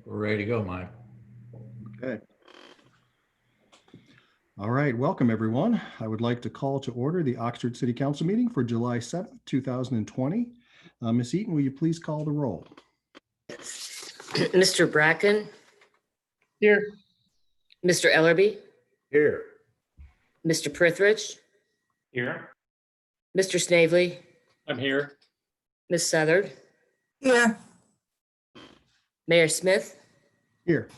We're ready to go, Mike. Okay. All right, welcome everyone. I would like to call to order the Oxford City Council meeting for July 7th, 2020. Ms. Eaton, will you please call the roll? Mr. Bracken? Here. Mr. Ellerby? Here. Mr. Prithridge? Here. Mr. Snavely? I'm here. Ms. Southard? Here. Mayor Smith? Here.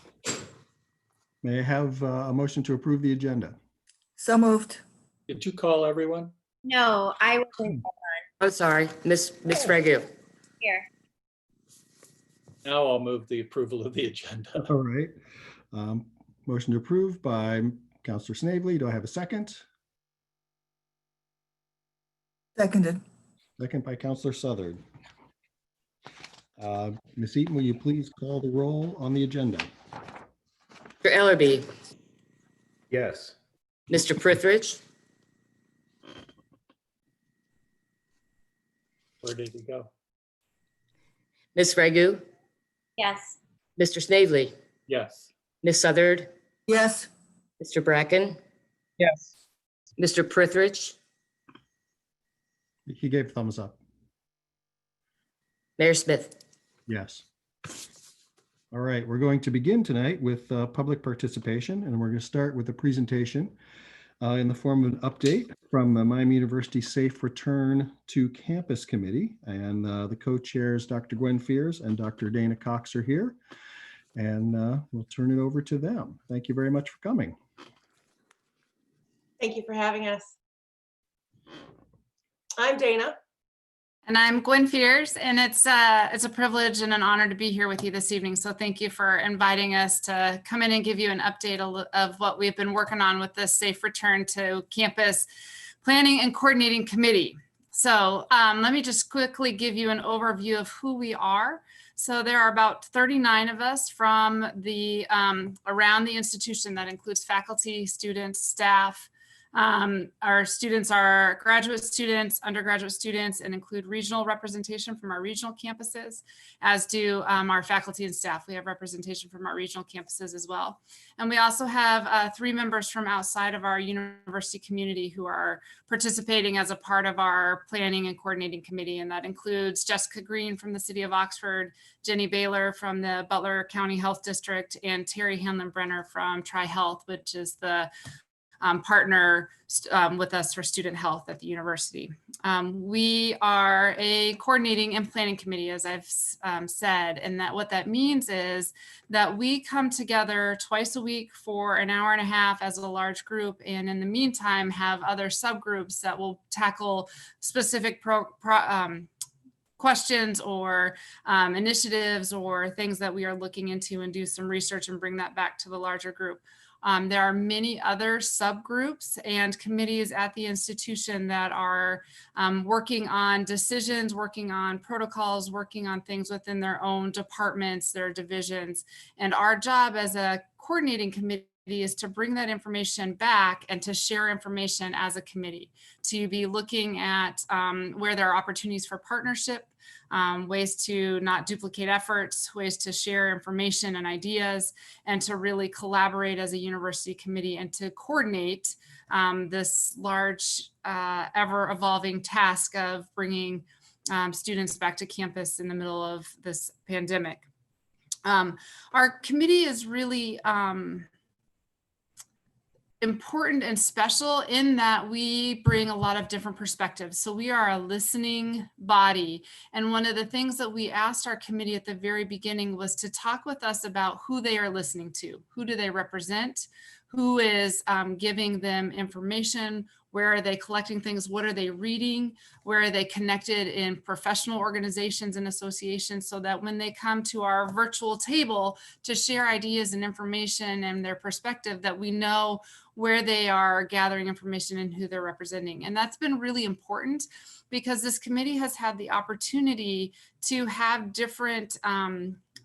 May I have a motion to approve the agenda? So moved. Did you call everyone? No, I wasn't I'm sorry, Miss Regu. here. Now I'll move the approval of the agenda. All right. Motion to approve by Councilor Snavely. Do I have a second? Seconded. Second by Councilor Southard. Ms. Eaton, will you please call the roll on the agenda? Mr. Ellerby? Yes. Mr. Prithridge? Where did he go? Ms. Regu? Yes. Mr. Snavely? Yes. Ms. Southard? Yes. Mr. Bracken? Yes. Mr. Prithridge? He gave thumbs up. Mayor Smith? Yes. All right, we're going to begin tonight with public participation, and we're going to start with a presentation in the form of an update from Miami University Safe Return to Campus Committee. And the co-chairs, Dr. Gwen Fears and Dr. Dana Cox, are here. And we'll turn it over to them. Thank you very much for coming. Thank you for having us. I'm Dana. And I'm Gwen Fears, and it's a privilege and an honor to be here with you this evening. So thank you for inviting us to come in and give you an update of what we've been working on with this Safe Return to Campus Planning and Coordinating Committee. So let me just quickly give you an overview of who we are. So there are about 39 of us from the around the institution. That includes faculty, students, staff. Our students are graduate students, undergraduate students, and include regional representation from our regional campuses, as do our faculty and staff. We have representation from our regional campuses as well. And we also have 3 members from outside of our university community who are participating as a part of our planning and coordinating committee. And that includes Jessica Green from the city of Oxford, Jenny Baylor from the Butler County Health District, and Terry Hanlon-Brenner from Tri-Health, which is the partner with us for student health at the university. We are a coordinating and planning committee, as I've said, and that what that means is that we come together twice a week for an hour and a half as a large group, and in the meantime have other subgroups that will tackle specific questions or initiatives or things that we are looking into, and do some research and bring that back to the larger group. There are many other subgroups and committees at the institution that are working on decisions, working on protocols, working on things within their own departments, their divisions. And our job as a coordinating committee is to bring that information back and to share information as a committee, to be looking at where there are opportunities for partnership, ways to not duplicate efforts, ways to share information and ideas, and to really collaborate as a university committee and to coordinate this large, ever-evolving task of bringing students back to campus in the middle of this pandemic. Our committee is really important and special in that we bring a lot of different perspectives. So we are a listening body. And one of the things that we asked our committee at the very beginning was to talk with us about who they are listening to, who do they represent, who is giving them information, where are they collecting things, what are they reading, where are they connected in professional organizations and associations, so that when they come to our virtual table to share ideas and information and their perspective, that we know where they are gathering information and who they're representing. And that's been really important because this committee has had the opportunity to have different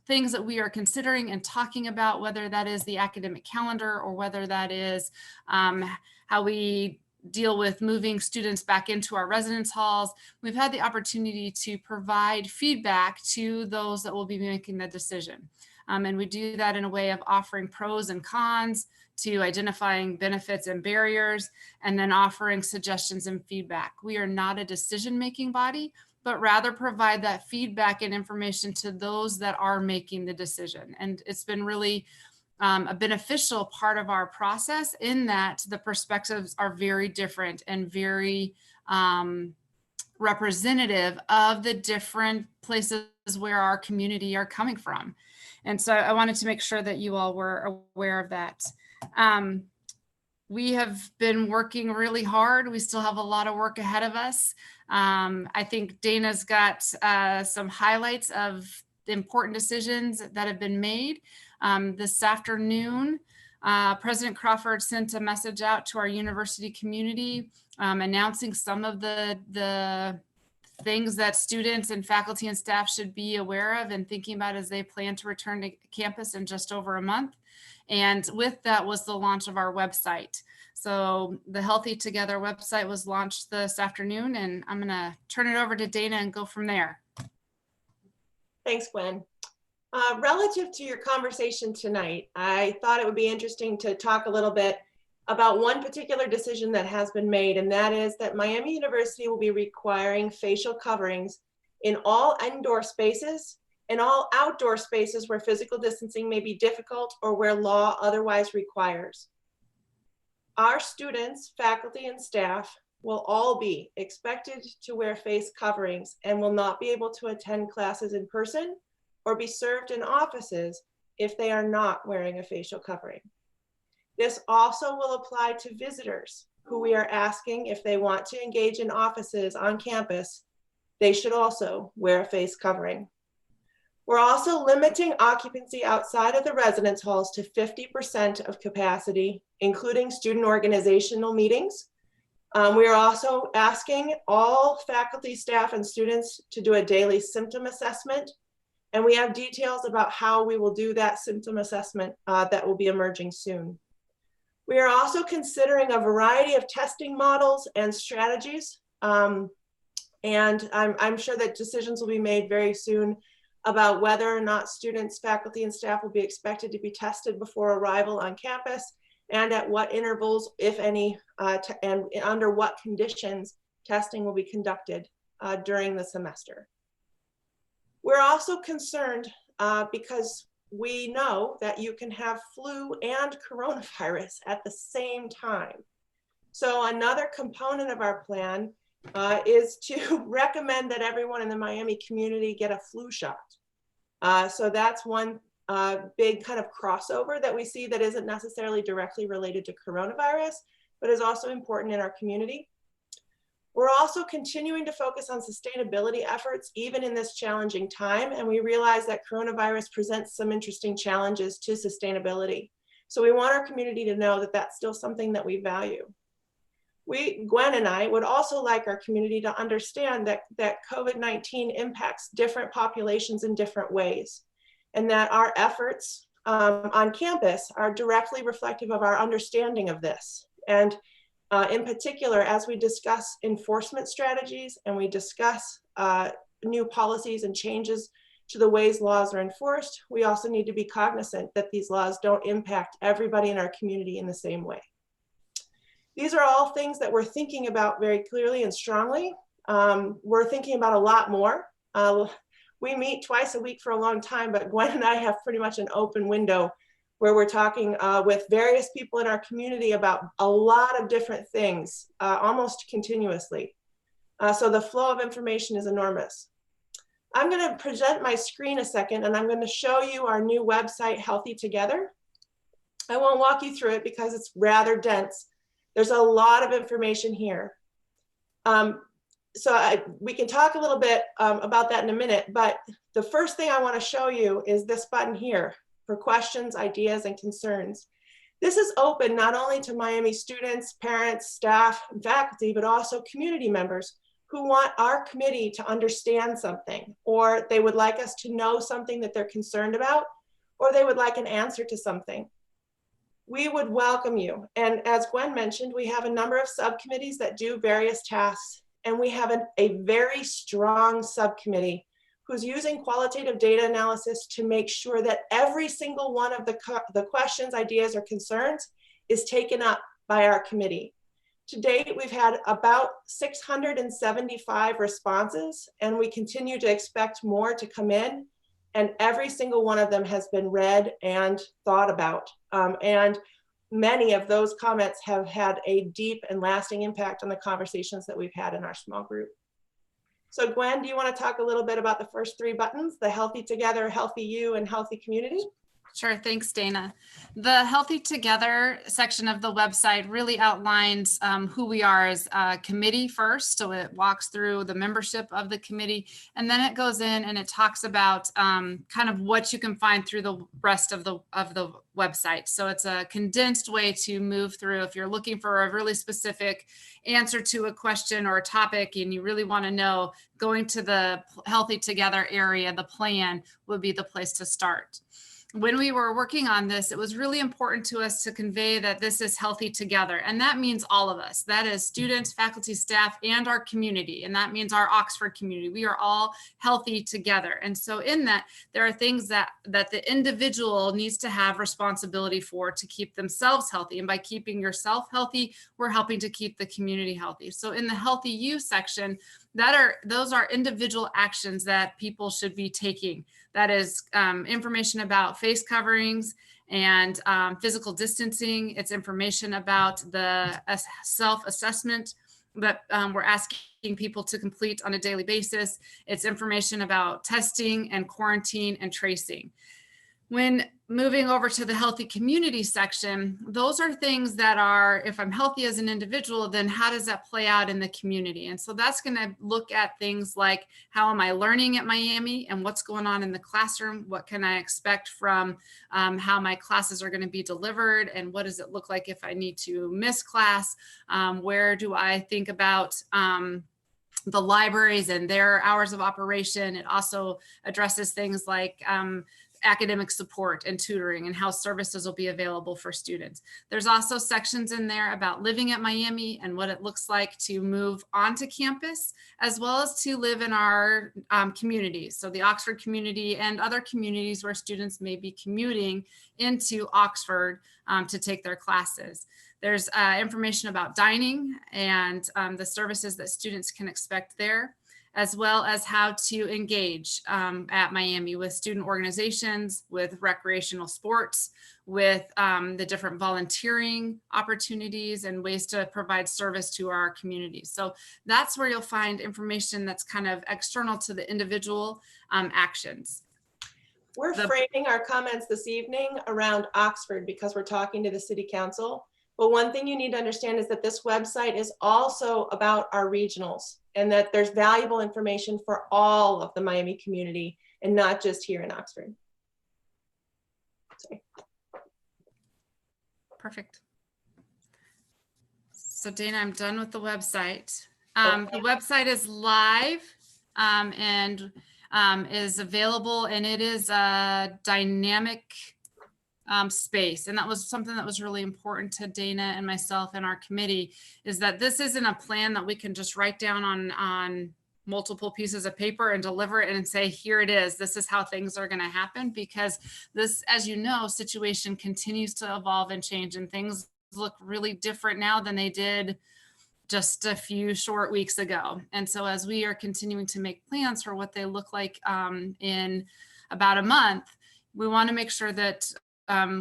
things that we are considering and talking about, whether that is the academic calendar or whether that is how we deal with moving students back into our residence halls. We've had the opportunity to provide feedback to those that will be making the decision. And we do that in a way of offering pros and cons, to identifying benefits and barriers, and then offering suggestions and feedback. We are not a decision-making body, but rather provide that feedback and information to those that are making the decision. And it's been really a beneficial part of our process in that the perspectives are very different and very representative of the different places where our community are coming from. And so I wanted to make sure that you all were aware of that. We have been working really hard. We still have a lot of work ahead of us. I think Dana's got some highlights of the important decisions that have been made. This afternoon, President Crawford sent a message out to our university community announcing some of the things that students and faculty and staff should be aware of and thinking about as they plan to return to campus in just over a month. And with that was the launch of our website. So the Healthy Together website was launched this afternoon, and I'm gonna turn it over to Dana and go from there. Thanks, Gwen. Relative to your conversation tonight, I thought it would be interesting to talk a little bit about one particular decision that has been made, and that is that Miami University will be requiring facial coverings in all indoor spaces and all outdoor spaces where physical distancing may be difficult or where law otherwise requires. Our students, faculty, and staff will all be expected to wear face coverings and will not be able to attend classes in person or be served in offices if they are not wearing a facial covering. This also will apply to visitors who we are asking if they want to engage in offices on campus, they should also wear a face covering. We're also limiting occupancy outside of the residence halls to 50% of capacity, including student organizational meetings. We are also asking all faculty, staff, and students to do a daily symptom assessment. And we have details about how we will do that symptom assessment that will be emerging soon. We are also considering a variety of testing models and strategies. And I'm sure that decisions will be made very soon about whether or not students, faculty, and staff will be expected to be tested before arrival on campus, and at what intervals, if any, and under what conditions testing will be conducted during the semester. We're also concerned because we know that you can have flu and coronavirus at the same time. So another component of our plan is to recommend that everyone in the Miami community get a flu shot. So that's one big kind of crossover that we see that isn't necessarily directly related to coronavirus, but is also important in our community. We're also continuing to focus on sustainability efforts, even in this challenging time. And we realize that coronavirus presents some interesting challenges to sustainability. So we want our community to know that that's still something that we value. Gwen and I would also like our community to understand that COVID-19 impacts different populations in different ways, and that our efforts on campus are directly reflective of our understanding of this. And in particular, as we discuss enforcement strategies and we discuss new policies and changes to the ways laws are enforced, we also need to be cognizant that these laws don't impact everybody in our community in the same way. These are all things that we're thinking about very clearly and strongly. We're thinking about a lot more. We meet twice a week for a long time, but Gwen and I have pretty much an open window where we're talking with various people in our community about a lot of different things, almost continuously. So the flow of information is enormous. I'm gonna present my screen a second, and I'm gonna show you our new website, Healthy Together. I won't walk you through it because it's rather dense. There's a lot of information here. We can talk a little bit about that in a minute, but the first thing I wanna show you is this button here for questions, ideas, and concerns. This is open not only to Miami students, parents, staff, and faculty, but also community members who want our committee to understand something, or they would like us to know something that they're concerned about, or they would like an answer to something. We would welcome you. And as Gwen mentioned, we have a number of subcommittees that do various tasks, and we have a very strong subcommittee who's using qualitative data analysis to make sure that every single one of the questions, ideas, or concerns is taken up by our committee. To date, we've had about 675 responses, and we continue to expect more to come in. And every single one of them has been read and thought about. And many of those comments have had a deep and lasting impact on the conversations that we've had in our small group. So Gwen, do you want to talk a little bit about the first three buttons, the Healthy Together, Healthy You, and Healthy Community? Sure, thanks, Dana. The Healthy Together section of the website really outlines who we are as a committee first. So it walks through the membership of the committee, and then it goes in and it talks about kind of what you can find through the rest of the website. So it's a condensed way to move through. If you're looking for a really specific answer to a question or a topic and you really want to know, going to the Healthy Together area, the plan would be the place to start. When we were working on this, it was really important to us to convey that this is healthy together. And that means all of us. That is students, faculty, staff, and our community. And that means our Oxford community. We are all healthy together. And so in that, there are things that the individual needs to have responsibility for to keep themselves healthy. And by keeping yourself healthy, we're helping to keep the community healthy. So in the Healthy You section, those are individual actions that people should be taking. That is information about face coverings and physical distancing. It's information about the self-assessment that we're asking people to complete on a daily basis. It's information about testing and quarantine and tracing. When moving over to the Healthy Community section, those are things that are, if I'm healthy as an individual, then how does that play out in the community? And so that's going to look at things like, how am I learning at Miami and what's going on in the classroom? What can I expect from how my classes are going to be delivered? And what does it look like if I need to miss class? Where do I think about the libraries and their hours of operation? It also addresses things like academic support and tutoring and how services will be available for students. There's also sections in there about living at Miami and what it looks like to move onto campus, as well as to live in our communities. So the Oxford community and other communities where students may be commuting into Oxford to take their classes. There's information about dining and the services that students can expect there, as well as how to engage at Miami with student organizations, with recreational sports, with the different volunteering opportunities and ways to provide service to our communities. So that's where you'll find information that's kind of external to the individual actions. We're framing our comments this evening around Oxford because we're talking to the City Council. But one thing you need to understand is that this website is also about our regionals, and that there's valuable information for all of the Miami community and not just here in Oxford. Sorry. Perfect. So Dana, I'm done with the website. Okay. The website is live and is available, and it is a dynamic space. And that was something that was really important to Dana and myself and our committee, is that this isn't a plan that we can just write down on multiple pieces of paper and deliver it and say, here it is, this is how things are going to happen, because this, as you know, situation continues to evolve and change, and things look really different now than they did just a few short weeks ago. And so as we are continuing to make plans for what they look like in about a month, we want to make sure that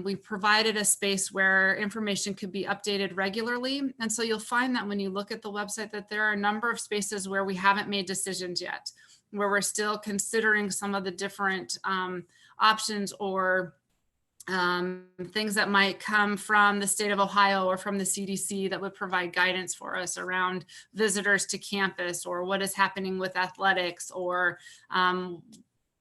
we provided a space where information could be updated regularly. And so you'll find that when you look at the website that there are a number of spaces where we haven't made decisions yet, where we're still considering some of the different options or things that might come from the state of Ohio or from the CDC that would provide guidance for us around visitors to campus, or what is happening with athletics, or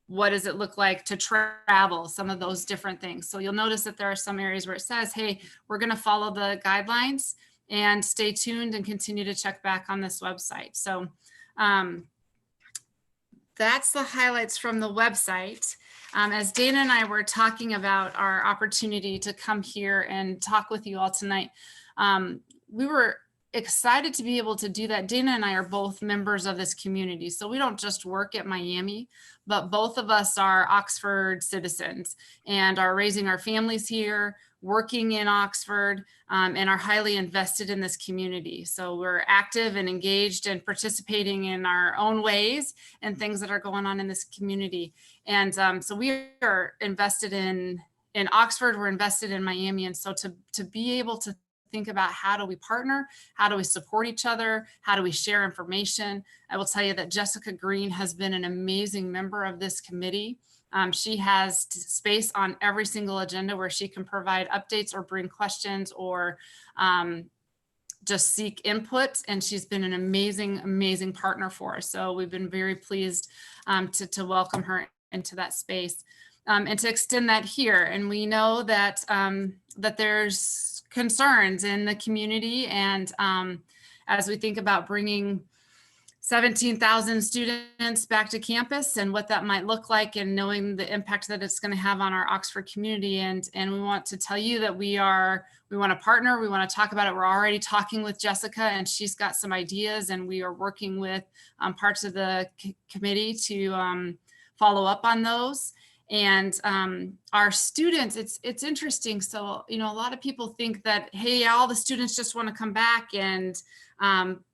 what does it look like to travel, some of those different things. So you'll notice that there are some areas where it says, hey, we're going to follow the guidelines, and stay tuned and continue to check back on this website. So that's the highlights from the website. As Dana and I were talking about our opportunity to come here and talk with you all tonight, we were excited to be able to do that. Dana and I are both members of this community. So we don't just work at Miami, but both of us are Oxford citizens and are raising our families here, working in Oxford, and are highly invested in this community. So we're active and engaged and participating in our own ways and things that are going on in this community. And so we are invested in Oxford, we're invested in Miami. And so to be able to think about how do we partner, how do we support each other, how do we share information. I will tell you that Jessica Green has been an amazing member of this committee. She has space on every single agenda where she can provide updates or bring questions or just seek input. And she's been an amazing, amazing partner for us. So we've been very pleased to welcome her into that space and to extend that here. And we know that, that there's concerns in the community. And as we think about bringing 17,000 students back to campus and what that might look like, and knowing the impact that it's going to have on our Oxford community. And we want to tell you that we want to partner. We want to talk about it. We're already talking with Jessica, and she's got some ideas, and we are working with parts of the committee to follow up on those. And our students, it's interesting. So, you know, a lot of people think that, hey, all the students just want to come back, and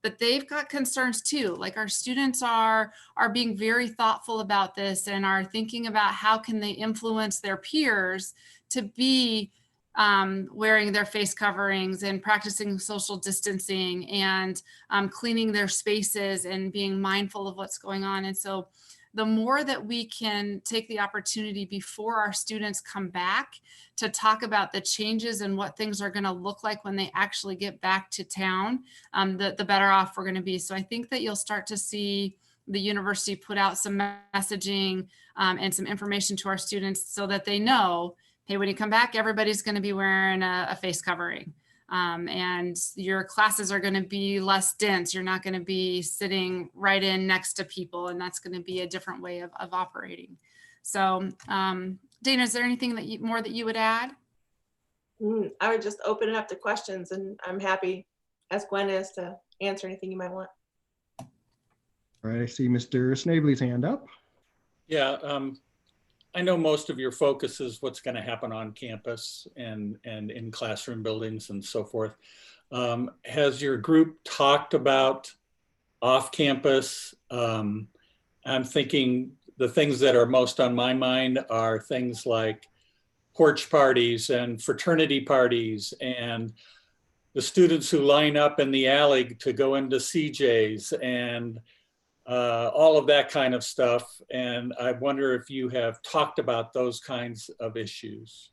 but they've got concerns too. Like, our students are being very thoughtful about this and are thinking about how can they influence their peers to be wearing their face coverings and practicing social distancing and cleaning their spaces and being mindful of what's going on. And so the more that we can take the opportunity before our students come back to talk about the changes and what things are going to look like when they actually get back to town, the better off we're going to be. So I think that you'll start to see the university put out some messaging and some information to our students so that they know, hey, when you come back, everybody's going to be wearing a face covering. And your classes are going to be less dense. You're not going to be sitting right in next to people, and that's going to be a different way of operating. So, Dana, is there anything that more that you would add? I would just open it up to questions, and I'm happy, as Gwen is, to answer anything you might want. All right, I see Mr. Snavely's hand up. Yeah, I know most of your focus is what's going to happen on campus and in classroom buildings and so forth. Has your group talked about off campus? I'm thinking the things that are most on my mind are things like porch parties and fraternity parties and the students who line up in the alley to go into CJ's and all of that kind of stuff. And I wonder if you have talked about those kinds of issues.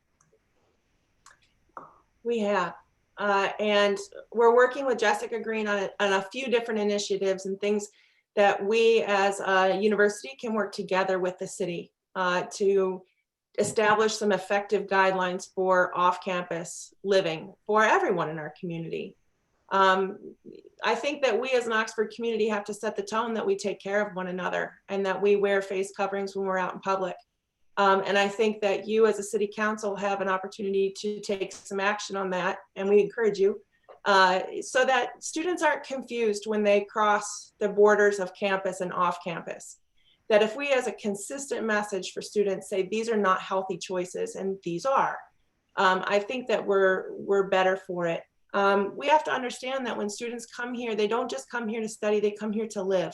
We have, and we're working with Jessica Green on a few different initiatives and things that we as a university can work together with the city to establish some effective guidelines for off-campus living for everyone in our community. I think that we as an Oxford community have to set the tone that we take care of one another and that we wear face coverings when we're out in public. And I think that you as a city council have an opportunity to take some action on that, and we encourage you so that students aren't confused when they cross the borders of campus and off campus. That if we as a consistent message for students say these are not healthy choices and these are, I think that we're better for it. We have to understand that when students come here, they don't just come here to study, they come here to live,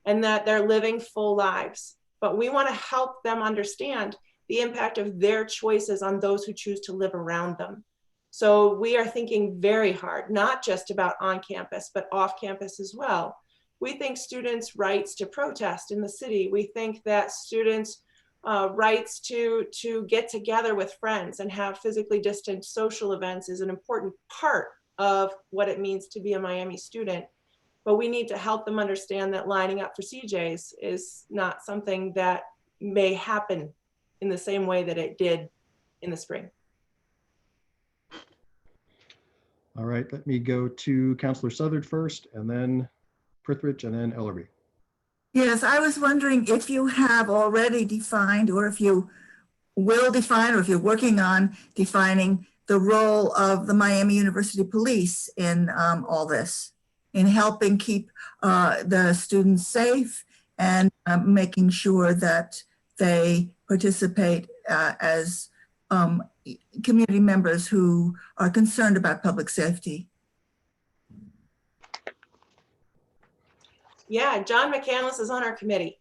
and that they're living full lives. But we want to help them understand the impact of their choices on those who choose to live around them. So we are thinking very hard, not just about on campus, but off campus as well. We think students' rights to protest in the city. We think that students' rights to get together with friends and have physically distant social events is an important part of what it means to be a Miami student. But we need to help them understand that lining up for CJ's is not something that may happen in the same way that it did in the spring. All right, let me go to Councillor Southard first, and then Prithridge, and then Ellerby. Yes, I was wondering if you have already defined, or if you will define, or if you're working on defining the role of the Miami University Police in all this, in helping keep the students safe and making sure that they participate as community members who are concerned about public safety. Yeah, John McCandless is on our committee.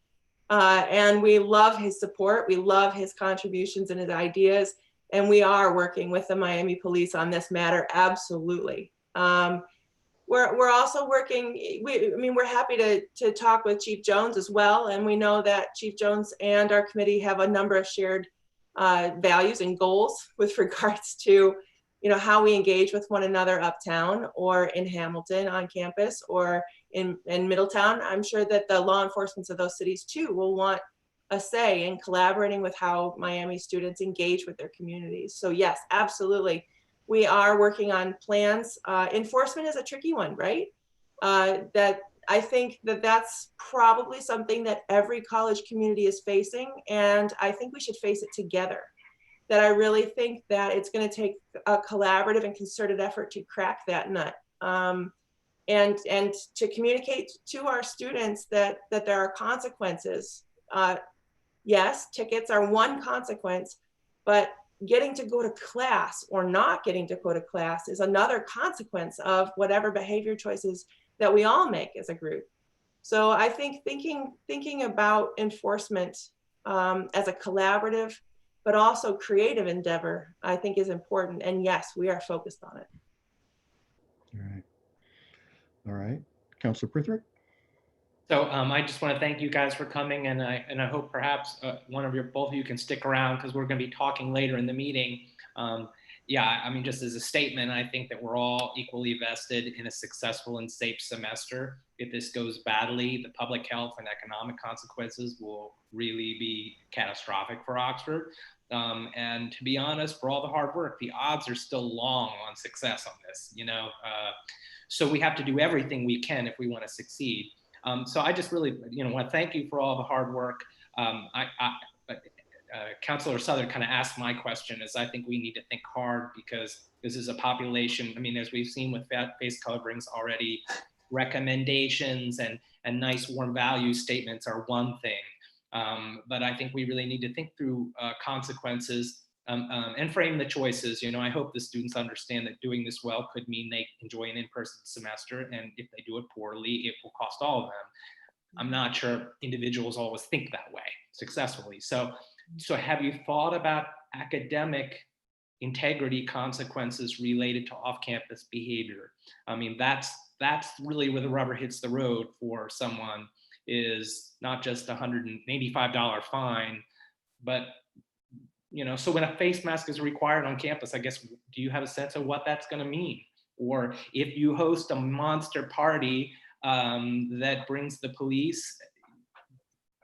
And we love his support. We love his contributions and his ideas. And we are working with the Miami Police on this matter, absolutely. We're also working, we're happy to talk with Chief Jones as well. And we know that Chief Jones and our committee have a number of shared values and goals with regards to, how we engage with one another uptown or in Hamilton on campus or in Middletown. I'm sure that the law enforcement of those cities too will want a say in collaborating with how Miami students engage with their communities. So yes, absolutely. We are working on plans. Enforcement is a tricky one, right? That I think that's probably something that every college community is facing. And I think we should face it together. That I really think that it's going to take a collaborative and concerted effort to crack that nut. And to communicate to our students that there are consequences. Yes, tickets are one consequence, but getting to go to class or not getting to go to class is another consequence of whatever behavior choices that we all make as a group. So I think thinking about enforcement as a collaborative, but also creative endeavor, I think is important. And yes, we are focused on it. All right. Councilor Prithrick. So I just want to thank you guys for coming, and I hope perhaps both of you can stick around because we're going to be talking later in the meeting. Yeah, I mean, just as a statement, I think that we're all equally vested in a successful and safe semester. If this goes badly, the public health and economic consequences will really be catastrophic for Oxford. And to be honest, for all the hard work, the odds are still long on success on this, so we have to do everything we can if we want to succeed. So I just really, want to thank you for all the hard work. Councilor Southern kind of asked my question, is I think we need to think hard because this is a population. I mean, as we've seen with face coverings already, recommendations and nice warm value statements are one thing. But I think we really need to think through consequences and frame the choices. I hope the students understand that doing this well could mean they enjoy an in-person semester. And if they do it poorly, it will cost all of them. I'm not sure individuals always think that way successfully. So have you thought about academic integrity consequences related to off-campus behavior? I mean, that's really where the rubber hits the road for someone, is not just $185 fine, but so when a face mask is required on campus, I guess, do you have a sense of what that's going to mean? Or if you host a monster party that brings the police,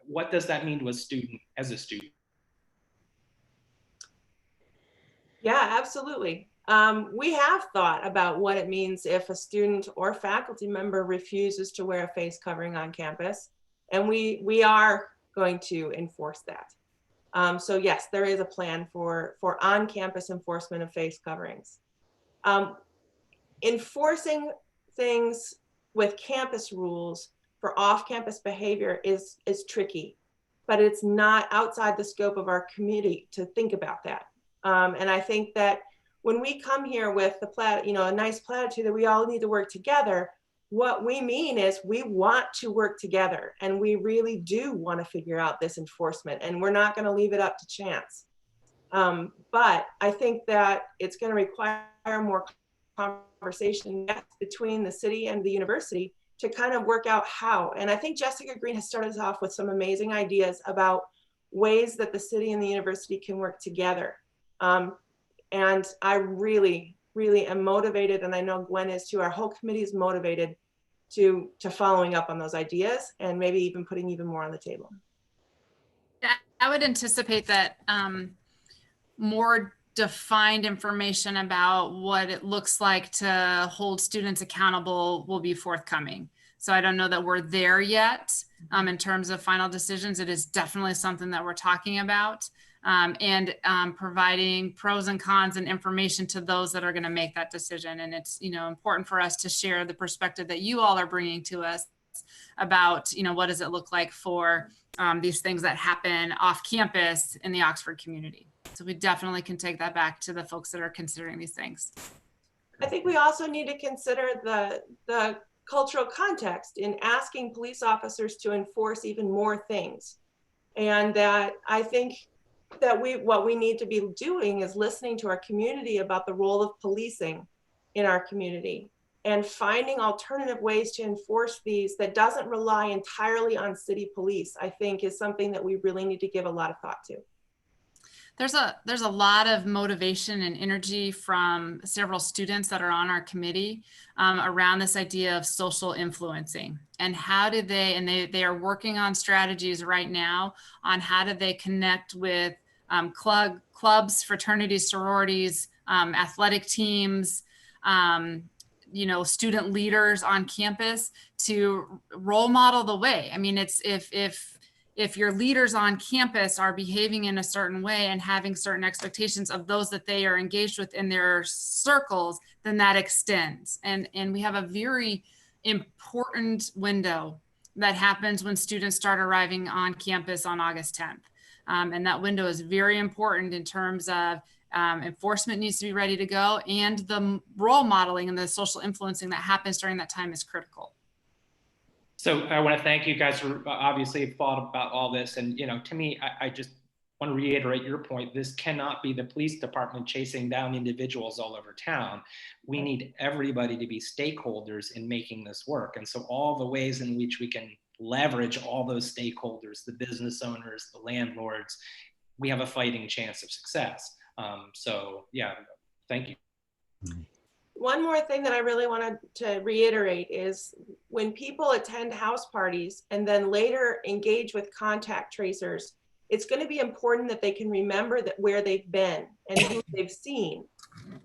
what does that mean to a student as a student? Yeah, absolutely. We have thought about what it means if a student or faculty member refuses to wear a face covering on campus, and we are going to enforce that. So yes, there is a plan for on-campus enforcement of face coverings. Enforcing things with campus rules for off-campus behavior is tricky, but it's not outside the scope of our community to think about that. And I think that when we come here with a nice platitude that we all need to work together, what we mean is we want to work together, and we really do want to figure out this enforcement, and we're not going to leave it up to chance. But I think that it's going to require more conversation between the city and the university to kind of work out how. And I think Jessica Green has started us off with some amazing ideas about ways that the city and the university can work together. And I really, really am motivated, and I know Gwen is too. Our whole committee is motivated to following up on those ideas and maybe even putting even more on the table. I would anticipate that more defined information about what it looks like to hold students accountable will be forthcoming. So I don't know that we're there yet in terms of final decisions. It is definitely something that we're talking about. and providing pros and cons and information to those that are going to make that decision. And it's, important for us to share the perspective that you all are bringing to us about, what does it look like for these things that happen off campus in the Oxford community. So we definitely can take that back to the folks that are considering these things. I think we also need to consider the cultural context in asking police officers to enforce even more things. And that I think that what we need to be doing is listening to our community about the role of policing in our community and finding alternative ways to enforce these that doesn't rely entirely on city police, I think is something that we really need to give a lot of thought to. There's a lot of motivation and energy from several students that are on our committee around this idea of social influencing and how do they are working on strategies right now on how do they connect with clubs, fraternities, sororities, athletic teams, student leaders on campus to role model the way. I mean, it's if your leaders on campus are behaving in a certain way and having certain expectations of those that they are engaged with in their circles, then that extends. And we have a very important window that happens when students start arriving on campus on August 10th. And that window is very important in terms of enforcement needs to be ready to go, and the role modeling and the social influencing that happens during that time is critical. So I want to thank you guys for obviously thought about all this. And, to me, I just want to reiterate your point. This cannot be the police department chasing down individuals all over town. We need everybody to be stakeholders in making this work. And so all the ways in which we can leverage all those stakeholders, the business owners, the landlords, we have a fighting chance of success. So yeah, thank you. One more thing that I really wanted to reiterate is when people attend house parties and then later engage with contact tracers, it's going to be important that they can remember that where they've been and who they've seen.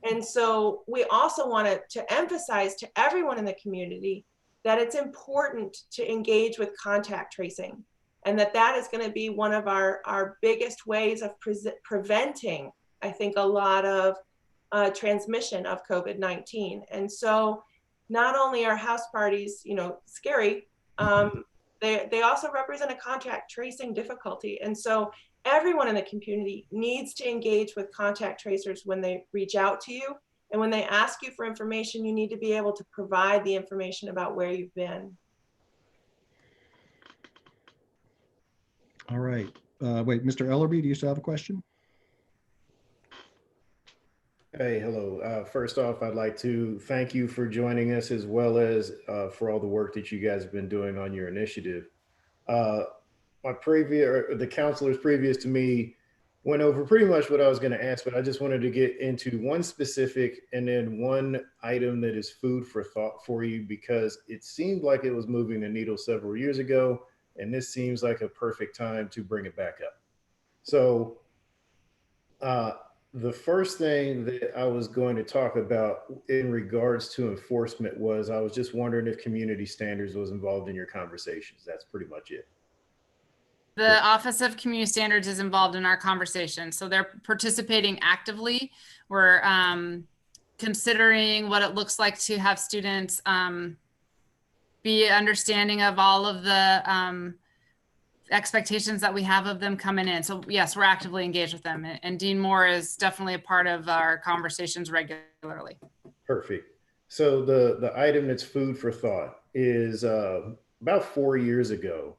And so we also wanted to emphasize to everyone in the community that it's important to engage with contact tracing, and that is going to be one of our biggest ways of preventing, I think, a lot of transmission of COVID-19. And so not only are house parties, scary, they also represent a contact tracing difficulty. And so everyone in the community needs to engage with contact tracers when they reach out to you. And when they ask you for information, you need to be able to provide the information about where you've been. All right. Wait, Mr. Ellerby, do you still have a question? Hey, hello. First off, I'd like to thank you for joining us, as well as for all the work that you guys have been doing on your initiative. The counselors previous to me went over pretty much what I was going to ask, but I just wanted to get into one specific and then one item that is food for thought for you, because it seemed like it was moving the needle several years ago, and this seems like a perfect time to bring it back up. So the first thing that I was going to talk about in regards to enforcement was, I was just wondering if community standards was involved in your conversations. That's pretty much it. The Office of Community Standards is involved in our conversation. So they're participating actively. We're considering what it looks like to have students be understanding of all of the expectations that we have of them coming in. So yes, we're actively engaged with them. And Dean Moore is definitely a part of our conversations regularly. Perfect. So the item that's food for thought is about 4 years ago,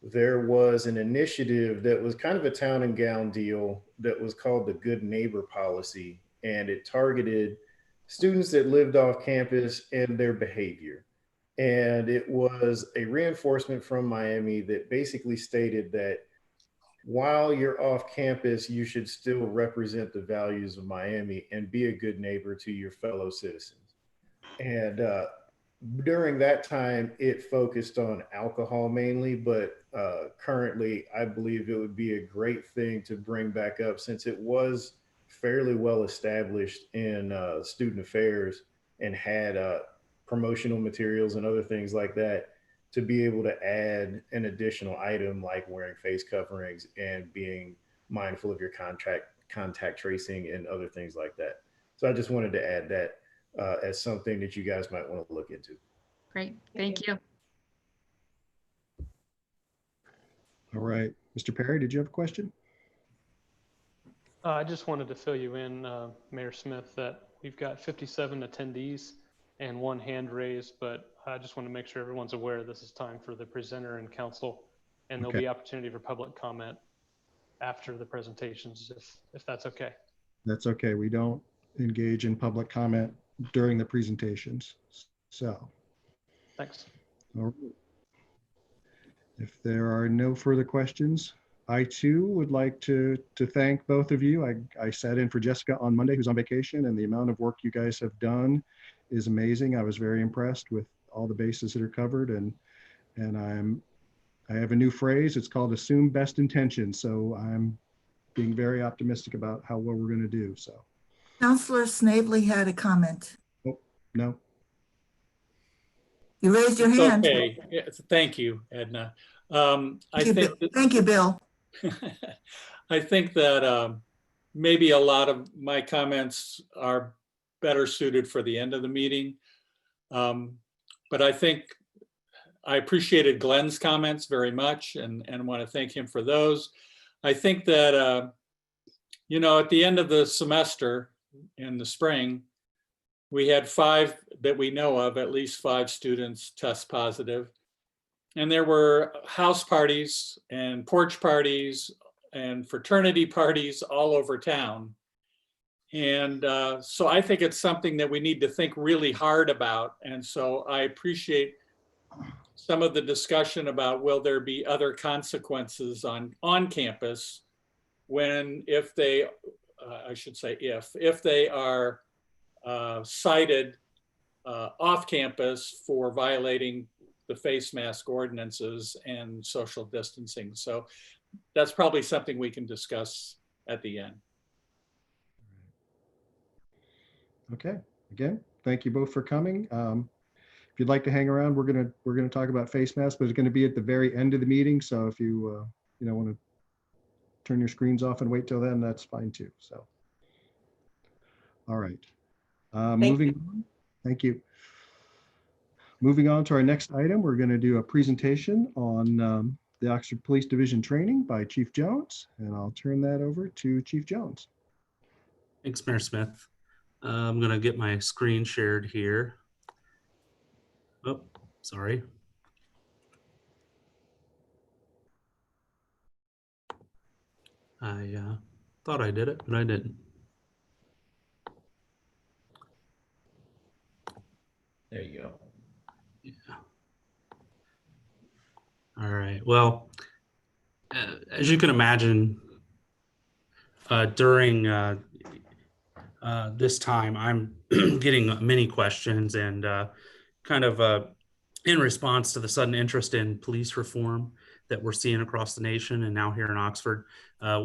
there was an initiative that was kind of a town and gown deal that was called the Good Neighbor Policy, and it targeted students that lived off campus and their behavior. And it was a reinforcement from Miami that basically stated that while you're off campus, you should still represent the values of Miami and be a good neighbor to your fellow citizens. And during that time, it focused on alcohol mainly, but currently, I believe it would be a great thing to bring back up, since it was fairly well established in student affairs and had promotional materials and other things like that, to be able to add an additional item like wearing face coverings and being mindful of your contact tracing and other things like that. So I just wanted to add that as something that you guys might want to look into. Great, thank you. All right, Mr. Perry, did you have a question? I just wanted to fill you in, Mayor Smith, that we've got 57 attendees and 1 hand raised, but I just want to make sure everyone's aware this is time for the presenter and council, and there'll be opportunity for public comment after the presentations, if that's okay. That's okay. We don't engage in public comment during the presentations. So, Thanks. all right. If there are no further questions, I too would like to thank both of you. I sat in for Jessica on Monday, who's on vacation, and the amount of work you guys have done is amazing. I was very impressed with all the bases that are covered, and I have a new phrase. It's called assume best intentions. So I'm being very optimistic about how well we're going to do. So, Counselor Snavely had a comment. oh, no. You raised your It's hand. okay. Yeah, thank you, Edna. Thank you, Bill. I think that maybe a lot of my comments are better suited for the end of the meeting. But I think I appreciated Glenn's comments very much and want to thank him for those. I think that, you know, at the end of the semester in the spring, we had 5 that we know of, at least 5 students test positive. And there were house parties and porch parties and fraternity parties all over town. And so I think it's something that we need to think really hard about. And so I appreciate some of the discussion about will there be other consequences on campus when, if they, I should say if they are cited off campus for violating the face mask ordinances and social distancing. So that's probably something we can discuss at the end. Okay. Again, thank you both for coming. If you'd like to hang around, we're gonna talk about face masks, but it's going to be at the very end of the meeting. So if you want to turn your screens off and wait till then, that's fine too. So, all right. Moving on. Thank you. Moving on to our next item, we're going to do a presentation on the Oxford Police Division training by Chief Jones, and I'll turn that over to Chief Jones. Thanks, Mayor Smith. I'm going to get my screen shared here. Oh, sorry. I thought I did it, but I didn't. There you go. Yeah. All right. Well, as you can imagine, during this time, I'm getting many questions and kind of in response to the sudden interest in police reform that we're seeing across the nation and now here in Oxford.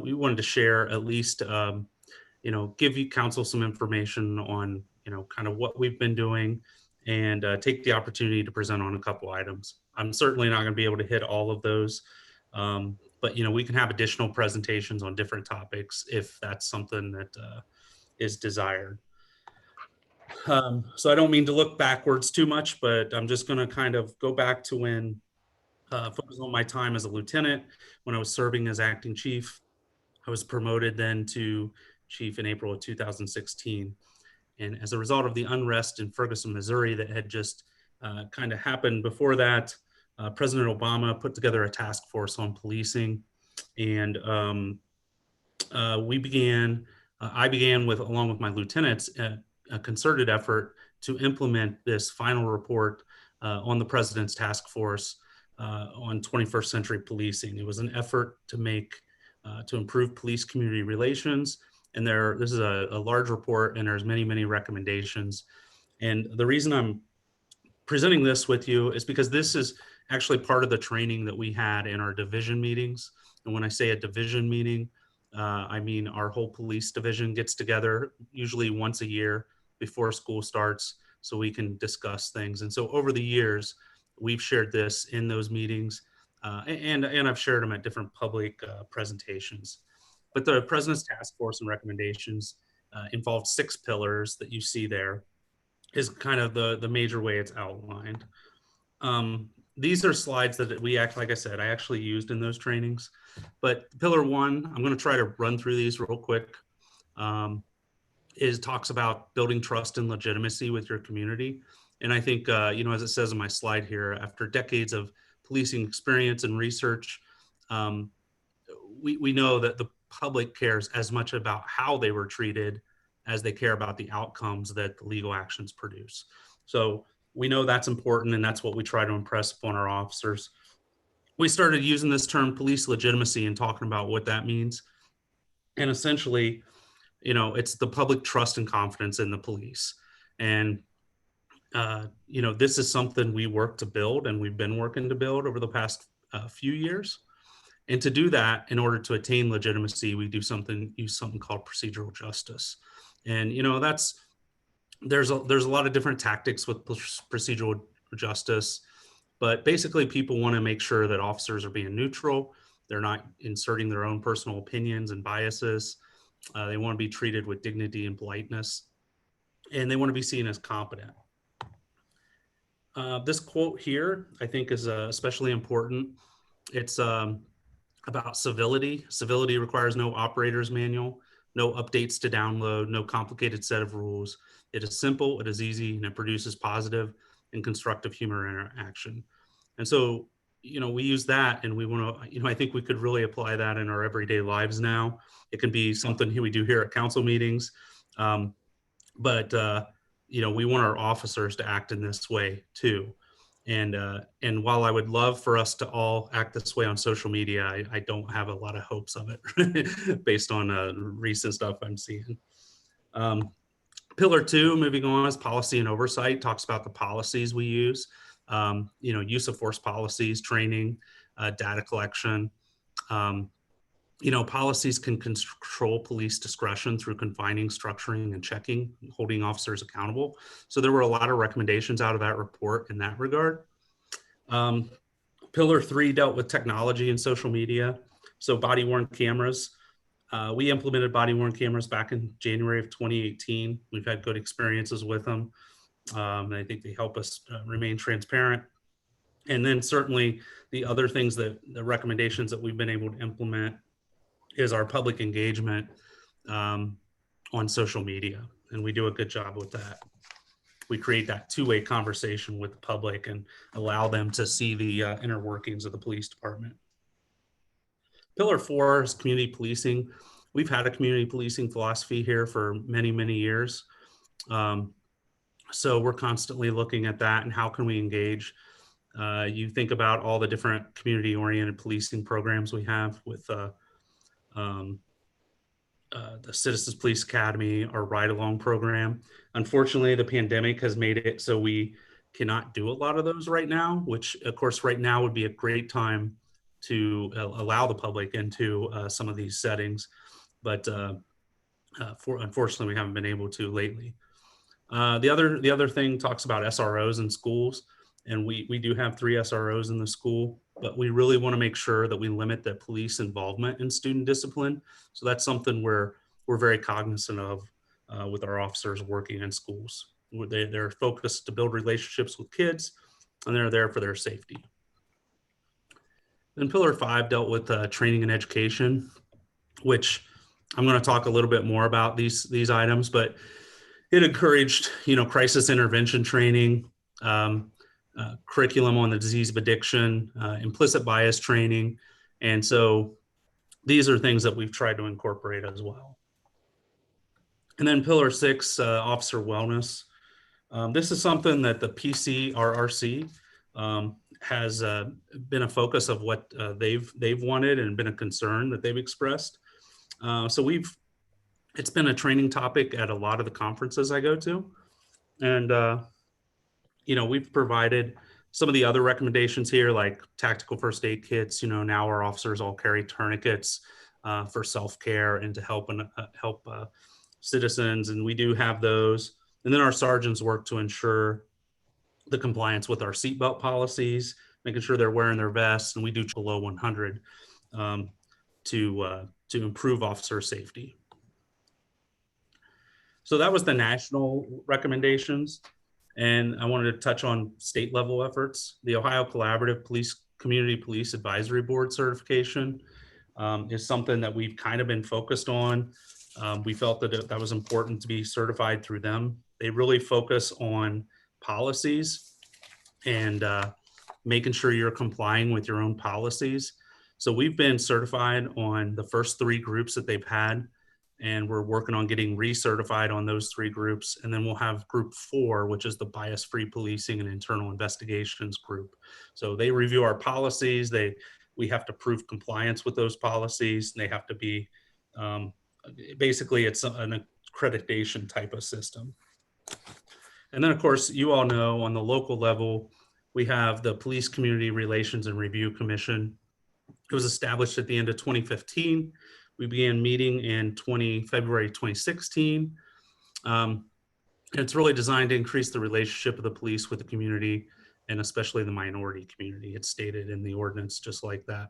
We wanted to share at least, give you council some information on, kind of what we've been doing and take the opportunity to present on a couple items. I'm certainly not going to be able to hit all of those, but we can have additional presentations on different topics if that's something that is desired. So I don't mean to look backwards too much, but I'm just going to kind of go back to when focus on my time as a lieutenant when I was serving as acting chief. I was promoted then to chief in April of 2016. And as a result of the unrest in Ferguson, Missouri that had just kind of happened before that, President Obama put together a task force on policing. And I began with, along with my lieutenants, a concerted effort to implement this final report on the President's task force on 21st century policing. It was an effort to improve police community relations. And this is a large report, and there's many, many recommendations. And the reason I'm presenting this with you is because this is actually part of the training that we had in our division meetings. And when I say a division meeting, I mean our whole police division gets together usually once a year before school starts so we can discuss things. And so over the years, we've shared this in those meetings, and I've shared them at different public presentations. But the President's Task Force and recommendations involved 6 pillars that you see there, is kind of the major way it's outlined. These are slides that like I said, I actually used in those trainings. But pillar 1, I'm going to try to run through these real quick. Talks about building trust and legitimacy with your community. And I think, as it says in my slide here, after decades of policing experience and research, we know that the public cares as much about how they were treated as they care about the outcomes that the legal actions produce. So we know that's important, and that's what we try to impress upon our officers. We started using this term police legitimacy and talking about what that means. And essentially, it's the public trust and confidence in the police. And, this is something we work to build, and we've been working to build over the past few years. And to do that, in order to attain legitimacy, we use something called procedural justice. And, there's a lot of different tactics with procedural justice, but basically people want to make sure that officers are being neutral. They're not inserting their own personal opinions and biases. They want to be treated with dignity and politeness, and they want to be seen as competent. This quote here, I think, is especially important. It's about civility. Civility requires no operator's manual, no updates to download, no complicated set of rules. It is simple, it is easy, and it produces positive and constructive human interaction. And so, we use that, and we want to, I think we could really apply that in our everyday lives now. It can be something we do here at council meetings, but we want our officers to act in this way too. And while I would love for us to all act this way on social media, I don't have a lot of hopes of it based on recent stuff I'm seeing. Pillar 2, moving on, is policy and oversight. Talks about the policies we use, use of force policies, training, data collection. Policies can control police discretion through confining, structuring, and checking, holding officers accountable. So there were a lot of recommendations out of that report in that regard. Pillar 3 dealt with technology and social media. So body-worn cameras. We implemented body-worn cameras back in January of 2018. We've had good experiences with them. And I think they help us remain transparent. And then certainly the other things the recommendations that we've been able to implement is our public engagement on social media. And we do a good job with that. We create that two-way conversation with the public and allow them to see the inner workings of the police department. Pillar 4 is community policing. We've had a community policing philosophy here for many, many years. So we're constantly looking at that and how can we engage. You think about all the different community-oriented policing programs we have with the Citizens Police Academy, our ride-along program. Unfortunately, the pandemic has made it so we cannot do a lot of those right now, which of course right now would be a great time to allow the public into some of these settings. But unfortunately, we haven't been able to lately. The other thing talks about SROs in schools. And we do have 3 SROs in the school, but we really want to make sure that we limit the police involvement in student discipline. So that's something we're very cognizant of with our officers working in schools. They're focused to build relationships with kids, and they're there for their safety. Then Pillar 5 dealt with training and education, which I'm going to talk a little bit more about these items, but it encouraged, crisis intervention training, curriculum on the disease of addiction, implicit bias training. And so these are things that we've tried to incorporate as well. And then Pillar 6, officer wellness. This is something that the PCRRC has been a focus of what they've wanted and been a concern that they've expressed. So it's been a training topic at a lot of the conferences I go to. And we've provided some of the other recommendations here, like tactical first aid kits. Now our officers all carry tourniquets for self-care and to help citizens, and we do have those. And then our sergeants work to ensure the compliance with our seatbelt policies, making sure they're wearing their vests, and we do below 100. to improve officer safety. So that was the national recommendations. And I wanted to touch on state level efforts. The Ohio Collaborative Community Police Advisory Board certification is something that we've kind of been focused on. We felt that that was important to be certified through them. They really focus on policies and making sure you're complying with your own policies. So we've been certified on the first 3 groups that they've had, and we're working on getting recertified on those 3 groups. And then we'll have group 4, which is the bias-free policing and internal investigations group. So they review our policies. We have to prove compliance with those policies. And they have to be, basically it's an accreditation type of system. And then of course, you all know on the local level, we have the Police Community Relations and Review Commission. It was established at the end of 2015. We began meeting in February 2016. It's really designed to increase the relationship of the police with the community, and especially the minority community. It's stated in the ordinance just like that.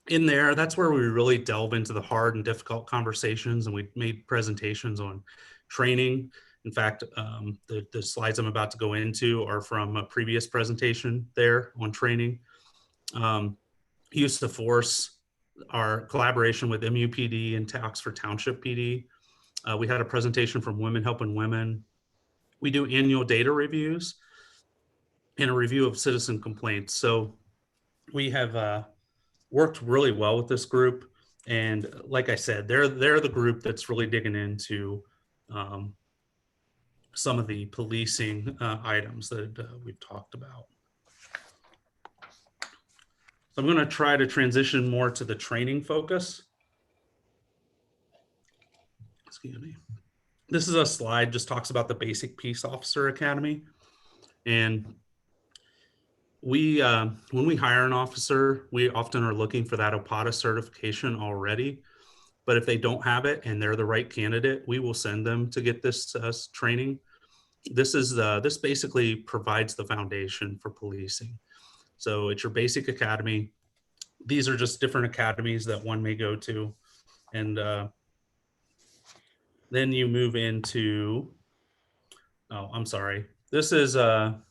In there, that's where we really delve into the hard and difficult conversations, and we made presentations on training. In fact, the slides I'm about to go into are from a previous presentation there on training. Use of force, our collaboration with MUPD and Oxford Township PD. We had a presentation from Women Helping Women. We do annual data reviews and a review of citizen complaints. So we have worked really well with this group. And like I said, they're the group that's really digging into some of the policing items that we've talked about. So I'm going to try to transition more to the training focus. Excuse me. This is a slide just talks about the basic peace officer academy. And we, when we hire an officer, we often are looking for that OPATA certification already. But if they don't have it and they're the right candidate, we will send them to get this training. This basically provides the foundation for policing. So it's your basic academy. These are just different academies that one may go to. And then you move into, oh, I'm sorry. This is a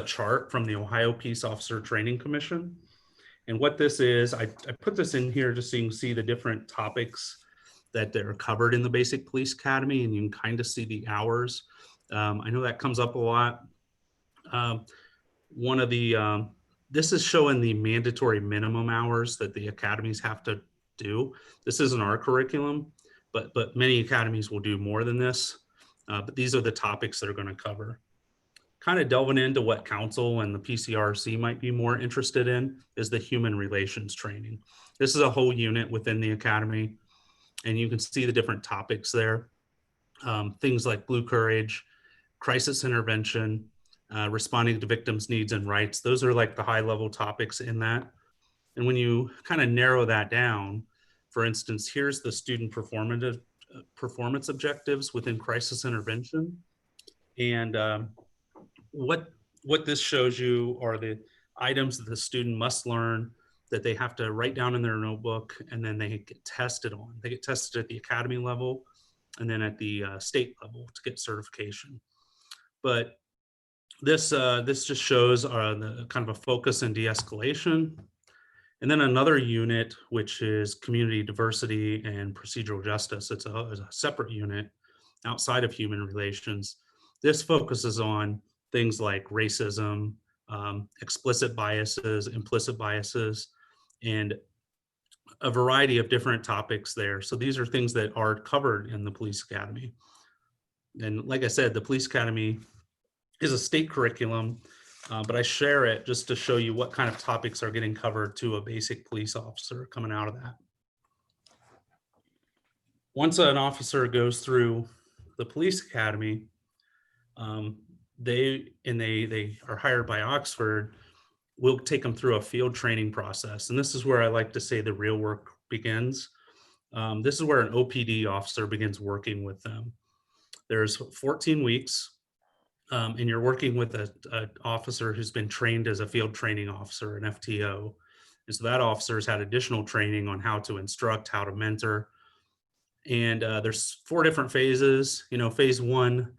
chart from the Ohio Peace Officer Training Commission. And what this is, I put this in here just so you can see the different topics that are covered in the Basic Police Academy, and you can kind of see the hours. I know that comes up a lot. One of the, this is showing the mandatory minimum hours that the academies have to do. This isn't our curriculum, but many academies will do more than this. But these are the topics that are going to cover. Kind of delving into what council and the PCRC might be more interested in is the human relations training. This is a whole unit within the academy, and you can see the different topics there. Things like Blue Courage, crisis intervention, responding to victims' needs and rights. Those are like the high level topics in that. And when you kind of narrow that down, for instance, here's the student performance objectives within crisis intervention. And what this shows you are the items that the student must learn that they have to write down in their notebook, and then they get tested on. They get tested at the academy level and then at the state level to get certification. But this just shows the kind of a focus in de-escalation. And then another unit, which is community diversity and procedural justice. It's a separate unit outside of human relations. This focuses on things like racism, explicit biases, implicit biases, and a variety of different topics there. So these are things that are covered in the Police Academy. And like I said, the Police Academy is a state curriculum, but I share it just to show you what kind of topics are getting covered to a basic police officer coming out of that. Once an officer goes through the Police Academy, they are hired by Oxford. We'll take them through a field training process. And this is where I like to say the real work begins. This is where an OPD officer begins working with them. There's 14 weeks, and you're working with an officer who's been trained as a field training officer, an FTO. And so that officer's had additional training on how to instruct, how to mentor. And there's 4 different phases. Phase 1,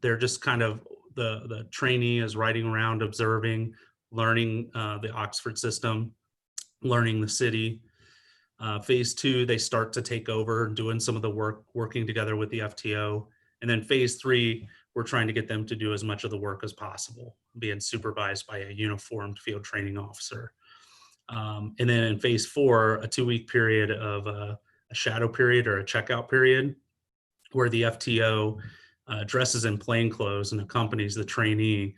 they're just kind of, the trainee is riding around, observing, learning the Oxford system, learning the city. Phase 2, they start to take over, doing some of the work, working together with the FTO. And then phase 3, we're trying to get them to do as much of the work as possible, being supervised by a uniformed field training officer. And then in phase 4, a 2-week period of a shadow period or a checkout period, where the FTO dresses in plain clothes and accompanies the trainee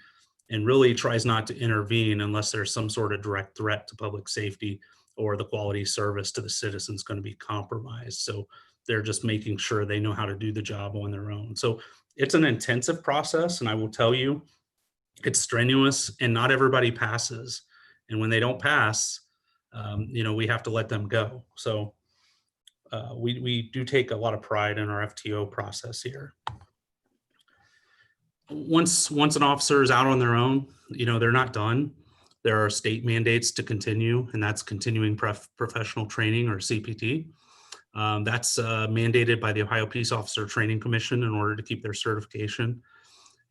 and really tries not to intervene unless there's some sort of direct threat to public safety or the quality service to the citizens going to be compromised. So they're just making sure they know how to do the job on their own. So it's an intensive process, and I will tell you, it's strenuous, and not everybody passes. And when they don't pass, we have to let them go. So we do take a lot of pride in our FTO process here. Once an officer is out on their own, they're not done. There are state mandates to continue, and that's continuing professional training, or CPT. That's mandated by the Ohio Peace Officer Training Commission in order to keep their certification.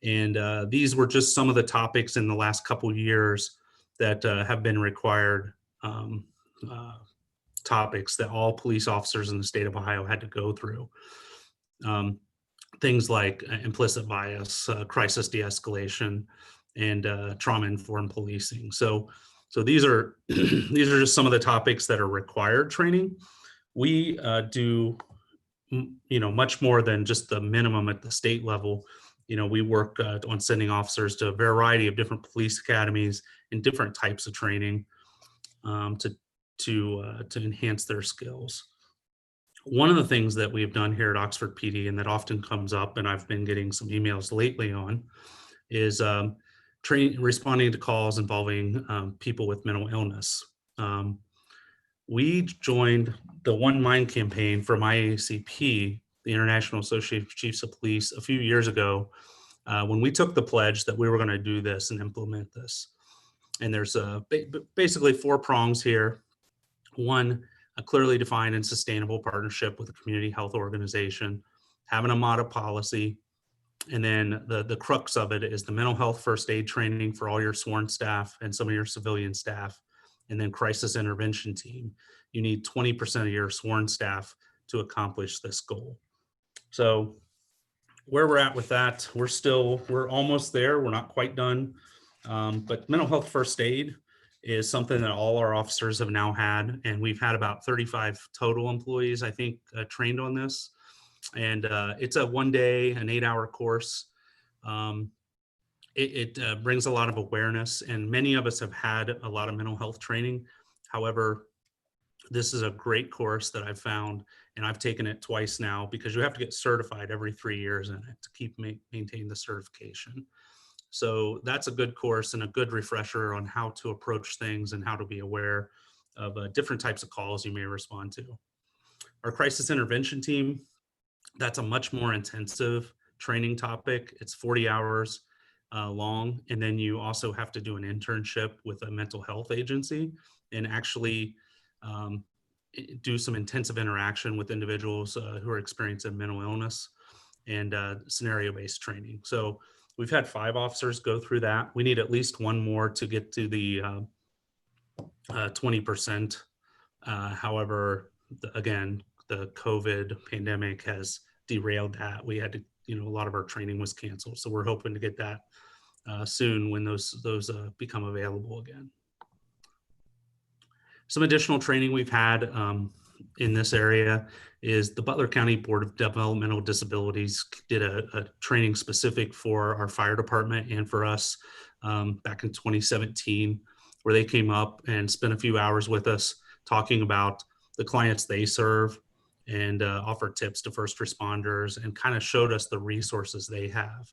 And these were just some of the topics in the last couple of years that have been required topics that all police officers in the state of Ohio had to go through. Things like implicit bias, crisis de-escalation, and trauma-informed policing. So these are these are just some of the topics that are required training. We do much more than just the minimum at the state level. We work on sending officers to a variety of different police academies and different types of training to enhance their skills. One of the things that we've done here at Oxford PD, and that often comes up, and I've been getting some emails lately on, is responding to calls involving people with mental illness. We joined the One Mind campaign from IACP, the International Association of Chiefs of Police, a few years ago, when we took the pledge that we were going to do this and implement this. And there's basically 4 prongs here. 1, a clearly defined and sustainable partnership with a community health organization, having a MODA policy, and then the crux of it is the mental health first aid training for all your sworn staff and some of your civilian staff, and then crisis intervention team. You need 20% of your sworn staff to accomplish this goal. So where we're at with that, we're almost there. We're not quite done. But mental health first aid is something that all our officers have now had, and we've had about 35 total employees, I think, trained on this. And it's a 1-day, an 8-hour course. It brings a lot of awareness, and many of us have had a lot of mental health training. However, this is a great course that I've found, and I've taken it twice now, because you have to get certified every 3 years in it to keep maintain the certification. So that's a good course and a good refresher on how to approach things and how to be aware of different types of calls you may respond to. Our crisis intervention team, that's a much more intensive training topic. It's 40 hours long. And then you also have to do an internship with a mental health agency and actually do some intensive interaction with individuals who are experiencing mental illness and scenario-based training. So we've had 5 officers go through that. We need at least 1 more to get to the 20%. However, again, the COVID pandemic has derailed that. We had to, a lot of our training was canceled. So we're hoping to get that soon when those become available again. Some additional training we've had in this area is the Butler County Board of Developmental Disabilities did a training specific for our fire department and for us back in 2017, where they came up and spent a few hours with us talking about the clients they serve and offered tips to first responders and kind of showed us the resources they have.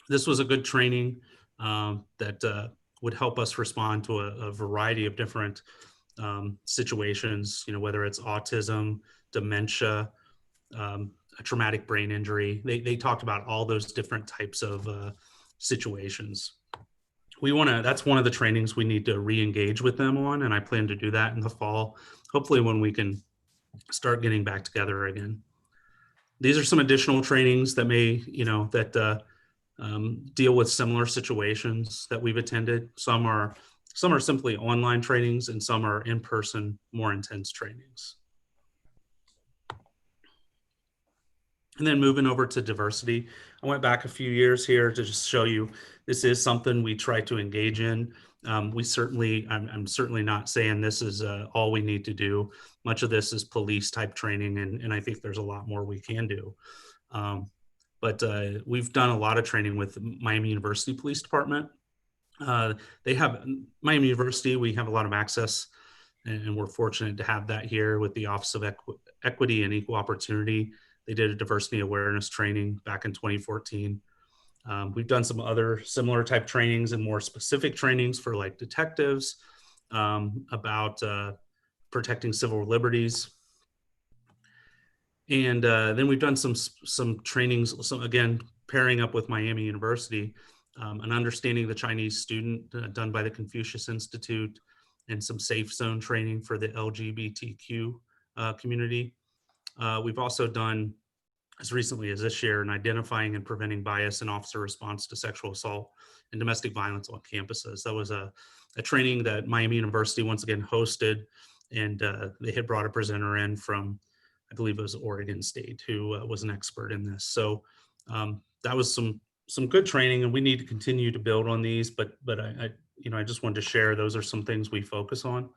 This was a good training that would help us respond to a variety of different situations, whether it's autism, dementia, a traumatic brain injury. They talked about all those different types of situations. that's one of the trainings we need to re-engage with them on, and I plan to do that in the fall, hopefully when we can start getting back together again. These are some additional trainings that may, deal with similar situations that we've attended. Some are simply online trainings, and some are in-person, more intense trainings. And then moving over to diversity, I went back a few years here to just show you this is something we try to engage in. I'm certainly not saying this is all we need to do. Much of this is police type training, and I think there's a lot more we can do. But we've done a lot of training with Miami University Police Department. Miami University, we have a lot of access, and we're fortunate to have that here with the Office of Equity and Equal Opportunity. They did a diversity awareness training back in 2014. We've done some other similar type trainings and more specific trainings for like detectives about protecting civil liberties. And then we've done some trainings, again, pairing up with Miami University, an understanding the Chinese student done by the Confucius Institute, and some safe zone training for the LGBTQ community. We've also done, as recently as this year, an identifying and preventing bias in officer response to sexual assault and domestic violence on campuses. That was a training that Miami University once again hosted, and they had brought a presenter in from, I believe it was Oregon State, who was an expert in this. So that was some good training, and we need to continue to build on these. But I just wanted to share those are some things we focus on.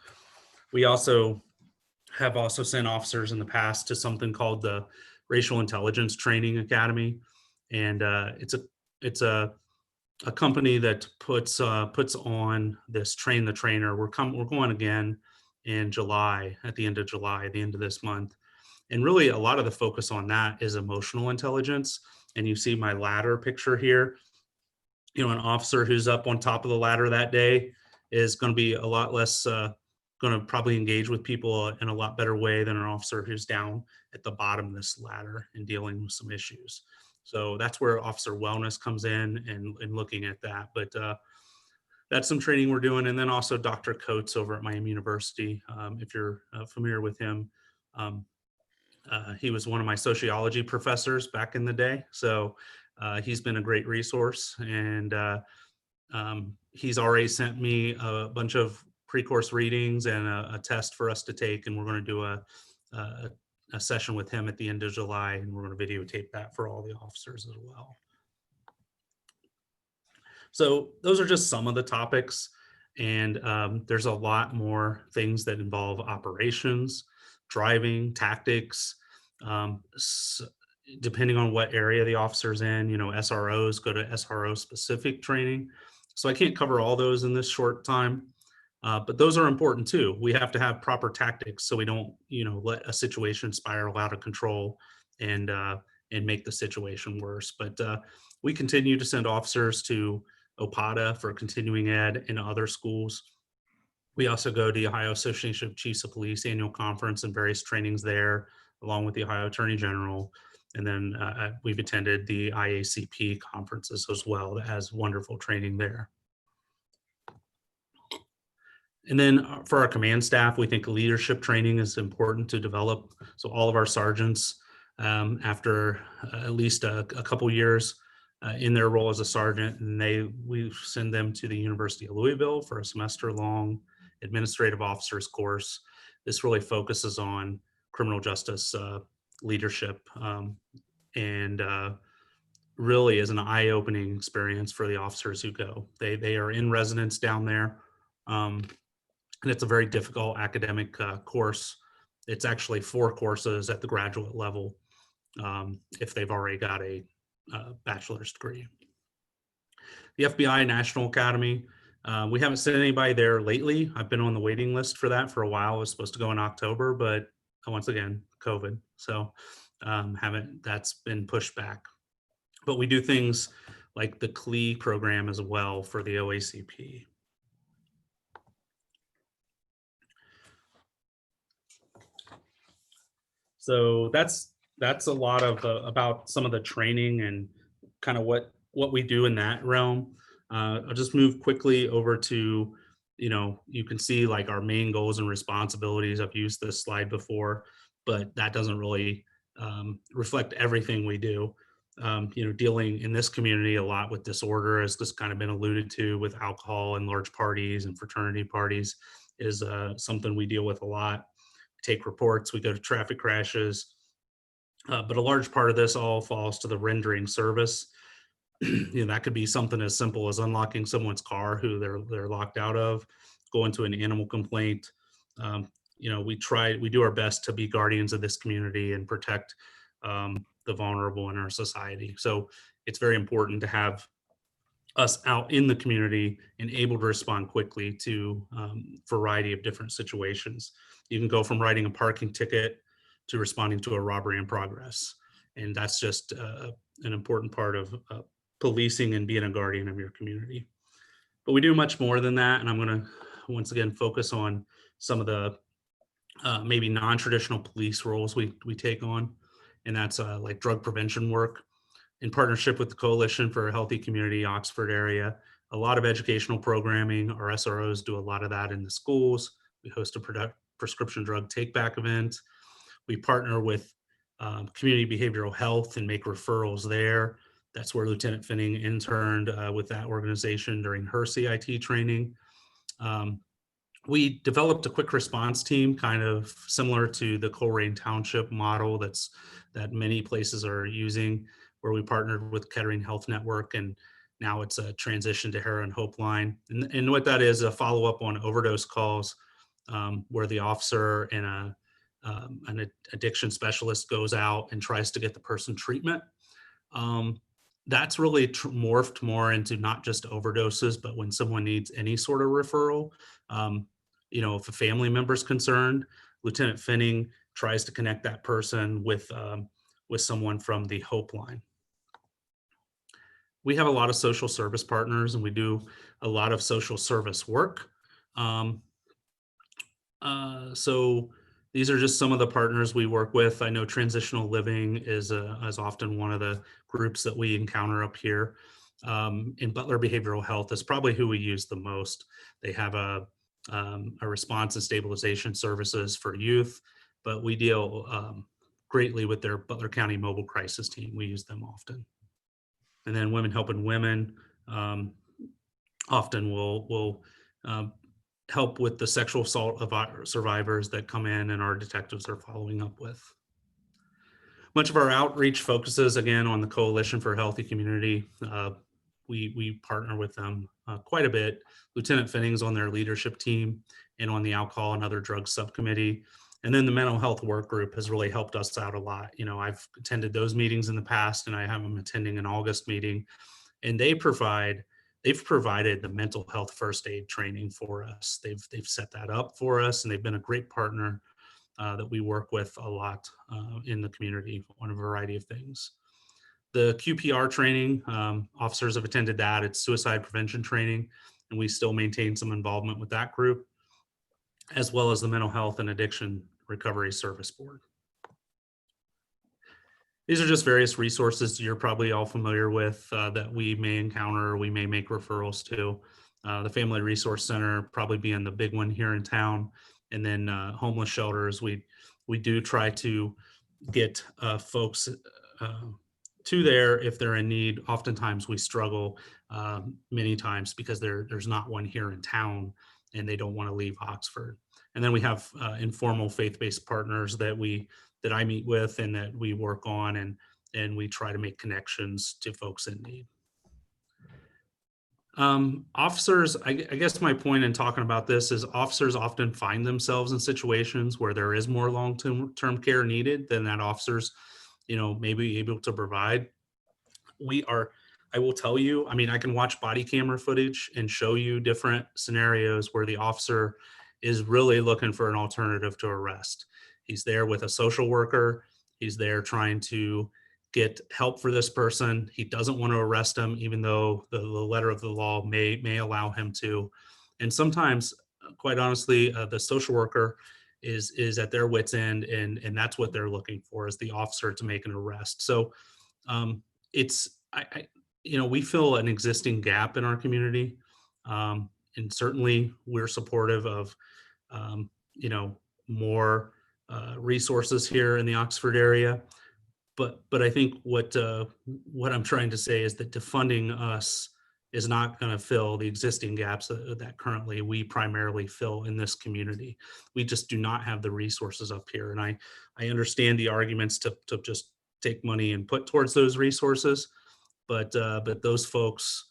We have also sent officers in the past to something called the Racial Intelligence Training Academy, and it's a company that puts on this Train the Trainer. We're going again in July, at the end of July, the end of this month. And really a lot of the focus on that is emotional intelligence. And you see my ladder picture here. An officer who's up on top of the ladder that day is going to be a lot less going to probably engage with people in a lot better way than an officer who's down at the bottom of this ladder and dealing with some issues. So that's where officer wellness comes in and looking at that. But that's some training we're doing. And then also Dr. Coates over at Miami University, if you're familiar with him, he was one of my sociology professors back in the day. So he's been a great resource, and he's already sent me a bunch of pre-course readings and a test for us to take, and we're going to do a session with him at the end of July, and we're going to videotape that for all the officers as well. So those are just some of the topics, and there's a lot more things that involve operations, driving, tactics, depending on what area the officer's in. SROs go to SRO specific training. So I can't cover all those in this short time. But those are important too. We have to have proper tactics so we don't, let a situation spiral out of control and make the situation worse. But we continue to send officers to OPADA for continuing ed in other schools. We also go to the Ohio Association of Chiefs of Police annual conference and various trainings there, along with the Ohio Attorney General. And then we've attended the IACP conferences as well. That has wonderful training there. And then for our command staff, we think leadership training is important to develop. So all of our sergeants, after at least a couple years in their role as a sergeant, and we send them to the University of Louisville for a semester-long administrative officers course. This really focuses on criminal justice leadership, and really is an eye-opening experience for the officers who go. They are in residence down there. And it's a very difficult academic course. It's actually 4 courses at the graduate level if they've already got a bachelor's degree. The FBI National Academy, we haven't sent anybody there lately. I've been on the waiting list for that for a while. I was supposed to go in October, but once again, COVID. So that's been pushed back. But we do things like the CLE program as well for the OACP. So that's a lot of about some of the training and kind of what we do in that realm. I'll just move quickly over to, you can see like our main goals and responsibilities. I've used this slide before, but that doesn't really reflect everything we do. Dealing in this community a lot with disorder, as just kind of been alluded to, with alcohol and large parties and fraternity parties, is something we deal with a lot. We take reports, we go to traffic crashes, but a large part of this all falls to the rendering service. That could be something as simple as unlocking someone's car who they're locked out of, going to an animal complaint. We do our best to be guardians of this community and protect the vulnerable in our society. So it's very important to have us out in the community and able to respond quickly to variety of different situations. You can go from writing a parking ticket to responding to a robbery in progress. And that's just an important part of policing and being a guardian of your community. But we do much more than that. And I'm going to once again focus on some of the maybe non-traditional police roles we take on. And that's like drug prevention work in partnership with the Coalition for a Healthy Community, Oxford area. A lot of educational programming. Our SROs do a lot of that in the schools. We host a prescription drug take back event. We partner with community behavioral health and make referrals there. That's where Lieutenant Finning interned with that organization during her CIT training. We developed a quick response team, kind of similar to the Coleraine Township model that many places are using, where we partnered with Kettering Health Network, and now it's a transition to Heroin Hope Line. And what that is, a follow-up on overdose calls, where the officer and an addiction specialist goes out and tries to get the person treatment. That's really morphed more into not just overdoses, but when someone needs any sort of referral. If a family member is concerned, Lieutenant Finning tries to connect that person with someone from the Hope Line. We have a lot of social service partners, and we do a lot of social service work. So these are just some of the partners we work with. I know Transitional Living is often one of the groups that we encounter up here. In Butler Behavioral Health is probably who we use the most. They have a response and stabilization services for youth, but we deal greatly with their Butler County Mobile Crisis Team. We use them often. And then Women Helping Women often will help with the sexual assault survivors that come in and our detectives are following up with. Much of our outreach focuses again on the Coalition for a Healthy Community. We partner with them quite a bit. Lieutenant Finning's on their leadership team and on the alcohol and other drugs subcommittee. And then the mental health work group has really helped us out a lot. I've attended those meetings in the past, and I have them attending an August meeting, and they've provided the mental health first aid training for us. They've set that up for us, and they've been a great partner that we work with a lot in the community on a variety of things. The QPR training, officers have attended that. It's suicide prevention training, and we still maintain some involvement with that group, as well as the Mental Health and Addiction Recovery Service Board. These are just various resources you're probably all familiar with that we may encounter or we may make referrals to. The Family Resource Center probably being the big one here in town, and then homeless shelters. We do try to get folks to there if they're in need. Oftentimes we struggle many times because there's not one here in town and they don't want to leave Oxford. And then we have informal faith-based partners that I meet with and that we work on, and we try to make connections to folks in need. Officers, I guess my point in talking about this is officers often find themselves in situations where there is more long-term care needed than that officers, may be able to provide. I will tell you, I can watch body camera footage and show you different scenarios where the officer is really looking for an alternative to arrest. He's there with a social worker. He's there trying to get help for this person. He doesn't want to arrest him, even though the letter of the law may allow him to. And sometimes, quite honestly, the social worker is at their wit's end, and that's what they're looking for, is the officer to make an arrest. So we fill an existing gap in our community. And certainly we're supportive of, you know, more resources here in the Oxford area. But I think what I'm trying to say is that defunding us is not going to fill the existing gaps that currently we primarily fill in this community. We just do not have the resources up here. And I understand the arguments to just take money and put towards those resources, but those folks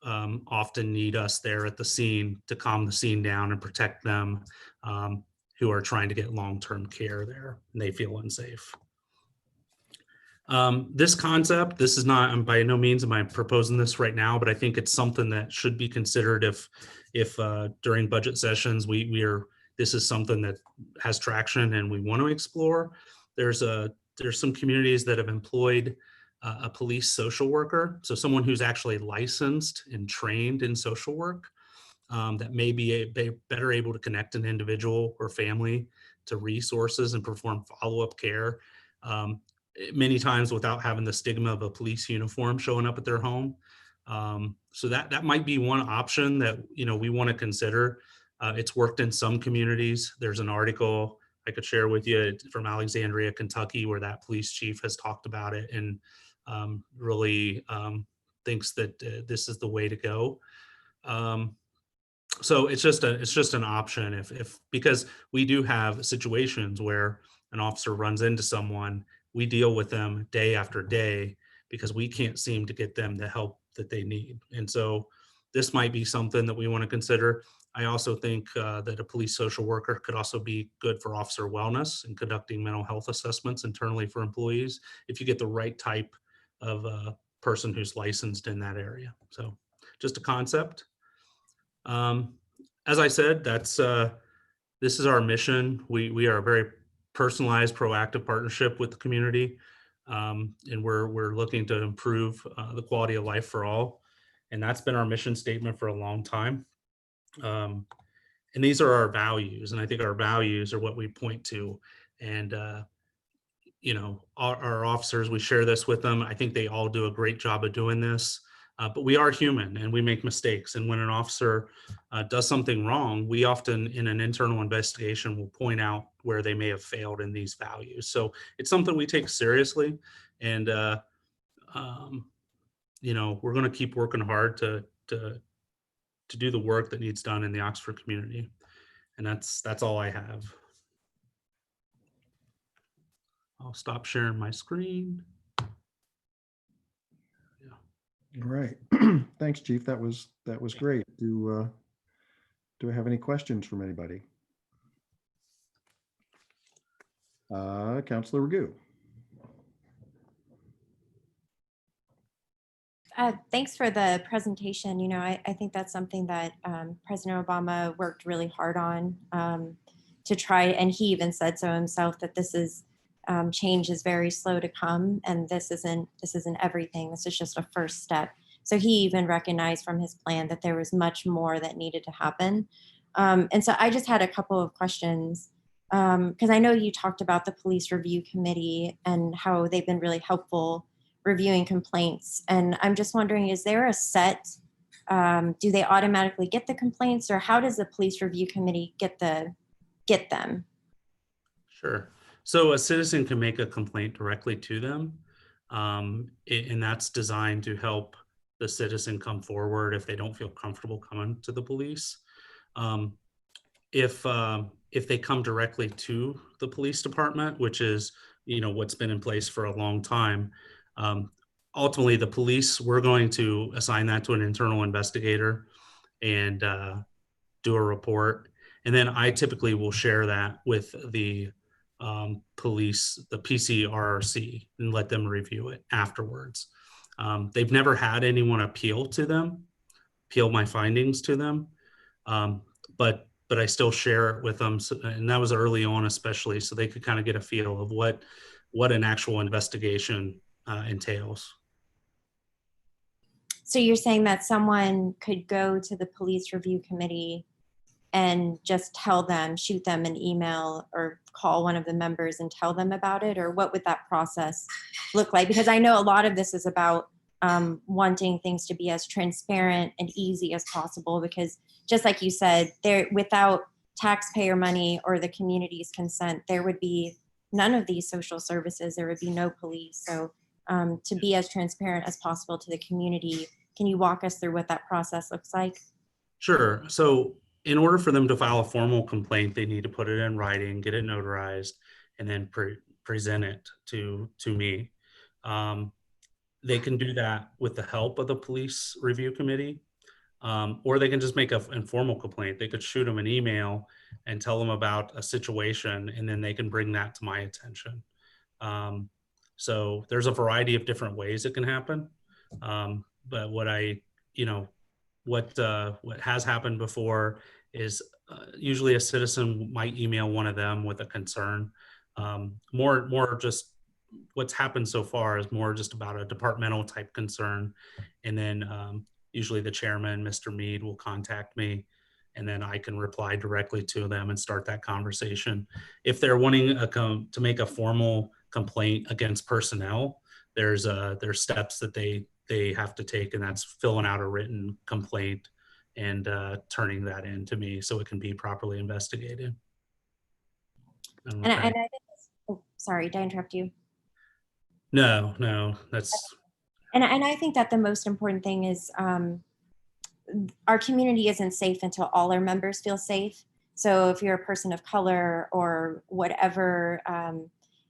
often need us there at the scene to calm the scene down and protect them, who are trying to get long-term care there and they feel unsafe. This concept, this is not, by no means am I proposing this right now, but I think it's something that should be considered if during budget sessions, this is something that has traction and we want to explore. There's some communities that have employed a police social worker. So someone who's actually licensed and trained in social work, that may be better able to connect an individual or family to resources and perform follow-up care. Many times without having the stigma of a police uniform showing up at their home. So that might be one option that, we want to consider. It's worked in some communities. There's an article I could share with you from Alexandria, Kentucky, where that police chief has talked about it and really thinks that this is the way to go. So it's just an option because we do have situations where an officer runs into someone. We deal with them day after day because we can't seem to get them the help that they need. And so this might be something that we want to consider. I also think that a police social worker could also be good for officer wellness and conducting mental health assessments internally for employees if you get the right type of person who's licensed in that area. So just a concept. As I said, this is our mission. We are a very personalized, proactive partnership with the community. And we're looking to improve the quality of life for all. And that's been our mission statement for a long time. And these are our values. And I think our values are what we point to. And, our officers, we share this with them. I think they all do a great job of doing this. But we are human and we make mistakes. And when an officer does something wrong, we often in an internal investigation will point out where they may have failed in these values. So it's something we take seriously. And, we're going to keep working hard to do the work that needs done in the Oxford community. And that's all I have. I'll stop sharing my screen. All right. Thanks, Chief. That was great. Do I have any questions from anybody? Councilor Ragu. Thanks for the presentation. I think that's something that President Obama worked really hard on to try, and he even said so himself, that this is change is very slow to come, and this isn't everything. This is just a first step. So he even recognized from his plan that there was much more that needed to happen. And so I just had a couple of questions, because I know you talked about the police review committee and how they've been really helpful reviewing complaints. And I'm just wondering, is there a set, do they automatically get the complaints, or how does the police review committee get them? Sure. So a citizen can make a complaint directly to them, and that's designed to help the citizen come forward if they don't feel comfortable coming to the police. If they come directly to the police department, which is what's been in place for a long time, ultimately the police, we're going to assign that to an internal investigator and do a report, and then I typically will share that with the police, the PCRC, and let them review it afterwards. They've never had anyone appeal my findings to them, but I still share it with them, and that was early on especially, so they could kind of get a feel of what an actual investigation entails. So you're saying that someone could go to the police review committee and just shoot them an email or call one of the members and tell them about it? Or what would that process look like? Because I know a lot of this is about wanting things to be as transparent and easy as possible, because just like you said, there, without taxpayer money or the community's consent, there would be none of these social services, there would be no police. So to be as transparent as possible to the community, can you walk us through what that process looks like? Sure. So in order for them to file a formal complaint, they need to put it in writing, get it notarized, and then present it to me. They can do that with the help of the police review committee, or they can just make an informal complaint. They could shoot them an email and tell them about a situation, and then they can bring that to my attention. So there's a variety of different ways it can happen. But what has happened before is usually a citizen might email one of them with a concern. More just what's happened so far is more just about a departmental type concern. And then usually the chairman, Mr. Mead, will contact me, and then I can reply directly to them and start that conversation. If they're wanting to make a formal complaint against personnel, there's steps that they have to take, and that's filling out a written complaint and turning that in to me so it can be properly investigated. And I think oh, sorry, did I interrupt you? No, that's. And I think that the most important thing is our community isn't safe until all our members feel safe. So if you're a person of color or whatever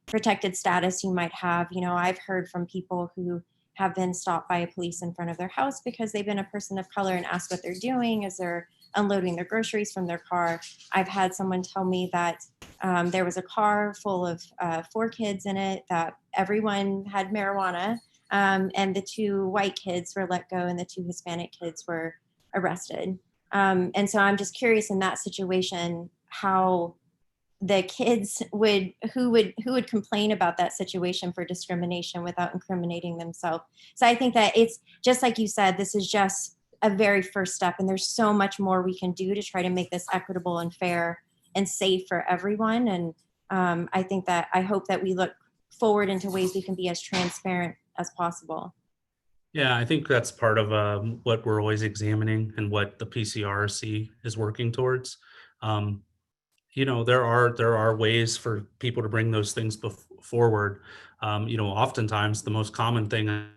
protected status you might have, you know, I've heard from people who have been stopped by a police in front of their house because they've been a person of color and asked what they're doing as they're unloading their groceries from their car. I've had someone tell me that there was a car full of 4 kids in it, that everyone had marijuana, and the 2 white kids were let go and the 2 Hispanic kids were arrested. And so I'm just curious in that situation, how the kids who would complain about that situation for discrimination without incriminating themselves. So I think that it's just like you said, this is just a very first step, and there's so much more we can do to try to make this equitable and fair and safe for everyone. And I hope that we look forward into ways we can be as transparent as possible. Yeah, I think that's part of what we're always examining and what the PCRC is working towards. You know, there are ways for people to bring those things forward. You know, oftentimes the most common thing on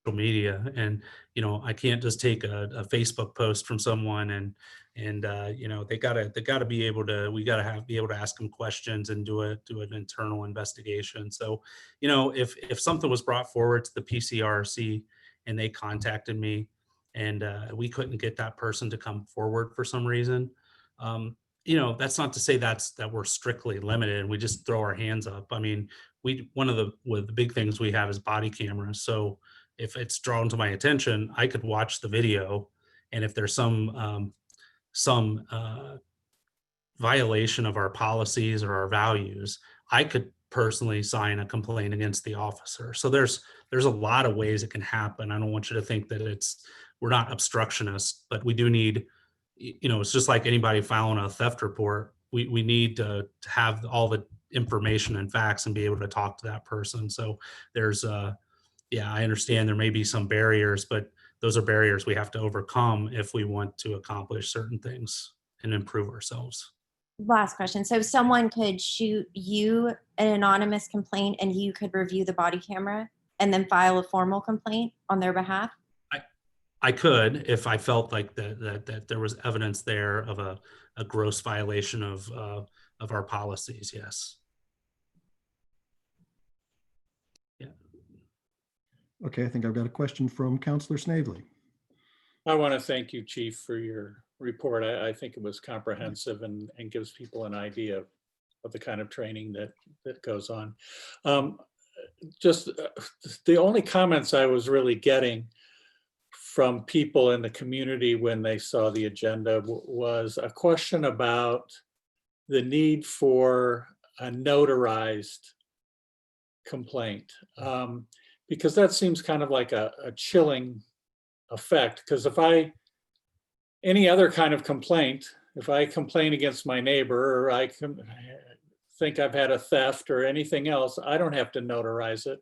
social media, and you know, I can't just take a Facebook post from someone and you know, they gotta be able to, we gotta be able to ask them questions and do an internal investigation. So, you know, if something was brought forward to the PCRC and they contacted me and we couldn't get that person to come forward for some reason, you know, that's not to say that we're strictly limited and we just throw our hands up. I mean, one of the big things we have is body cameras. So if it's drawn to my attention, I could watch the video, and if there's some violation of our policies or our values, I could personally sign a complaint against the officer. So there's a lot of ways it can happen. I don't want you to think that we're not obstructionists, but we do need, you know, it's just like anybody filing a theft report. We need to have all the information and facts and be able to talk to that person. So there's yeah, I understand there may be some barriers, but those are barriers we have to overcome if we want to accomplish certain things and improve ourselves. Last question. So someone could shoot you an anonymous complaint and you could review the body camera and then file a formal complaint on their behalf? I could, if I felt like that there was evidence there of a gross violation of our policies. Yes. Yeah. Okay, I think I've got a question from Councillor Snavely. I want to thank you, Chief, for your report. I think it was comprehensive and gives people an idea of the kind of training that goes on. Just the only comments I was really getting from people in the community when they saw the agenda was a question about the need for a notarized complaint, because that seems kind of like a chilling effect. Because any other kind of complaint, if I complain against my neighbor, or I think I've had a theft or anything else, I don't have to notarize it.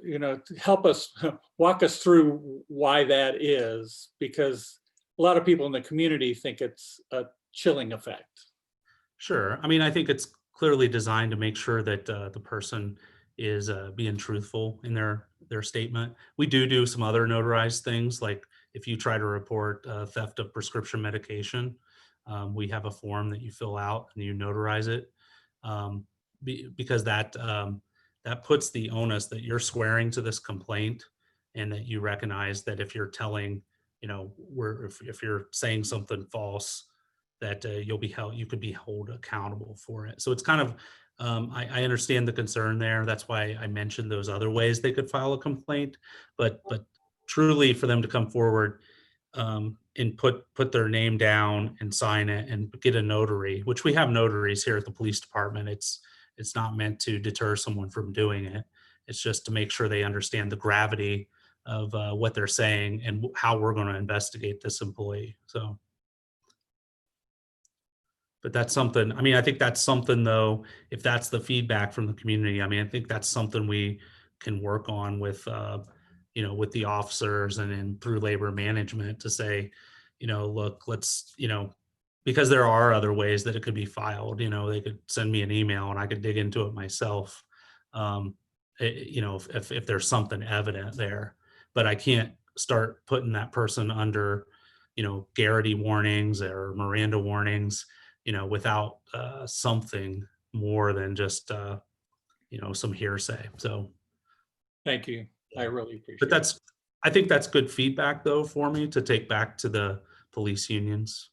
you know, help us walk us through why that is, because a lot of people in the community think it's a chilling effect. Sure. I mean, I think it's clearly designed to make sure that the person is being truthful in their statement. We do some other notarized things, like if you try to report theft of prescription medication, we have a form that you fill out and you notarize it, because that that puts the onus that you're swearing to this complaint, and that you recognize that if you're telling, you know, if you're saying something false, that you'll be held, you could be held accountable for it. So it's kind of, I understand the concern there. That's why I mentioned those other ways they could file a complaint, but truly for them to come forward and put their name down and sign it and get a notary, which we have notaries here at the police department. It's not meant to deter someone from doing it. It's just to make sure they understand the gravity of what they're saying and how we're going to investigate this employee. So. But that's something, I mean, I think that's something though, if that's the feedback from the community, I mean, I think that's something we can work on with, you know, with the officers and through labor management to say, you know, look, let's, you know, because there are other ways that it could be filed, you know, they could send me an email and I could dig into it myself. You know, if there's something evident there, but I can't start putting that person under, you know, Garrity warnings or Miranda warnings, you know, without something more than just, you know, some hearsay. So. Thank you. I really appreciate But that's, I think that's good feedback though for me to take back to the police unions.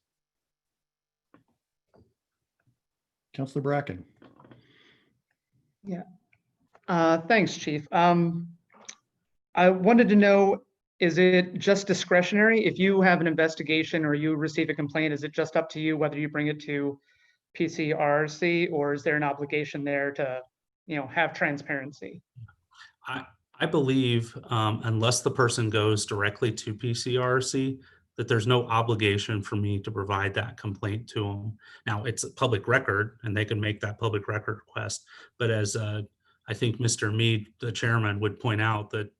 Councilor Bracken. Yeah. Thanks, Chief. I wanted to know, is it just discretionary? If you have an investigation or you receive a complaint, is it just up to you whether you bring it to PCRC, or is there an obligation there to, you know, have transparency? I believe unless the person goes directly to PCRC, that there's no obligation for me to provide that complaint to them. Now, it's a public record and they can make that public record request. But as I think Mr. Mead, the chairman, would point out that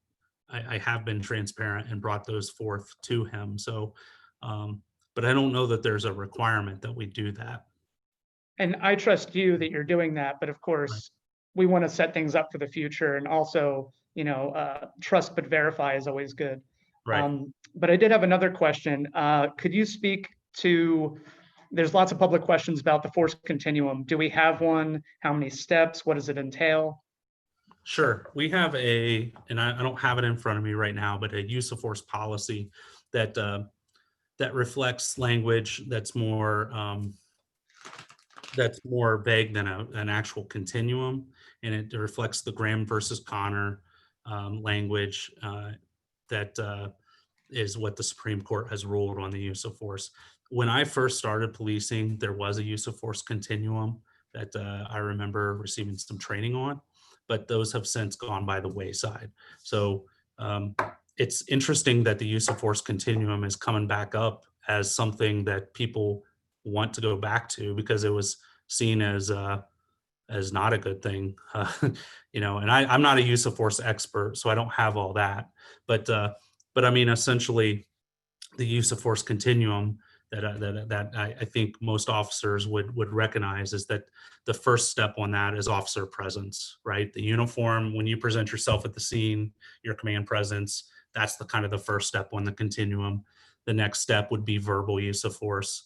I have been transparent and brought those forth to him. So, but I don't know that there's a requirement that we do that. And I trust you that you're doing that, but of course, Right. we want to set things up for the future, and also, you know, trust but verify is always good. Right. But I did have another question. Could you speak to, there's lots of public questions about the force continuum. Do we have one? How many steps? What does it entail? Sure. We have a, and I don't have it in front of me right now, but a use of force policy that that reflects language that's more vague than an actual continuum, and it reflects the Graham versus Connor language that is what the Supreme Court has ruled on the use of force. When I first started policing, there was a use of force continuum that I remember receiving some training on, but those have since gone by the wayside. So it's interesting that the use of force continuum is coming back up as something that people want to go back to, because it was seen as not a good thing, you know. And I'm not a use of force expert, so I don't have all that. But I mean, essentially, the use of force continuum that I think most officers would recognize is that the first step on that is officer presence, right? The uniform, when you present yourself at the scene, your command presence, that's the kind of the first step on the continuum. The next step would be verbal use of force.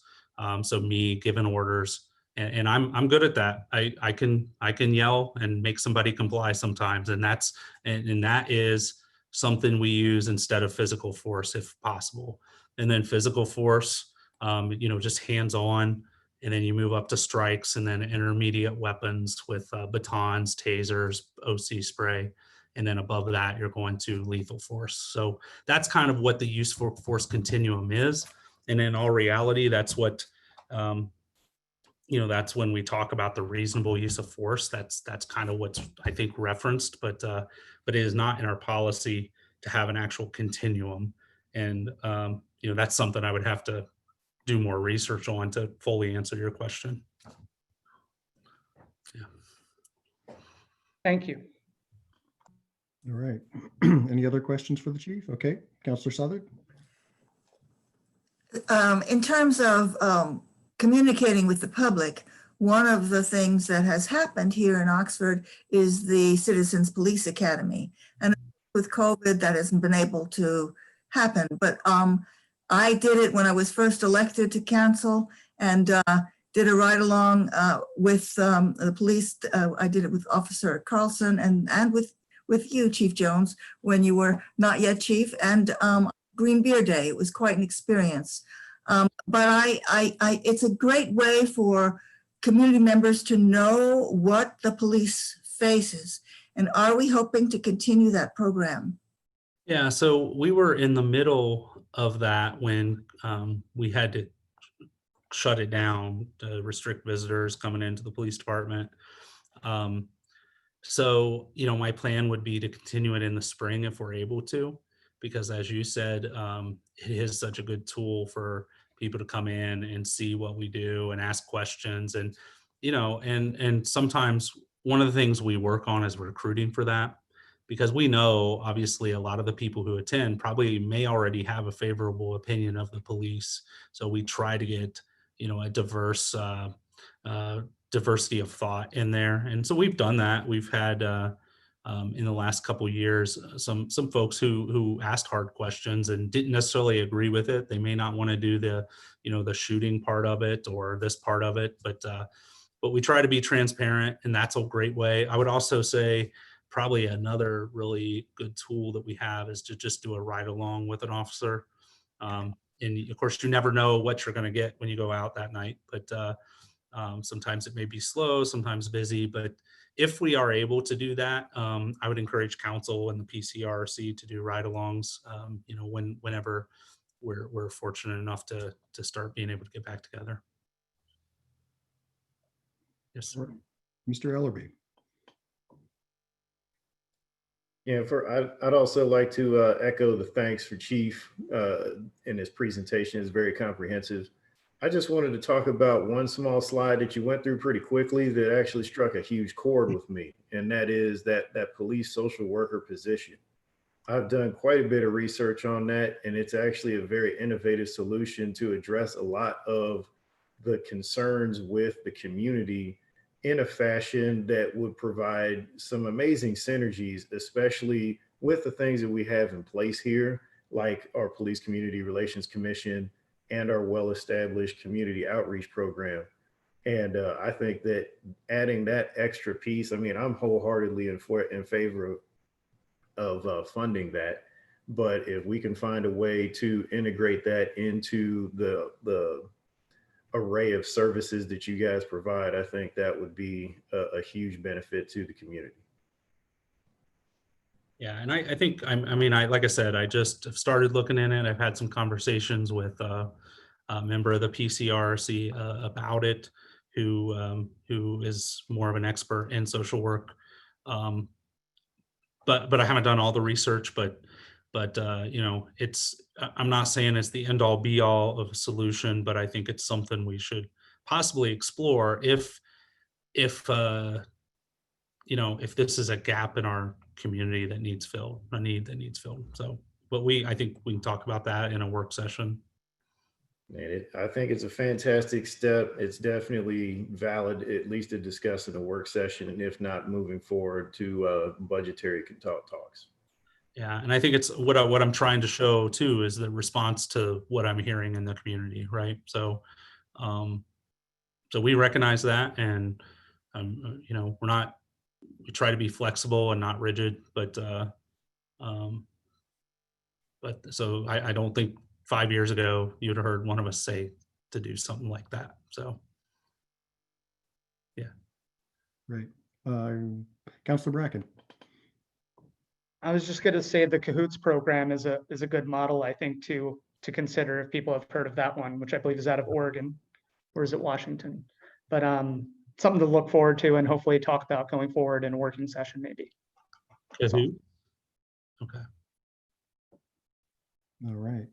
So me giving orders, and I'm good at that. I can yell and make somebody comply sometimes, and that is something we use instead of physical force if possible. And then physical force, you know, just hands on, and then you move up to strikes, and then intermediate weapons with batons, tasers, OC spray. And then above that, you're going to lethal force. So that's kind of what the use for force continuum is. And in all reality, that's what, you know, that's when we talk about the reasonable use of force. That's kind of what's, I think, referenced, but it is not in our policy to have an actual continuum. And, you know, that's something I would have to do more research on to fully answer your question. Yeah. Thank you. All right. Any other questions for the chief? Okay, Counselor Southard. In terms of communicating with the public, one of the things that has happened here in Oxford is the Citizens Police Academy. And with COVID, that hasn't been able to happen. But I did it when I was first elected to council and did a ride along with the police. I did it with Officer Carlson and with you, Chief Jones, when you were not yet chief, and Green Beer Day. It was quite an experience. But it's a great way for community members to know what the police faces. And are we hoping to continue that program? Yeah, so we were in the middle of that when we had to shut it down to restrict visitors coming into the police department. So, my plan would be to continue it in the spring if we're able to, because as you said, it is such a good tool for people to come in and see what we do and ask questions. And, and sometimes one of the things we work on is recruiting for that, because we know obviously a lot of the people who attend probably may already have a favorable opinion of the police. So we try to get, a diverse diversity of thought in there. And so we've done that. We've had in the last couple of years, some folks who asked hard questions and didn't necessarily agree with it. They may not want to do the shooting part of it or this part of it, but we try to be transparent, and that's a great way. I would also say probably another really good tool that we have is to just do a ride along with an officer. And of course, you never know what you're going to get when you go out that night, but sometimes it may be slow, sometimes busy, but if we are able to do that, I would encourage council and the PCRC to do ride-alongs, whenever we're fortunate enough to start being able to get back together. Yes, sir. Mr. Ellerby. Yeah, I'd also like to echo the thanks for Chief in his presentation. It's very comprehensive. I just wanted to talk about one small slide that you went through pretty quickly that actually struck a huge chord with me, and that is that police social worker position. I've done quite a bit of research on that, and it's actually a very innovative solution to address a lot of the concerns with the community in a fashion that would provide some amazing synergies, especially with the things that we have in place here, like our Police Community Relations Commission and our well-established community outreach program. And I think that adding that extra piece, I'm wholeheartedly in favor of funding that. But if we can find a way to integrate that into the array of services that you guys provide, I think that would be a huge benefit to the community. Yeah, and I think like I said, I just have started looking in it. I've had some conversations with a member of the PCRC about it, who is more of an expert in social work. But I haven't done all the research. But I'm not saying it's the end all be all of a solution, but I think it's something we should possibly explore if this is a gap in our community that needs filled, a need that needs filled. So, but I think we can talk about that in a work session. I think it's a fantastic step. It's definitely valid, at least to discuss in a work session, and if not, moving forward to budgetary talks. Yeah, and I think it's what I'm trying to show too is the response to what I'm hearing in the community, right? So, so we recognize that, and we try to be flexible and not rigid, but so I don't think 5 years ago you'd have heard one of us say to do something like that. So, yeah. Right. Councilor Bracken. I was just going to say the Cahoots program is a good model, I think, to consider if people have heard of that one, which I believe is out of Oregon, or is it Washington? But something to look forward to and hopefully talk about going forward in a working session, maybe. Okay. All right.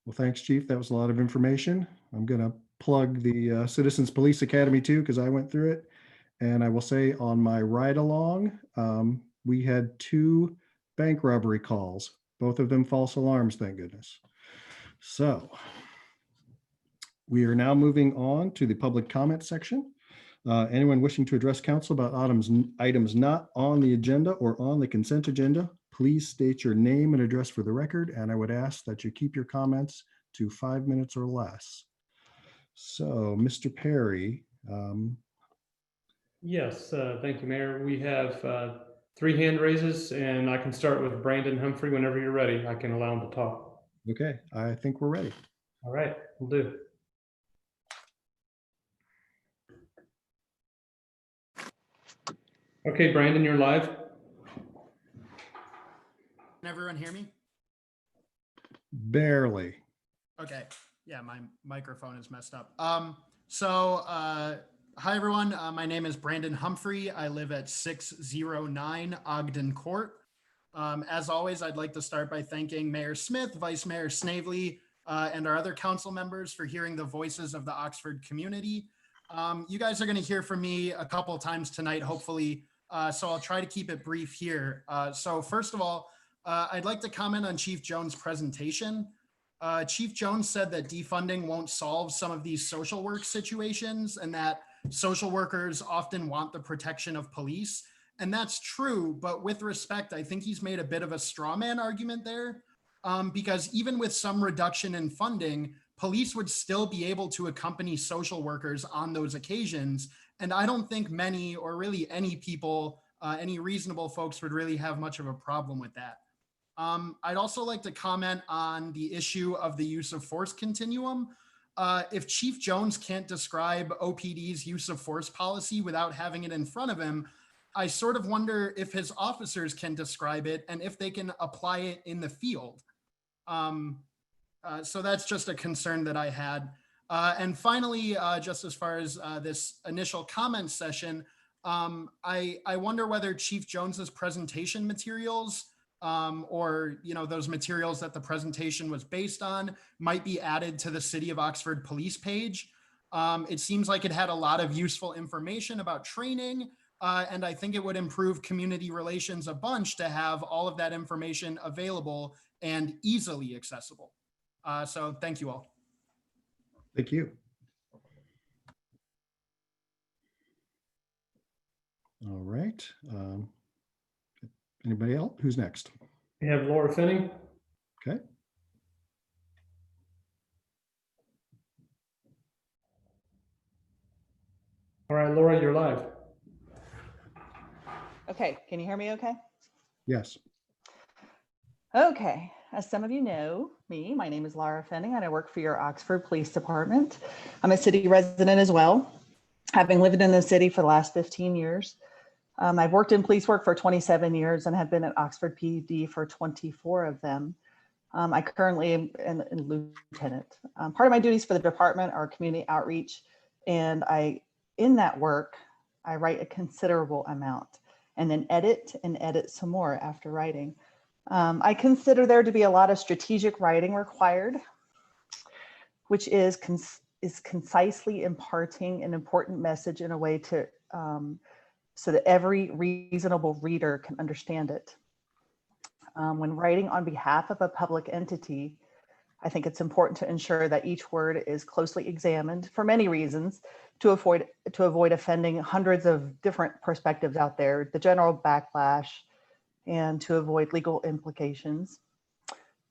Well, thanks, Chief. That was a lot of information. I'm going to plug the Citizens Police Academy too, because I went through it. And I will say on my ride along, we had 2 bank robbery calls, both of them false alarms, thank goodness. So we are now moving on to the public comment section. Anyone wishing to address council about items not on the agenda or on the consent agenda, please state your name and address for the record. And I would ask that you keep your comments to 5 minutes or less. So, Mr. Perry. Yes, thank you, Mayor. We have 3 hand raises, and I can start with Brandon Humphrey whenever you're ready. I can allow him to talk. Okay, I think we're ready. All right, we'll do. Okay, Brandon, you're live. Can everyone hear me? Barely. Okay. Yeah, my microphone is messed up. Hi everyone. My name is Brandon Humphrey. I live at 609 Ogden Court. As always, I'd like to start by thanking Mayor Smith, Vice Mayor Snavely, and our other council members for hearing the voices of the Oxford community. You guys are going to hear from me a couple of times tonight, hopefully. So I'll try to keep it brief here. So first of all, I'd like to comment on Chief Jones' presentation. Chief Jones said that defunding won't solve some of these social work situations and that social workers often want the protection of police. And that's true, but with respect, I think he's made a bit of a straw man argument there, because even with some reduction in funding, police would still be able to accompany social workers on those occasions. And I don't think many or really any people, any reasonable folks would really have much of a problem with that. I'd also like to comment on the issue of the use of force continuum. If Chief Jones can't describe OPD's use of force policy without having it in front of him, I sort of wonder if his officers can describe it and if they can apply it in the field. So that's just a concern that I had. And finally, just as far as this initial comment session, I wonder whether Chief Jones's presentation materials or those materials that the presentation was based on might be added to the City of Oxford police page. It seems like it had a lot of useful information about training, and I think it would improve community relations a bunch to have all of that information available and easily accessible. So thank you all. Thank you. All right. Anybody else? Who's next? We have Laura Finney. Okay. All right, Laura, you're live. Okay, can you hear me okay? Yes. Okay, as some of you know me, my name is Laura Finney and I work for your Oxford Police Department. I'm a city resident as well, having lived in the city for the last 15 years. I've worked in police work for 27 years and have been at Oxford PD for 24 of them. I currently am a lieutenant. Part of my duties for the department are community outreach, and in that work, I write a considerable amount and then edit some more after writing. I consider there to be a lot of strategic writing required, which is concisely imparting an important message in a way to so that every reasonable reader can understand it. When writing on behalf of a public entity, I think it's important to ensure that each word is closely examined for many reasons to avoid offending hundreds of different perspectives out there, the general backlash, and to avoid legal implications.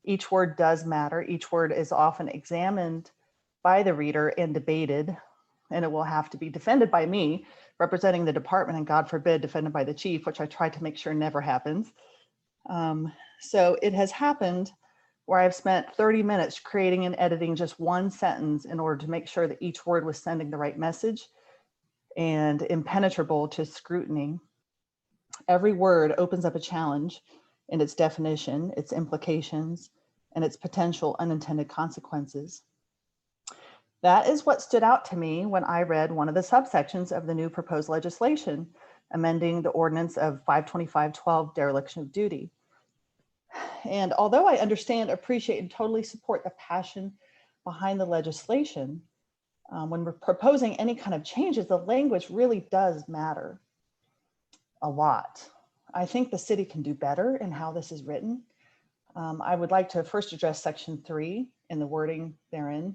Each word does matter. Each word is often examined by the reader and debated, and it will have to be defended by me, representing the department, and God forbid, defended by the chief, which I try to make sure never happens. So it has happened where I've spent 30 minutes creating and editing just one sentence in order to make sure that each word was sending the right message and impenetrable to scrutiny. Every word opens up a challenge in its definition, its implications, and its potential unintended consequences. That is what stood out to me when I read one of the subsections of the new proposed legislation, amending the ordinance of 525-12, dereliction of duty. And although I understand, appreciate, and totally support the passion behind the legislation, when we're proposing any kind of changes, the language really does matter a lot. I think the city can do better in how this is written. I would like to first address section 3 and the wording therein.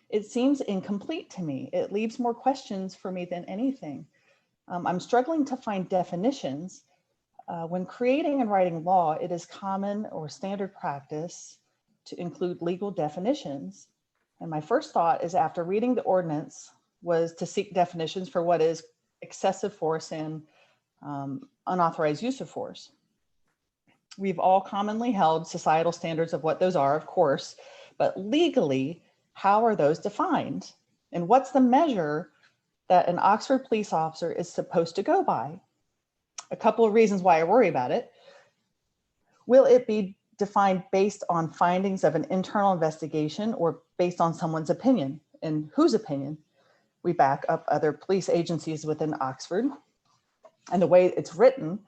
It seems incomplete to me. It leaves more questions for me than anything. I'm struggling to find definitions. When creating and writing law, it is common or standard practice to include legal definitions. And my first thought is, after reading the ordinance, was to seek definitions for what is excessive force and unauthorized use of force. We've all commonly held societal standards of what those are, of course, but legally, how are those defined? And what's the measure that an Oxford police officer is supposed to go by? A couple of reasons why I worry about it. Will it be defined based on findings of an internal investigation or based on someone's opinion? And whose opinion? We back up other police agencies within Oxford. And the way it's written,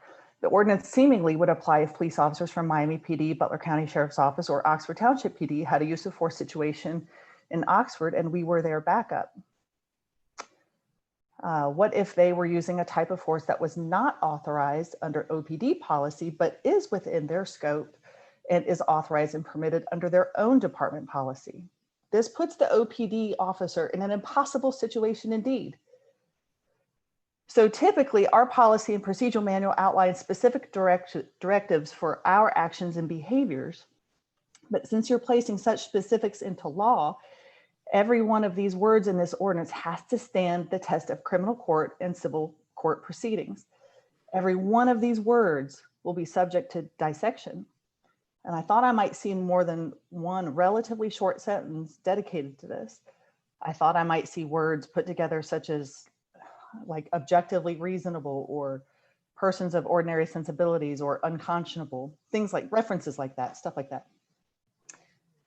the ordinance seemingly would apply if police officers from Miami PD, Butler County Sheriff's Office, or Oxford Township PD had a use of force situation in Oxford and we were their backup. What if they were using a type of force that was not authorized under OPD policy, but is within their scope and is authorized and permitted under their own department policy? This puts the OPD officer in an impossible situation indeed. So typically our policy and procedural manual outlines specific directives for our actions and behaviors. But since you're placing such specifics into law, every one of these words in this ordinance has to stand the test of criminal court and civil court proceedings. Every one of these words will be subject to dissection. And I thought I might see more than one relatively short sentence dedicated to this. I thought I might see words put together such as like objectively reasonable or persons of ordinary sensibilities or unconscionable, things like references like that, stuff like that.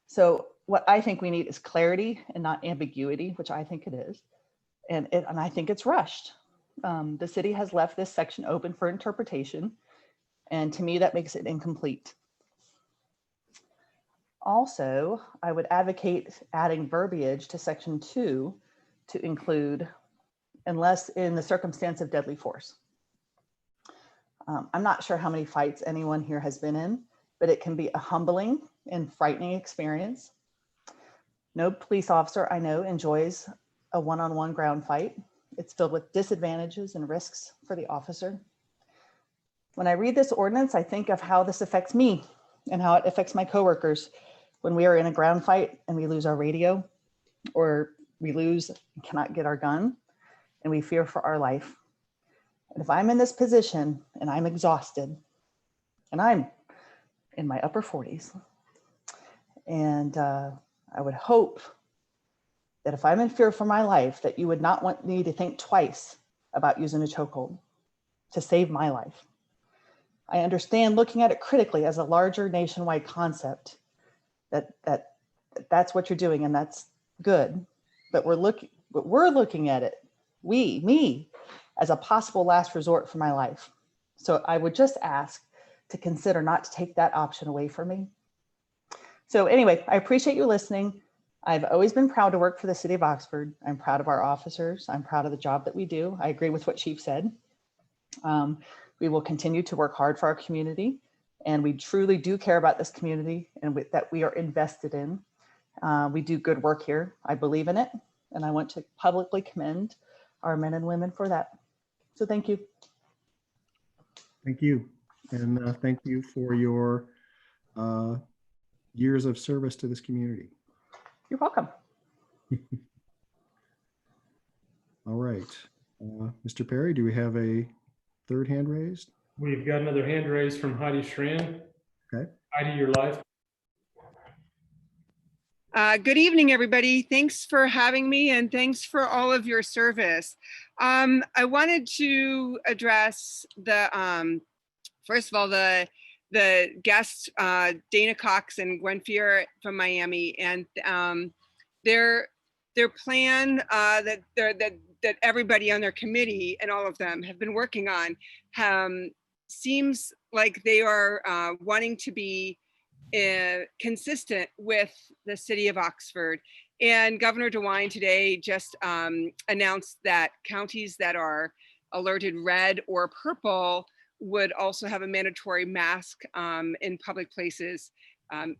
So what I think we need is clarity and not ambiguity, which I think it is. And I think it's rushed. The city has left this section open for interpretation. And to me, that makes it incomplete. Also, I would advocate adding verbiage to section 2 to include, unless in the circumstance of deadly force. I'm not sure how many fights anyone here has been in, but it can be a humbling and frightening experience. No police officer I know enjoys a one-on-one ground fight. It's filled with disadvantages and risks for the officer. When I read this ordinance, I think of how this affects me and how it affects my coworkers when we are in a ground fight and we lose our radio, or we lose and cannot get our gun, and we fear for our life. And if I'm in this position and I'm exhausted, and I'm in my upper 40s, and I would hope that if I'm in fear for my life, that you would not want me to think twice about using a chokehold to save my life. I understand looking at it critically as a larger nationwide concept, that's what you're doing, and that's good. But we're looking at it, me, as a possible last resort for my life. So I would just ask to consider not to take that option away from me. So anyway, I appreciate you listening. I've always been proud to work for the city of Oxford. I'm proud of our officers. I'm proud of the job that we do. I agree with what Chief said. We will continue to work hard for our community, and we truly do care about this community and that we are invested in. We do good work here. I believe in it, and I want to publicly commend our men and women for that. So thank you. Thank you. And thank you for your years of service to this community. You're welcome. All right. Mr. Perry, do we have a third hand raised? We've got another hand raised from Heidi Schran. Okay. Heidi, you're live. Good evening, everybody. Thanks for having me, and thanks for all of your service. I wanted to address the, first of all, the guests, Dana Cox and Gwen Fier from Miami, and their plan that everybody on their committee and all of them have been working on seems like they are wanting to be consistent with the city of Oxford. And Governor DeWine today just announced that counties that are alerted red or purple would also have a mandatory mask in public places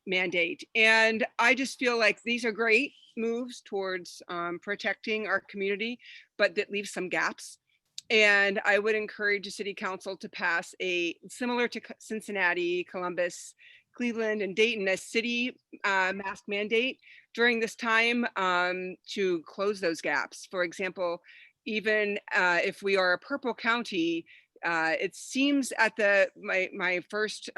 mandate. And I just feel like these are great moves towards protecting our community, but that leaves some gaps. And I would encourage the city council to pass a similar to Cincinnati, Columbus, Cleveland, and Dayton, a city mask mandate during this time to close those gaps. For example, even if we are a purple county, it seems at my first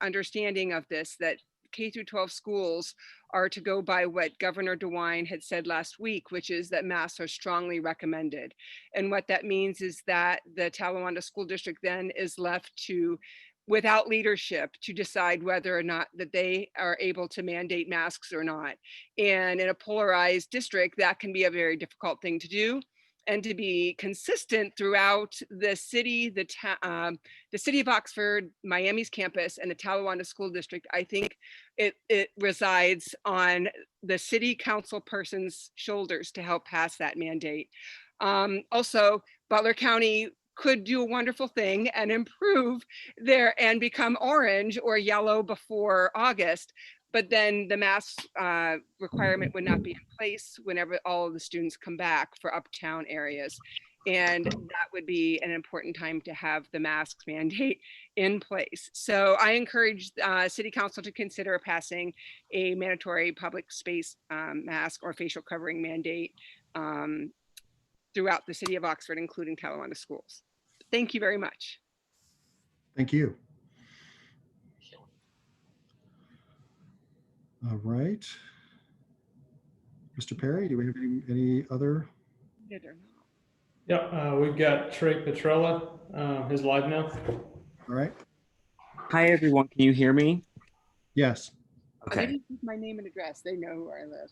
understanding of this that K through 12 schools are to go by what Governor DeWine had said last week, which is that masks are strongly recommended. And what that means is that the Talawanda School District then is left to, without leadership, to decide whether or not that they are able to mandate masks or not. And in a polarized district, that can be a very difficult thing to do. And to be consistent throughout the city, the city of Oxford, Miami's campus, and the Talawanda School District, I think it resides on the city council person's shoulders to help pass that mandate. Also, Butler County could do a wonderful thing and improve there and become orange or yellow before August. But then the mask requirement would not be in place whenever all of the students come back for uptown areas. And that would be an important time to have the masks mandate in place. So I encourage City Council to consider passing a mandatory public space mask or facial covering mandate throughout the city of Oxford, including Talawanda schools. Thank you very much. Thank you. All right. Mr. Perry, do we have any other? Yeah, we've got Trey Petrella, who's live now. All right. Hi, everyone. Can you hear me? Yes. Okay. My name and address. They know where I live.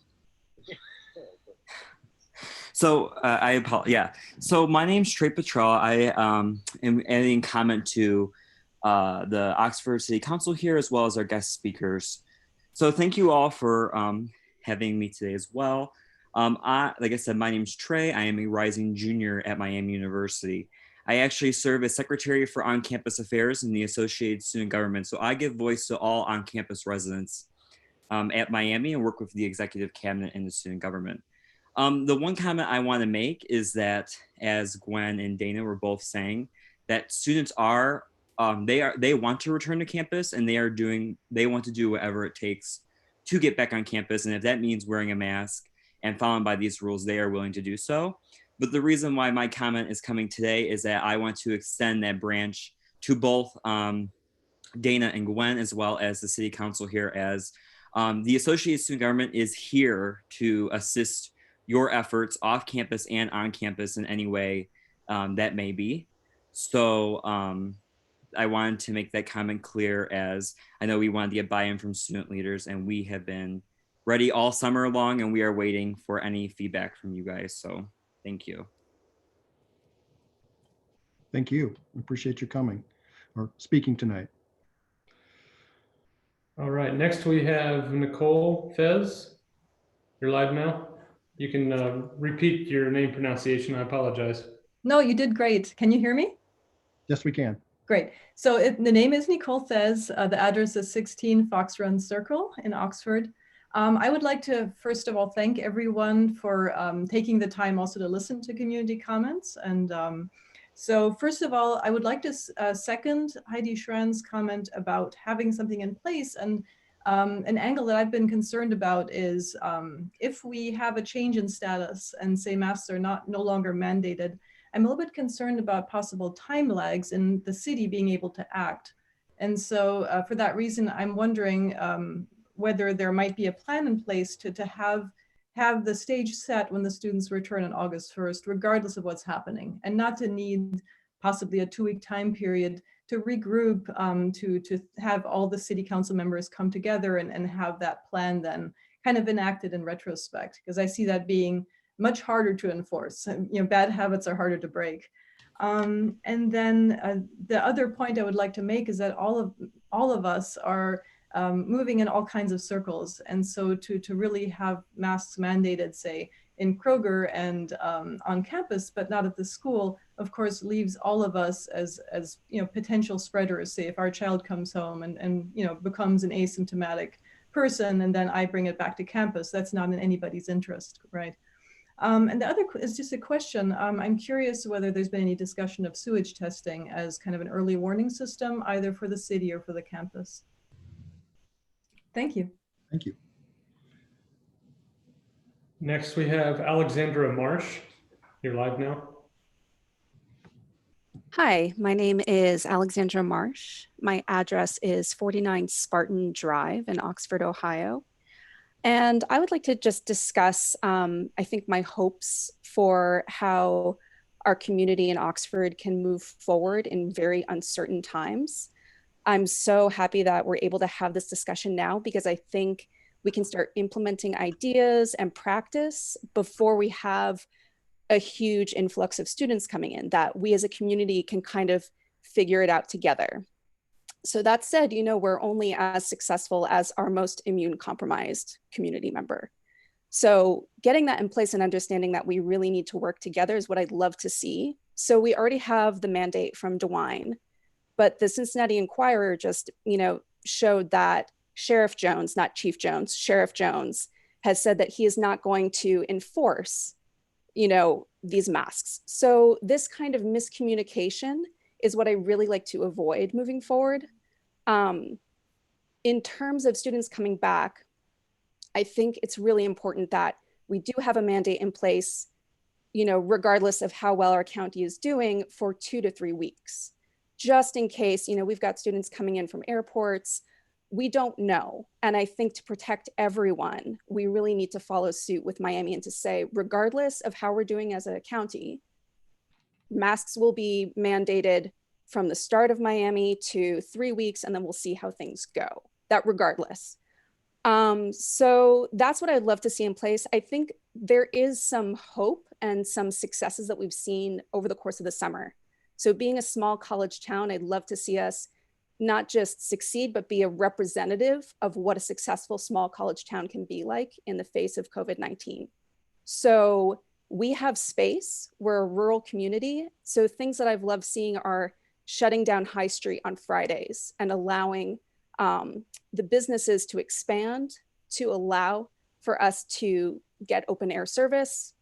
So I apologize. Yeah. So my name's Trey Petrella. I am adding comment to the Oxford City Council here, as well as our guest speakers. So thank you all for having me today as well. Like I said, my name's Trey. I am a rising junior at Miami University. I actually serve as Secretary for On-Campus Affairs in the Associated Student Government. So I give voice to all on-campus residents at Miami and work with the Executive Cabinet and the Student Government. The one comment I want to make is that, as Gwen and Dana were both saying, that students are they want to return to campus, and they want to do whatever it takes to get back on campus. And if that means wearing a mask and following by these rules, they are willing to do so. But the reason why my comment is coming today is that I want to extend that branch to both Dana and Gwen, as well as the City Council here, as the Associated Student Government is here to assist your efforts off campus and on campus in any way that may be. So I wanted to make that comment clear, as I know we wanted to get buy-in from student leaders, and we have been ready all summer long, and we are waiting for any feedback from you guys. So thank you. Thank you. I appreciate you coming or speaking tonight. All right, next we have Nicole Fez. You're live now. You can repeat your name pronunciation. I apologize. No, you did great. Can you hear me? Yes, we can. Great. So the name is Nicole Thez. The address is 16 Fox Run Circle in Oxford. I would like to, first of all, thank everyone for taking the time also to listen to community comments. And so first of all, I would like to second Heidi Schran's comment about having something in place. And an angle that I've been concerned about is if we have a change in status and say masks are no longer mandated, I'm a little bit concerned about possible time lags in the city being able to act. And so for that reason, I'm wondering whether there might be a plan in place to have the stage set when the students return on August 1st, regardless of what's happening, and not to need possibly a 2-week time period to regroup, to have all the city council members come together and have that plan then kind of enacted in retrospect, because I see that being much harder to enforce. You know, bad habits are harder to break. And then the other point I would like to make is that all of us are moving in all kinds of circles. And so to really have masks mandated, say, in Kroger and on campus, but not at the school, of course, leaves all of us as potential spreaders. Say if our child comes home and becomes an asymptomatic person, and then I bring it back to campus, that's not in anybody's interest, right? And the other is just a question. I'm curious whether there's been any discussion of sewage testing as kind of an early warning system, either for the city or for the campus. Thank you. Thank you. Next, we have Alexandra Marsh. You're live now. Hi, my name is Alexandra Marsh. My address is 49 Spartan Drive in Oxford, Ohio. And I would like to just discuss, I think, my hopes for how our community in Oxford can move forward in very uncertain times. I'm so happy that we're able to have this discussion now, because I think we can start implementing ideas and practice before we have a huge influx of students coming in, that we as a community can kind of figure it out together. So that said, we're only as successful as our most immune compromised community member. So getting that in place and understanding that we really need to work together is what I'd love to see. So we already have the mandate from DeWine, but the Cincinnati Enquirer just, showed that Sheriff Jones, not Chief Jones, Sheriff Jones has said that he is not going to enforce, these masks. So this kind of miscommunication is what I really like to avoid moving forward. In terms of students coming back, I think it's really important that we do have a mandate in place, regardless of how well our county is doing, for 2 to 3 weeks, just in case, we've got students coming in from airports. We don't know. And I think to protect everyone, we really need to follow suit with Miami and to say, regardless of how we're doing as a county, masks will be mandated from the start of Miami to 3 weeks, and then we'll see how things go, that regardless. So that's what I'd love to see in place. I think there is some hope and some successes that we've seen over the course of the summer. So being a small college town, I'd love to see us not just succeed, but be a representative of what a successful small college town can be like in the face of COVID-19. So we have space, we're a rural community. So things that I've loved seeing are shutting down High Street on Fridays and allowing the businesses to expand, to allow for us to get open air service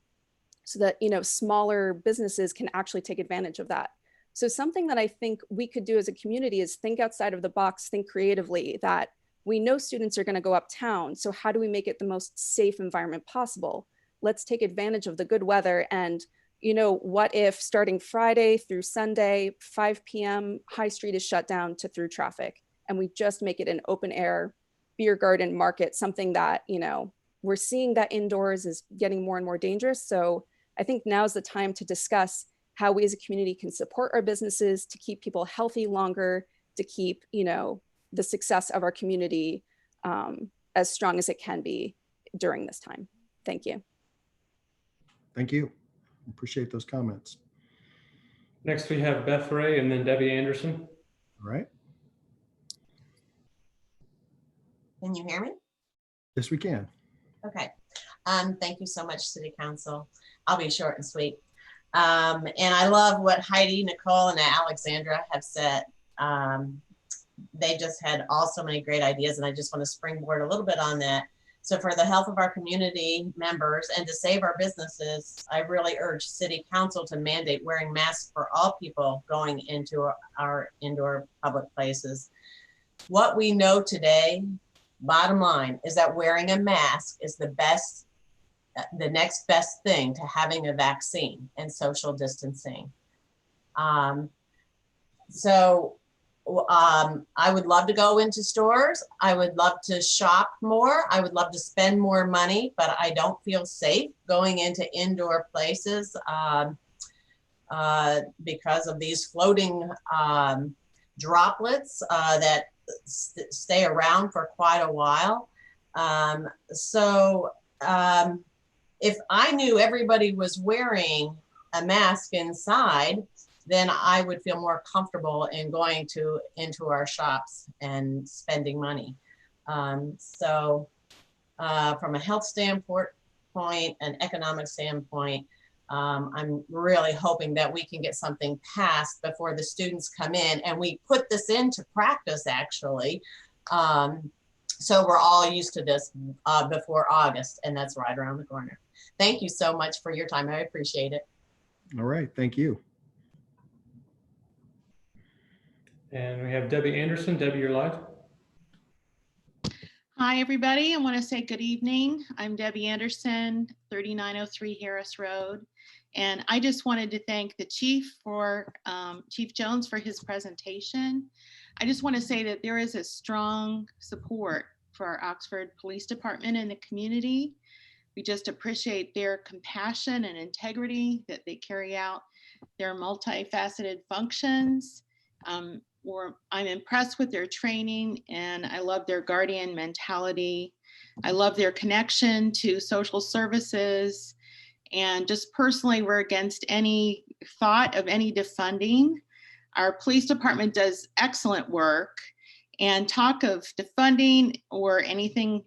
so that, smaller businesses can actually take advantage of that. So something that I think we could do as a community is think outside of the box, think creatively, that we know students are going to go uptown. So how do we make it the most safe environment possible? Let's take advantage of the good weather. And, what if starting Friday through Sunday, 5 p.m., High Street is shut down to through traffic, and we just make it an open air beer garden market, something that, we're seeing that indoors is getting more and more dangerous. So I think now's the time to discuss how we as a community can support our businesses to keep people healthy longer, to keep, the success of our community as strong as it can be during this time. Thank you. Thank you. Appreciate those comments. Next, we have Beth Ray and then Debbie Anderson. All right. Can you hear me? Yes, we can. Okay. Thank you so much, City Council. I'll be short and sweet. And I love what Heidi, Nicole, and Alexandra have said. They just had also many great ideas, and I just want to springboard a little bit on that. So for the health of our community members and to save our businesses, I really urge City Council to mandate wearing masks for all people going into our indoor public places. What we know today, bottom line, is that wearing a mask is the next best thing to having a vaccine and social distancing. I would love to go into stores. I would love to shop more. I would love to spend more money, but I don't feel safe going into indoor places because of these floating droplets that stay around for quite a while. If I knew everybody was wearing a mask inside, then I would feel more comfortable in going into our shops and spending money. From a health standpoint, standpoint, an economic standpoint, I'm really hoping that we can get something passed before the students come in and we put this into practice actually. So we're all used to this before August, and that's right around the corner. Thank you so much for your time. I appreciate it. All right, thank you. And we have Debbie Anderson. Debbie, you're live. Hi, everybody. I want to say good evening. I'm Debbie Anderson, 3903 Harris Road. And I just wanted to thank the chief for Chief Jones for his presentation. I just want to say that there is a strong support for our Oxford Police Department and the community. We just appreciate their compassion and integrity that they carry out their multifaceted functions. I'm impressed with their training, and I love their guardian mentality. I love their connection to social services, and just personally, we're against any thought of any defunding. Our police department does excellent work, and talk of defunding or anything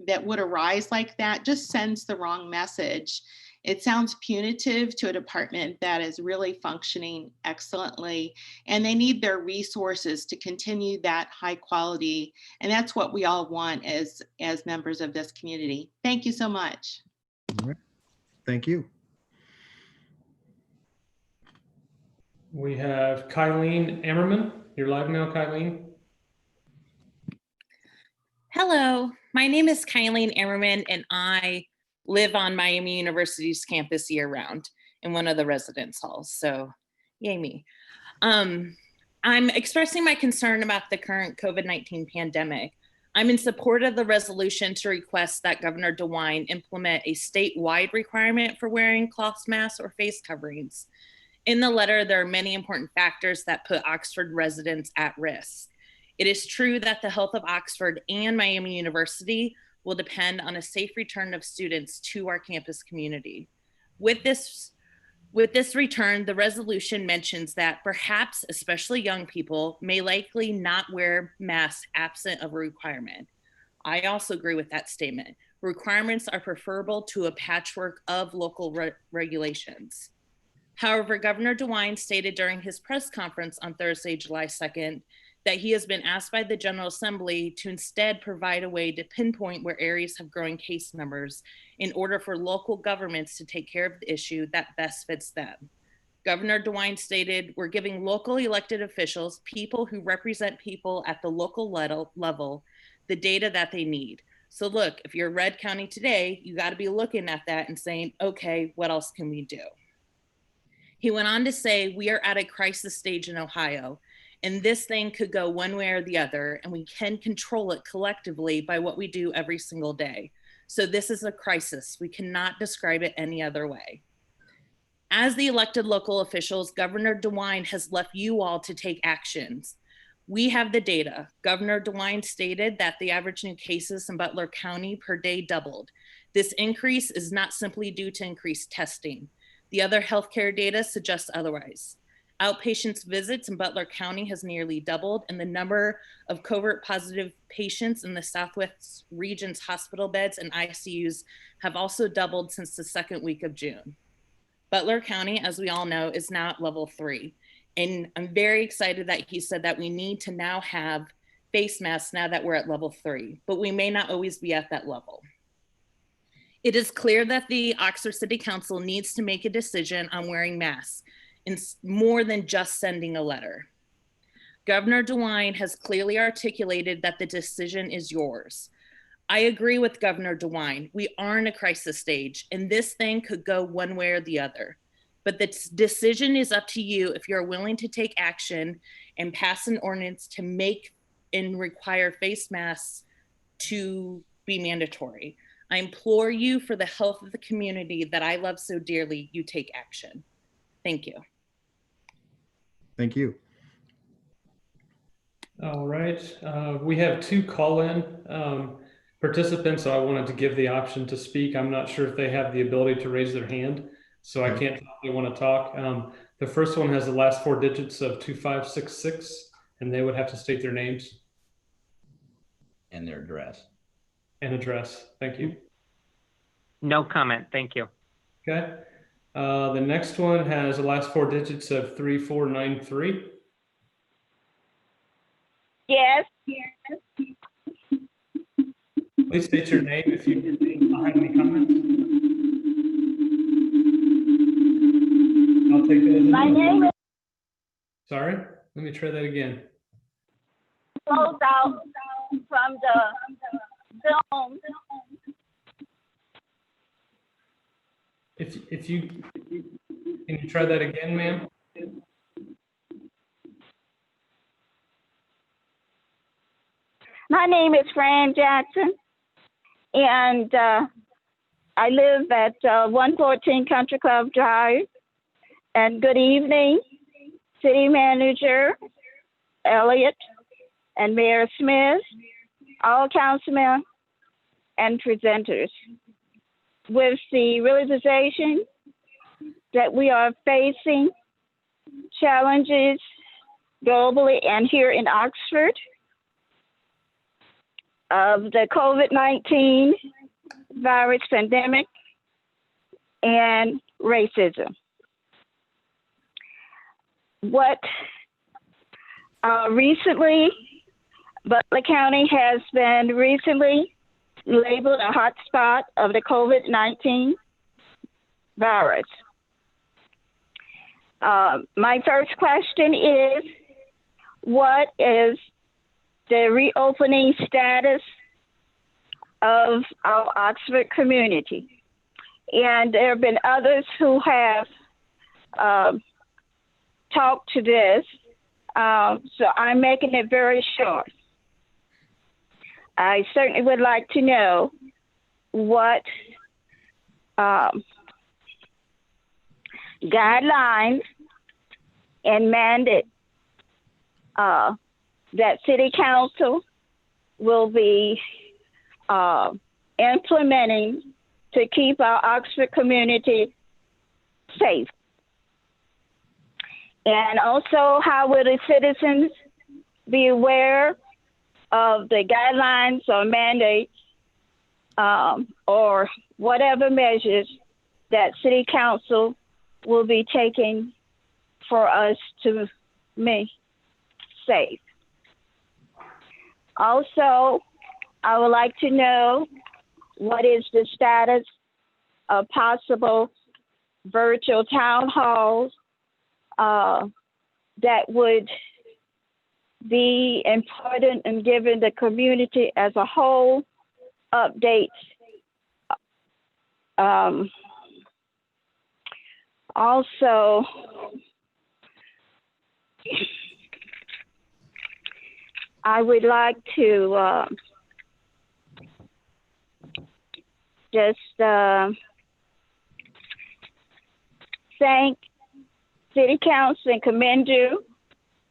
that would arise like that just sends the wrong message. It sounds punitive to a department that is really functioning excellently, and they need their resources to continue that high quality. And that's what we all want as members of this community. Thank you so much. All right. Thank you. We have Kylene Ammerman. You're live now, Kylene. Hello, my name is Kylene Ammerman, and I live on Miami University's campus year round in one of the residence halls. So yay me. I'm expressing my concern about the current COVID-19 pandemic. I'm in support of the resolution to request that Governor DeWine implement a statewide requirement for wearing cloth masks or face coverings. In the letter, there are many important factors that put Oxford residents at risk. It is true that the health of Oxford and Miami University will depend on a safe return of students to our campus community. With this return, the resolution mentions that perhaps, especially young people, may likely not wear masks absent of a requirement. I also agree with that statement. Requirements are preferable to a patchwork of local regulations. However, Governor DeWine stated during his press conference on Thursday, July 2nd, that he has been asked by the General Assembly to instead provide a way to pinpoint where areas have growing case numbers in order for local governments to take care of the issue that best fits them. Governor DeWine stated, we're giving local elected officials, people who represent people at the local level, the data that they need. So look, if you're Red County today, you got to be looking at that and saying, okay, what else can we do? He went on to say, we are at a crisis stage in Ohio, and this thing could go one way or the other, and we can control it collectively by what we do every single day. So this is a crisis. We cannot describe it any other way. As the elected local officials, Governor DeWine has left you all to take actions. We have the data. Governor DeWine stated that the average new cases in Butler County per day doubled. This increase is not simply due to increased testing. The other healthcare data suggests otherwise. Outpatients visits in Butler County has nearly doubled, and the number of COVID positive patients in the Southwest region's hospital beds and ICUs have also doubled since the second week of June. Butler County, as we all know, is now at level 3. And I'm very excited that he said that we need to now have face masks now that we're at level 3, but we may not always be at that level. It is clear that the Oxford City Council needs to make a decision on wearing masks. It's more than just sending a letter. Governor DeWine has clearly articulated that the decision is yours. I agree with Governor DeWine. We are in a crisis stage, and this thing could go one way or the other. But the decision is up to you if you're willing to take action and pass an ordinance to make and require face masks to be mandatory. I implore you, for the health of the community that I love so dearly, you take action. Thank you. Thank you. All right. We have 2 call-in participants, so I wanted to give the option to speak. I'm not sure if they have the ability to raise their hand, so I can't tell if they want to talk. The first one has the last 4 digits of 2566, and they would have to state their names. And their address. And address. Thank you. No comment. Thank you. Okay. The next one has the last four digits of 3493. Yes. Please state your name if you have any comments. I'll take that as a My no. name is Sorry, let me try that again. closed out from the Zoom. If you can you try that again, ma'am? My name is Fran Jackson, and I live at 114 Country Club Drive. And good evening, City Manager Elliott and Mayor Smith, all councilmen and presenters. With the realization that we are facing challenges globally and here in Oxford of the COVID-19 virus pandemic and racism. What recently, Butler County has been recently labeled a hotspot of the COVID-19 virus. My first question is, what is the reopening status of our Oxford community? And there have been others who have talked to this, so I'm making it very short. I certainly would like to know what guidelines and mandate that City Council will be implementing to keep our Oxford community safe. And also, how will the citizens be aware of the guidelines or mandates or whatever measures that City Council will be taking for us to be safe? Also, I would like to know what is the status of possible virtual town halls that would be important in giving the community as a whole updates. Also, I would like to just thank City Council and commend you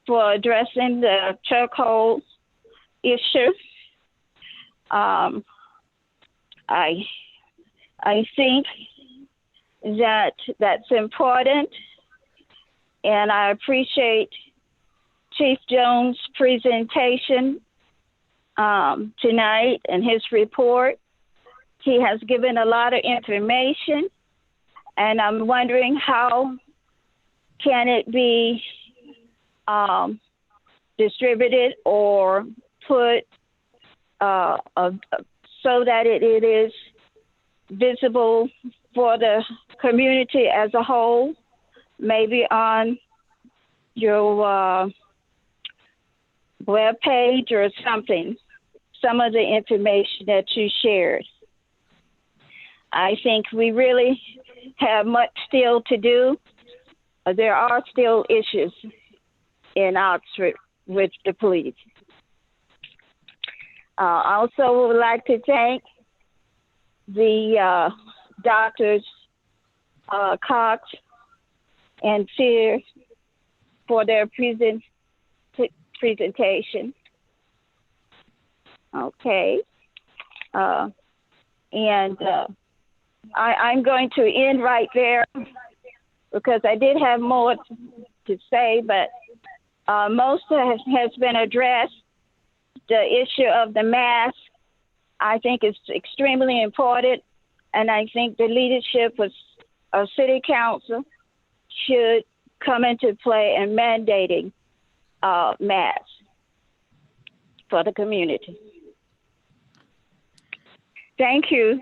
for addressing the chokehold issue. I think that that's important, and I appreciate Chief Jones' presentation tonight and his report. He has given a lot of information, and I'm wondering how can it be distributed or put so that it is visible for the community as a whole, maybe on your web page or something, some of the information that you shared. I think we really have much still to do. There are still issues in Oxford with the police. I also would like to thank the doctors Cox and Fear for their presentation. Okay. I'm going to end right there because I did have more to say, but most has been addressed. The issue of the mask, I think, is extremely important And I think the leadership of city council should come into play in mandating masks for the community. Thank you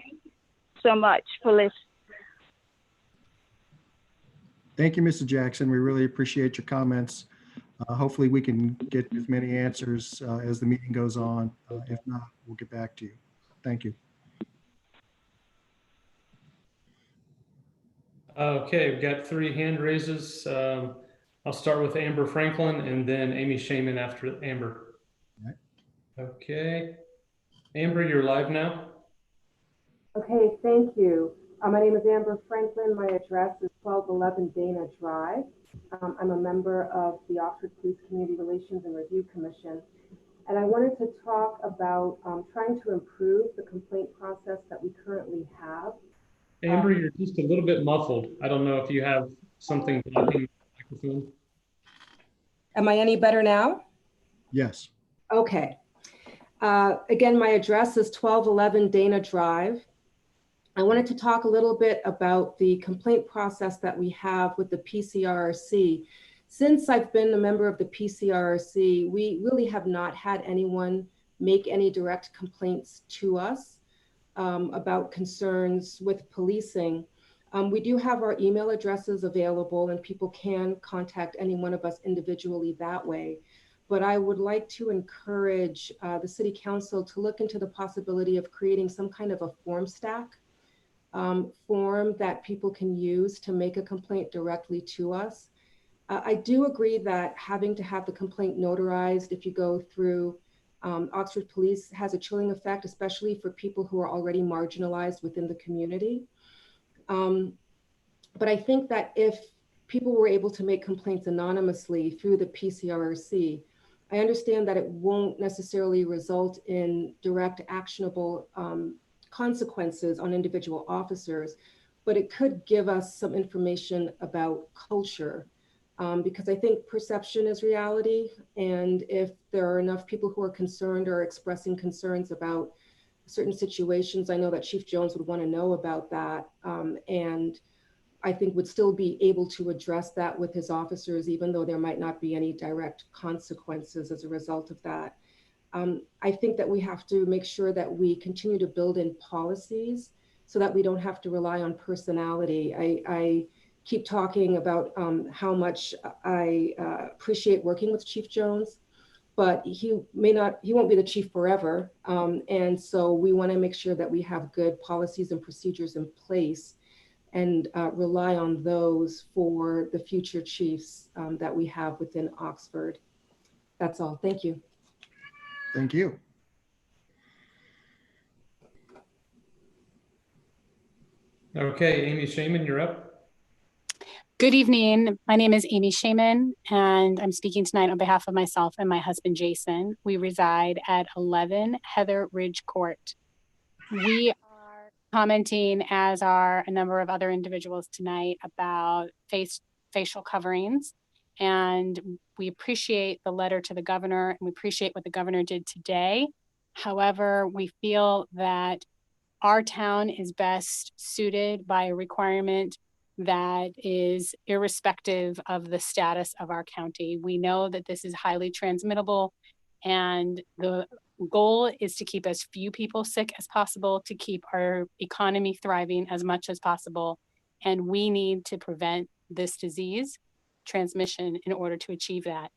so much for listening. Thank you, Mr. Jackson. We really appreciate your comments. Hopefully we can get as many answers as the meeting goes on. If not, we'll get back to you. Thank you. Okay, we've got 3 hand raises. I'll start with Amber Franklin and then Amy Shaman after Amber. All right. Okay. Amber, you're live now. Okay, thank you. My name is Amber Franklin. My address is 1211 Dana Drive. I'm a member of the Oxford Police Community Relations and Review Commission. And I wanted to talk about trying to improve the complaint process that we currently have. Amber, you're just a little bit muffled. I don't know if you have something blocking the microphone. Am I any better now? Yes. Okay. Again, my address is 1211 Dana Drive. I wanted to talk a little bit about the complaint process that we have with the PCRRC. Since I've been a member of the PCRRC, we really have not had anyone make any direct complaints to us about concerns with policing. We do have our email addresses available and people can contact any one of us individually that way. But I would like to encourage the City Council to look into the possibility of creating some kind of a form stack form that people can use to make a complaint directly to us. I do agree that having to have the complaint notarized if you go through Oxford Police has a chilling effect, especially for people who are already marginalized within the community. But I think that if people were able to make complaints anonymously through the PCRRC, I understand that it won't necessarily result in direct actionable consequences on individual officers, but it could give us some information about culture. Because I think perception is reality. And if there are enough people who are concerned or expressing concerns about certain situations, I know that Chief Jones would want to know about that. And I think would still be able to address that with his officers, even though there might not be any direct consequences as a result of that. I think that we have to make sure that we continue to build in policies so that we don't have to rely on personality. I keep talking about how much I appreciate working with Chief Jones, but he won't be the chief forever. And so we want to make sure that we have good policies and procedures in place and rely on those for the future chiefs that we have within Oxford. That's all. Thank you. Thank you. Okay, Amy Shaman, you're up. Good evening. My name is Amy Shaman, and I'm speaking tonight on behalf of myself and my husband, Jason. We reside at 11 Heather Ridge Court. We are commenting, as are a number of other individuals tonight, about facial coverings. And we appreciate the letter to the governor, and we appreciate what the governor did today. However, we feel that our town is best suited by a requirement that is irrespective of the status of our county. We know that this is highly transmittable, and the goal is to keep as few people sick as possible, to keep our economy thriving as much as possible. And we need to prevent this disease transmission in order to achieve that.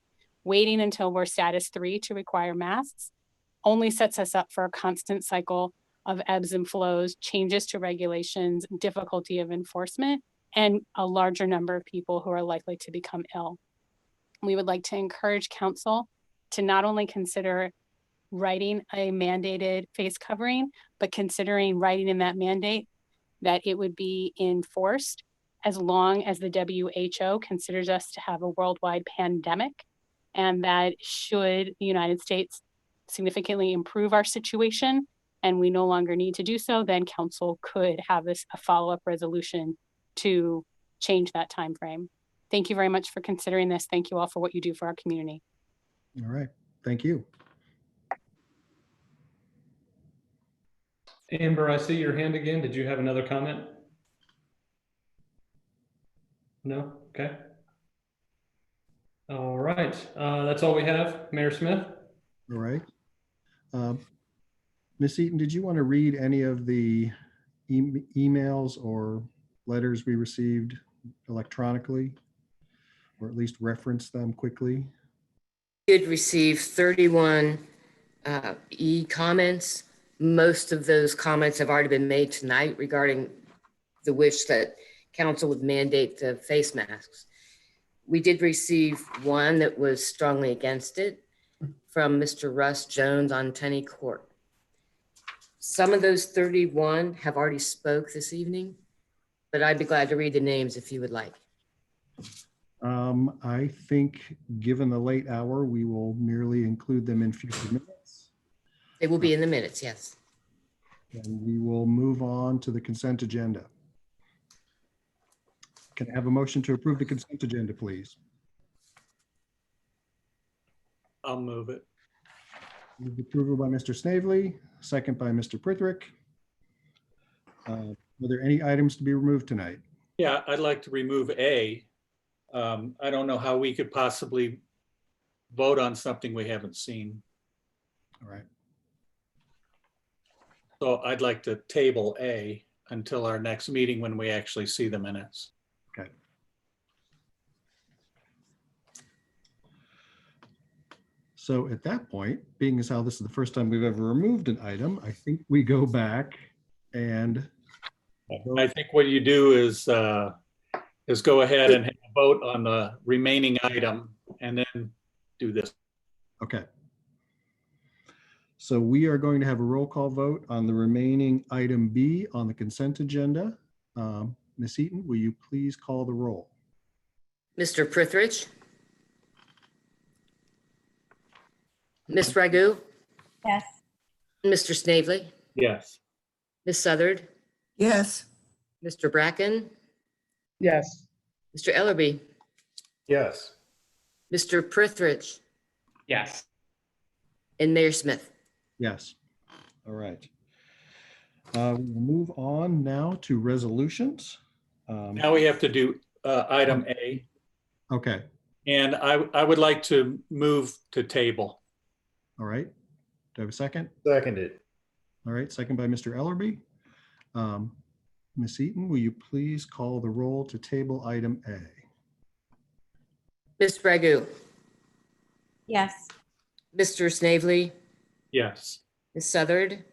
Waiting until we're status 3 to require masks only sets us up for a constant cycle of ebbs and flows, changes to regulations, difficulty of enforcement, and a larger number of people who are likely to become ill. We would like to encourage council to not only consider writing a mandated face covering, but considering writing in that mandate that it would be enforced as long as the WHO considers us to have a worldwide pandemic, and that should the United States significantly improve our situation and we no longer need to do so, then council could have a follow-up resolution to change that time frame. Thank you very much for considering this. Thank you all for what you do for our community. All right, thank you. Amber, I see your hand again. Did you have another comment? No? Okay. All right. That's all we have. Mayor Smith? All right. Ms. Eaton, did you want to read any of the emails or letters we received electronically, or at least reference them quickly? Did receive 31 comments. Most of those comments have already been made tonight regarding the wish that council would mandate the face masks. We did receive one that was strongly against it from Mr. Russ Jones on Tenney Court. Some of those 31 have already spoke this evening, but I'd be glad to read the names if you would like. I think given the late hour, we will merely include them in future minutes. They will be in the minutes, yes. And we will move on to the consent agenda. Can I have a motion to approve the consent agenda, please? I'll move it. Move approval by Mr. Snavely, second by Mr. Prithrick. Are there any items to be removed tonight? Yeah, I'd like to remove A. I don't know how we could possibly vote on something we haven't seen. All right. So I'd like to table A until our next meeting when we actually see the minutes. Okay. So at that point, being as how this is the first time we've ever removed an item, I think we go back and I think what you do is go ahead and have a vote on the remaining item and then do this. Okay. So we are going to have a roll call vote on the remaining item B on the consent agenda. Ms. Eaton, will you please call the roll? Mr. Prithridge? Ms. Ragu? Yes. Mr. Snavely? Yes. Ms. Southard? Yes. Mr. Bracken? Yes. Mr. Ellerby? Yes. Mr. Prithridge? Yes. And Mayor Smith? Yes. All right. We'll move on now to resolutions. Now we have to do item A. Okay. And I would like to move to table. All right. Do I have a second? Seconded. All right. Second by Mr. Ellerby. Ms. Eaton, will you please call the roll to table item A? Ms. Ragu? Yes. Mr. Snavely? Yes. Ms. Southard?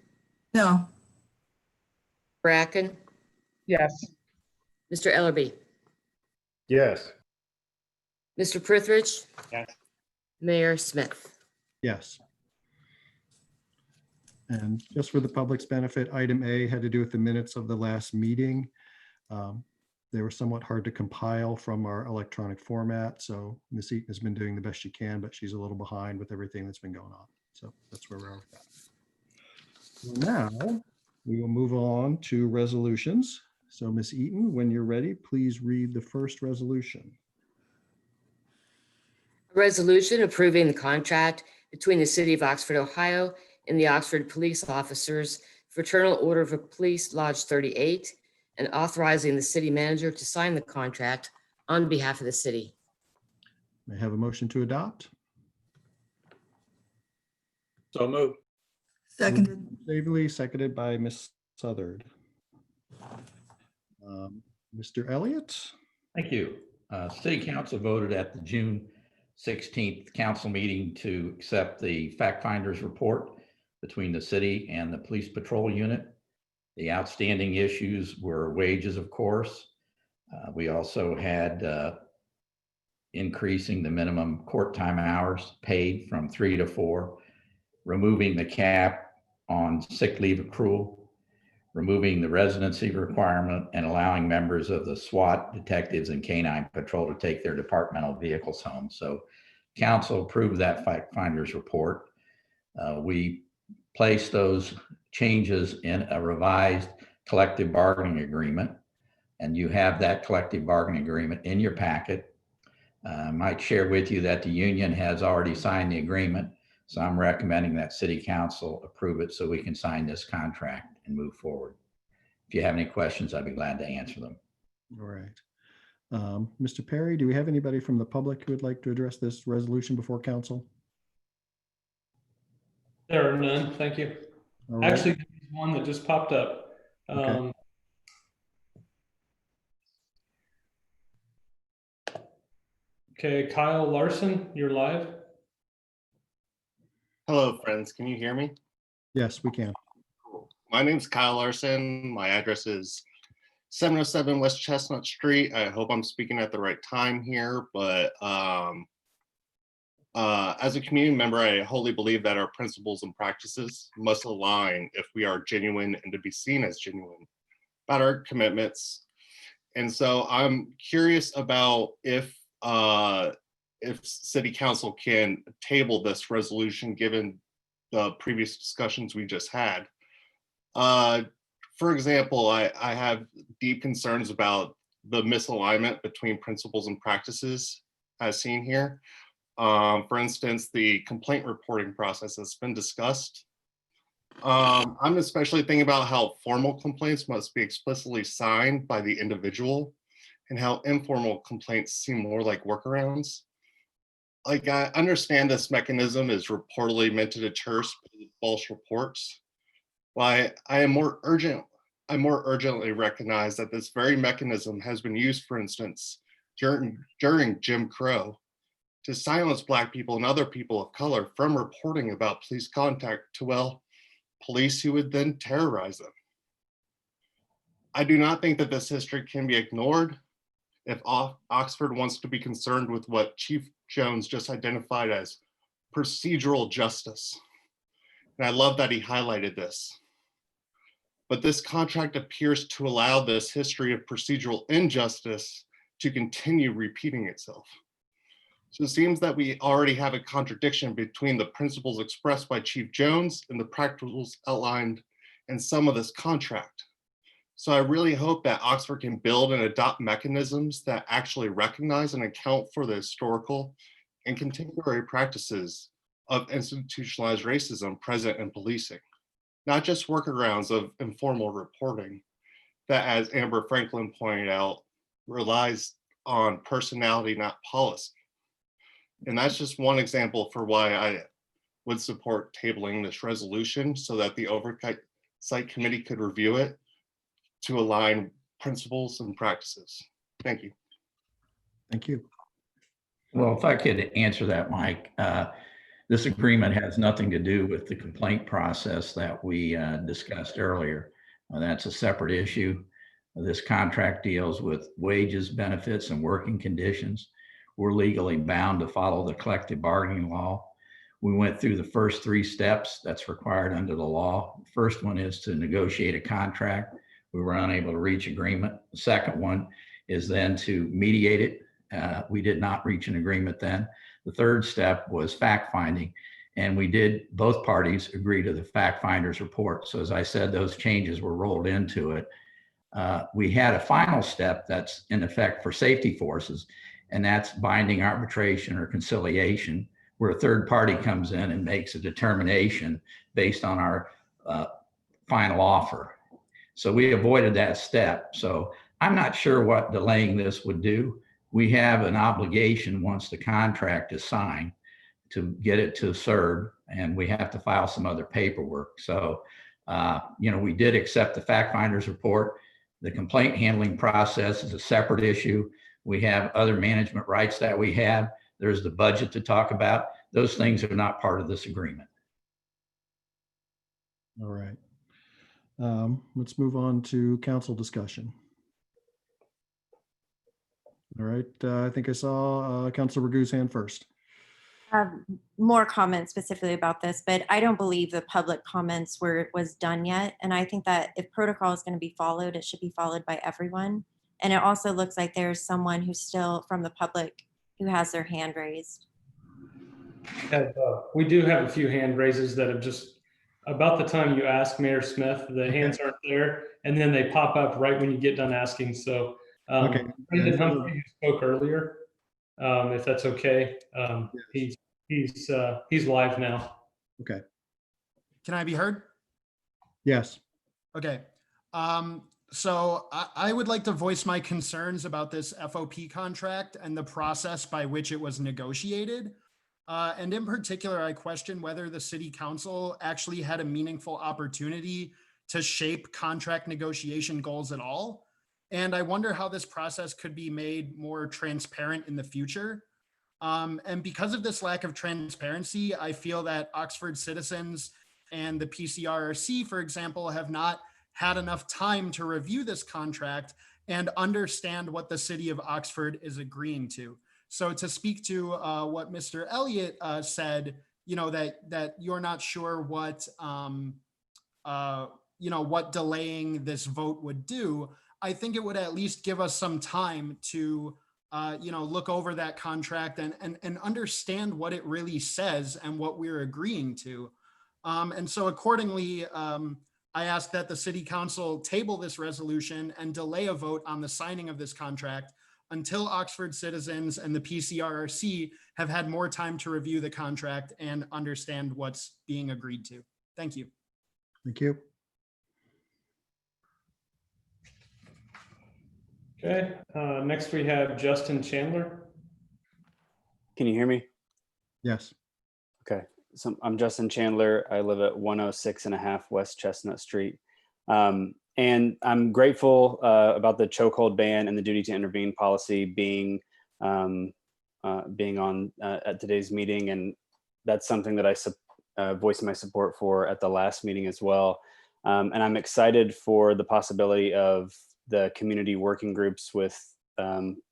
No. Bracken? Yes. Mr. Ellerby? Yes. Mr. Prithridge? Yes. Mayor Smith? Yes. And just for the public's benefit, item A had to do with the minutes of the last meeting. They were somewhat hard to compile from our electronic format. So Ms. Eaton has been doing the best she can, but she's a little behind with everything that's been going on. So that's where we are with that. So now we will move on to resolutions. So Ms. Eaton, when you're ready, please read the first resolution. A resolution approving the contract between the City of Oxford, Ohio and the Oxford Police Officers, Fraternal Order of Police Lodge 38, and authorizing the city manager to sign the contract on behalf of the city. May I have a motion to adopt? So move. Seconded. Snavely, seconded by Ms. Southard. Mr. Elliott? Thank you. City Council voted at the June 16th council meeting to accept the fact finders report between the city and the police patrol unit. The outstanding issues were wages, of course. We also had increasing the minimum court time hours paid from 3 to 4, removing the cap on sick leave accrual, removing the residency requirement, and allowing members of the SWAT, detectives, and canine patrol to take their departmental vehicles home. So council approved that fact finders report. We placed those changes in a revised collective bargaining agreement, and you have that collective bargaining agreement in your packet. I might share with you that the union has already signed the agreement, so I'm recommending that City Council approve it so we can sign this contract and move forward. If you have any questions, I'd be glad to answer them. All right. Mr. Perry, do we have anybody from the public who would like to address this resolution before council? There are none. Thank you. All right. Actually, there's one that just popped up. Okay. Okay, Kyle Larson, you're live. Hello, friends. Can you hear me? Yes, we can. Cool. My name's Kyle Larson. My address is 707 West Chestnut Street. I hope I'm speaking at the right time here, but as a community member, I wholly believe that our principles and practices must align if we are genuine and to be seen as genuine about our commitments. And so I'm curious about if City Council can table this resolution given the previous discussions we just had. For example, I have deep concerns about the misalignment between principles and practices as seen here. For instance, the complaint reporting process has been discussed. I'm especially thinking about how formal complaints must be explicitly signed by the individual and how informal complaints seem more like workarounds. Like, I understand this mechanism is reportedly meant to deter false reports. Why I more urgently recognize that this very mechanism has been used, for instance, during Jim Crow, to silence Black people and other people of color from reporting about police contact to, well, police who would then terrorize them. I do not think that this history can be ignored if Oxford wants to be concerned with what Chief Jones just identified as procedural justice. And I love that he highlighted this. But this contract appears to allow this history of procedural injustice to continue repeating itself. So it seems that we already have a contradiction between the principles expressed by Chief Jones and the practicals outlined in some of this contract. So I really hope that Oxford can build and adopt mechanisms that actually recognize and account for the historical and contemporary practices of institutionalized racism present in policing, not just workarounds of informal reporting that, as Amber Franklin pointed out, relies on personality, not policy. And that's just one example for why I would support tabling this resolution so that the Oversight Committee could review it to align principles and practices. Thank you. Thank you. Well, if I could answer that, Mike, this agreement has nothing to do with the complaint process that we discussed earlier. That's a separate issue. This contract deals with wages, benefits, and working conditions. We're legally bound to follow the collective bargaining law. We went through the first 3 steps that's required under the law. The first one is to negotiate a contract. We were unable to reach agreement. The second one is then to mediate it. We did not reach an agreement then. The third step was fact finding, and both parties agree to the fact finder's report. So as I said, those changes were rolled into it. We had a final step that's in effect for safety forces, and that's binding arbitration or conciliation, where a third party comes in and makes a determination based on our final offer. So we avoided that step. So I'm not sure what delaying this would do. We have an obligation once the contract is signed to get it to CERB, and we have to file some other paperwork. So, we did accept the fact finder's report. The complaint handling process is a separate issue. We have other management rights that we have. There's the budget to talk about. Those things are not part of this agreement. All right. Let's move on to council discussion. All right. I think I saw Councilor Ragu's hand first. More comments specifically about this, but I don't believe the public comments was done yet. And I think that if protocol is going to be followed, it should be followed by everyone. And it also looks like there's someone who's still from the public who has their hand raised. We do have a few hand raises that have just, about the time you ask Mayor Smith, the hands aren't there, and then they pop up right when you get done asking. So Brendan Humphrey, who spoke earlier, if that's okay, he's live now. Okay. Can I be heard? Yes. Okay. So I would like to voice my concerns about this FOP contract and the process by which it was negotiated. And in particular, I question whether the city council actually had a meaningful opportunity to shape contract negotiation goals at all. And I wonder how this process could be made more transparent in the future. And because of this lack of transparency, I feel that Oxford citizens and the PCRRC, for example, have not had enough time to review this contract and understand what the city of Oxford is agreeing to. So to speak to what Mr. Elliott said, that you're not sure what, what delaying this vote would do, I think it would at least give us some time to, look over that contract and understand what it really says and what we're agreeing to. And so accordingly, I ask that the city council table this resolution and delay a vote on the signing of this contract until Oxford citizens and the PCRRC have had more time to review the contract and understand what's being agreed to. Thank you. Thank you. Okay, next we have Justin Chandler. Can you hear me? Yes. Okay, so I'm Justin Chandler. I live at 106.5 West Chestnut Street. And I'm grateful about the chokehold ban and the duty to intervene policy being on at today's meeting. And that's something that I voiced my support for at the last meeting as well. And I'm excited for the possibility of the community working groups with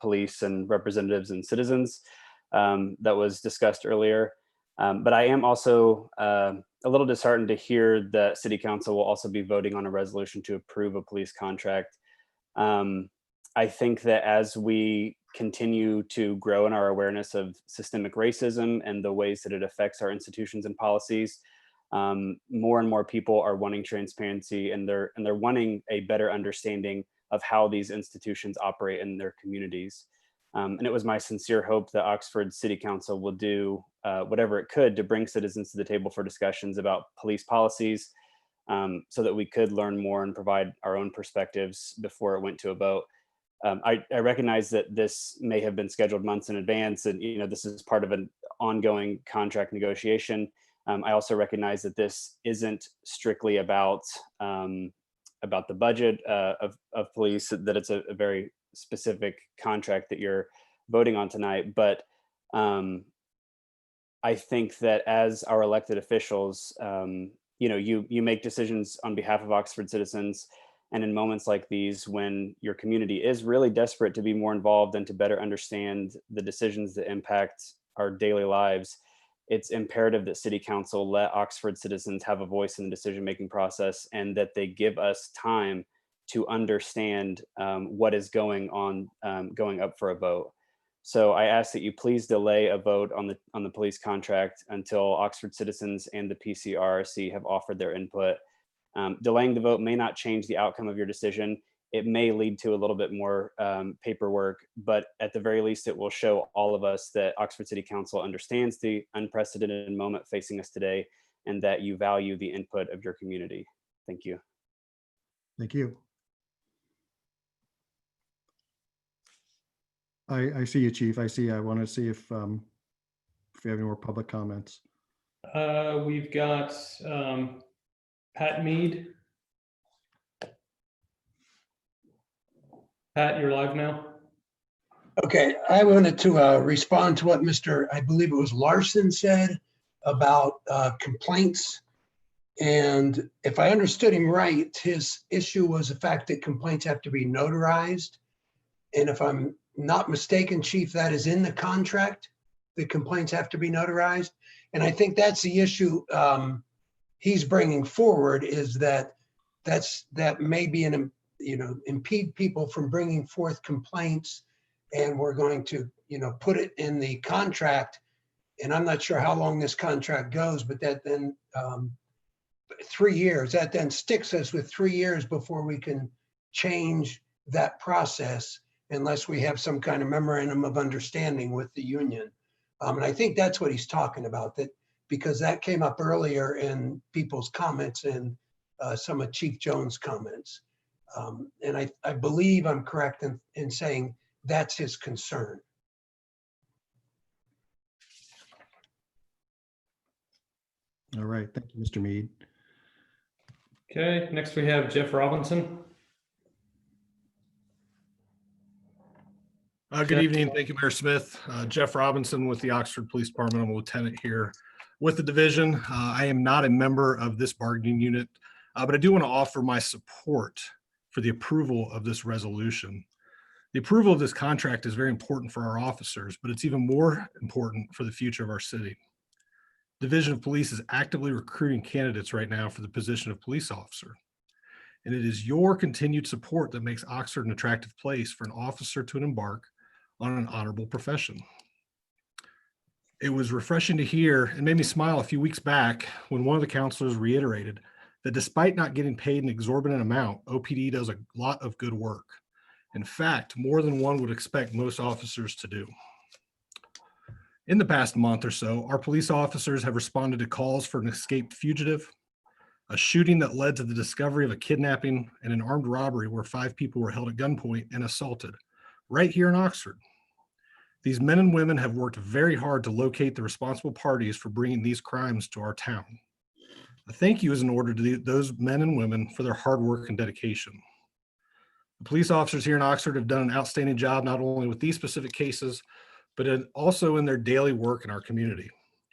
police and representatives and citizens that was discussed earlier. But I am also a little disheartened to hear that City Council will also be voting on a resolution to approve a police contract. I think that as we continue to grow in our awareness of systemic racism and the ways that it affects our institutions and policies, more and more people are wanting transparency, and they're wanting a better understanding of how these institutions operate in their communities. And it was my sincere hope that Oxford City Council will do whatever it could to bring citizens to the table for discussions about police policies, so that we could learn more and provide our own perspectives before it went to a vote. I recognize that this may have been scheduled months in advance, and this is part of an ongoing contract negotiation. I also recognize that this isn't strictly about the budget of police, that it's a very specific contract that you're voting on tonight. But I think that as our elected officials, you make decisions on behalf of Oxford citizens. And in moments like these, when your community is really desperate to be more involved and to better understand the decisions that impact our daily lives, it's imperative that City Council let Oxford citizens have a voice in the decision-making process, and that they give us time to understand what is going on, going up for a vote. So I ask that you please delay a vote on the police contract until Oxford citizens and the PCRRC have offered their input. Delaying the vote may not change the outcome of your decision. It may lead to a little bit more paperwork, but at the very least, it will show all of us that Oxford City Council understands the unprecedented moment facing us today, and that you value the input of your community. Thank you. Thank you. I see you, Chief. I want to see if we have any more public comments. We've got Pat Mead. Pat, you're live now. Okay, I wanted to respond to what Mr. I believe it was Larson said about complaints. And if I understood him right, his issue was the fact that complaints have to be notarized. And if I'm not mistaken, Chief, that is in the contract, the complaints have to be notarized. And I think that's the issue he's bringing forward, is that may be impede people from bringing forth complaints. And we're going to, put it in the contract. And I'm not sure how long this contract goes, but that then 3 years, that then sticks us with 3 years before we can change that process, unless we have some kind of memorandum of understanding with the union. And I think that's what he's talking about, that because that came up earlier in people's comments, and some of Chief Jones' comments. And I believe I'm correct in saying that's his concern. All right, thank you, Mr. Mead. Okay, next we have Jeff Robinson. Good evening. Thank you, Mayor Smith. Jeff Robinson with the Oxford Police Department. I'm a lieutenant here with the division. I am not a member of this bargaining unit, but I do want to offer my support for the approval of this resolution. The approval of this contract is very important for our officers, but it's even more important for the future of our city. Division of Police is actively recruiting candidates right now for the position of police officer. And it is your continued support that makes Oxford an attractive place for an officer to embark on an honorable profession. It was refreshing to hear and made me smile a few weeks back when one of the counselors reiterated that despite not getting paid an exorbitant amount, OPD does a lot of good work. In fact, more than one would expect most officers to do. In the past month or so, our police officers have responded to calls for an escaped fugitive, a shooting that led to the discovery of a kidnapping, and an armed robbery where 5 people were held at gunpoint and assaulted right here in Oxford. These men and women have worked very hard to locate the responsible parties for bringing these crimes to our town. A thank you is in order to those men and women for their hard work and dedication. The police officers here in Oxford have done an outstanding job, not only with these specific cases, but also in their daily work in our community.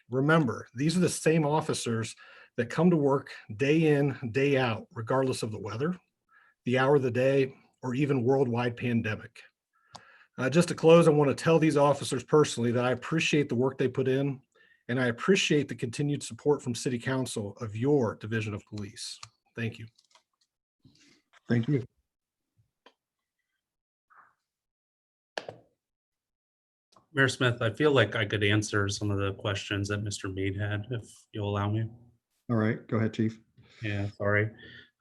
Remember, these are the same officers that come to work day in, day out, regardless of the weather, the hour of the day, or even worldwide pandemic. Just to close, I want to tell these officers personally that I appreciate the work they put in, and I appreciate the continued support from City Council of your Division of Police. Thank you. Thank you. Mayor Smith, I feel like I could answer some of the questions that Mr. Mead had, if you'll allow me. All right, go ahead, Chief. Yeah, sorry.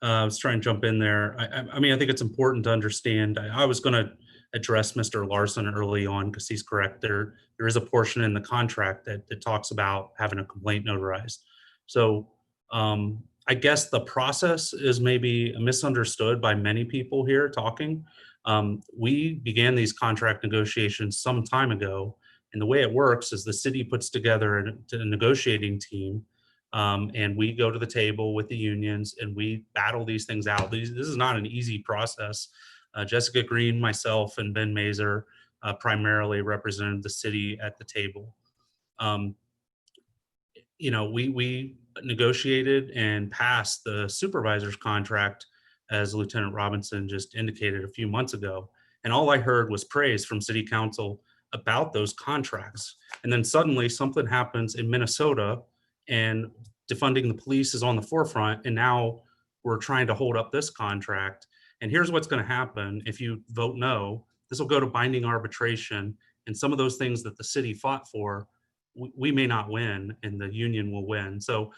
I was trying to jump in there. I mean, I think it's important to understand. I was going to address Mr. Larson early on because he's correct. There is a portion in the contract that talks about having a complaint notarized. So I guess the process is maybe misunderstood by many people here talking. We began these contract negotiations some time ago, and the way it works is the city puts together a negotiating team, and we go to the table with the unions and we battle these things out. This is not an easy process. Jessica Green, myself, and Ben Mazer primarily represented the city at the table. You know, we negotiated and passed the supervisor's contract, as Lieutenant Robinson just indicated a few months ago. And all I heard was praise from City Council about those contracts. And then suddenly something happens in Minnesota and defunding the police is on the forefront. And now we're trying to hold up this contract. And here's what's going to happen if you vote no. This will go to binding arbitration. And some of those things that the city fought for, we may not win and the union will win. So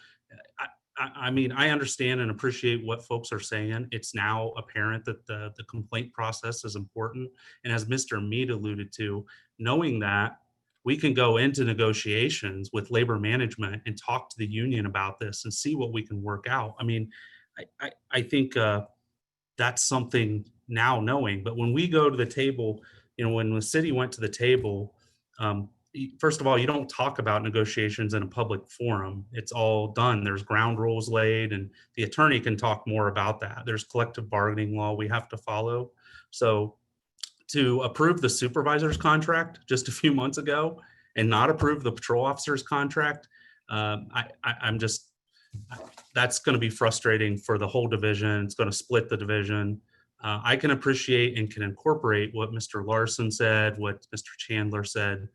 I mean, I understand and appreciate what folks are saying. It's now apparent that the complaint process is important. And as Mr. Mead alluded to, knowing that, we can go into negotiations with labor management and talk to the union about this and see what we can work out. I mean, I think that's something now knowing. But when we go to the table, you know, when the city went to the table, first of all, you don't talk about negotiations in a public forum. It's all done. There's ground rules laid, and the attorney can talk more about that. There's collective bargaining law we have to follow. So to approve the supervisor's contract just a few months ago and not approve the patrol officer's contract, I'm just, that's going to be frustrating for the whole division. It's going to split the division. I can appreciate and can incorporate what Mr. Larson said, what Mr. Chandler said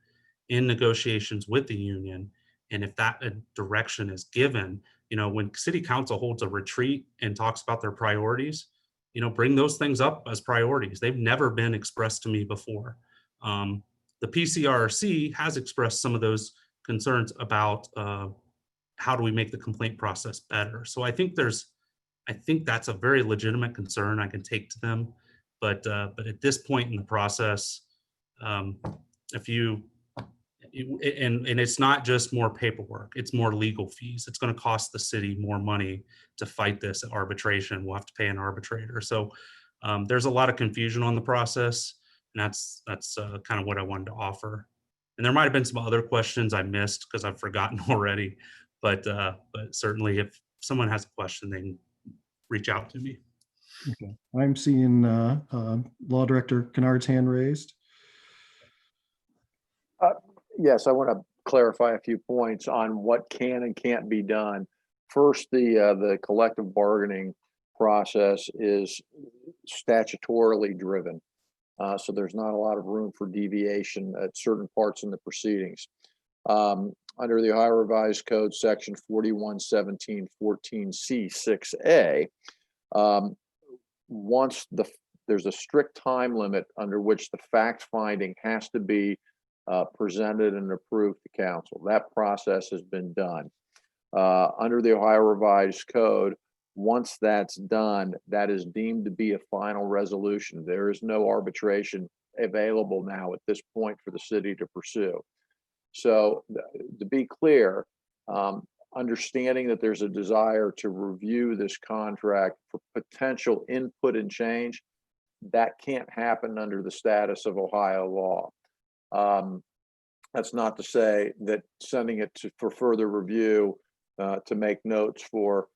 in negotiations with the union. And if that direction is given, you know, when City Council holds a retreat and talks about their priorities, you know, bring those things up as priorities. They've never been expressed to me before. The PCRC has expressed some of those concerns about how do we make the complaint process better. So I think that's a very legitimate concern I can take to them. But at this point in the process, and it's not just more paperwork, it's more legal fees. It's going to cost the city more money to fight this at arbitration. We'll have to pay an arbitrator. So there's a lot of confusion on the process, and that's kind of what I wanted to offer. And there might have been some other questions I missed because I've forgotten already, but certainly if someone has a question, they can reach out to me. Okay. I'm seeing Law Director Kennard's hand raised. Yes, I want to clarify a few points on what can and can't be done. First, the collective bargaining process is statutorily driven. So there's not a lot of room for deviation at certain parts in the proceedings. Under the Ohio Revised Code, section 411714C6A, once there's a strict time limit under which the fact finding has to be presented and approved to council. That process has been done. Under the Ohio Revised Code, once that's done, that is deemed to be a final resolution. There is no arbitration available now at this point for the city to pursue. So to be clear, understanding that there's a desire to review this contract for potential input and change, that can't happen under the status of Ohio law. That's not to say that sending it for further review to make notes for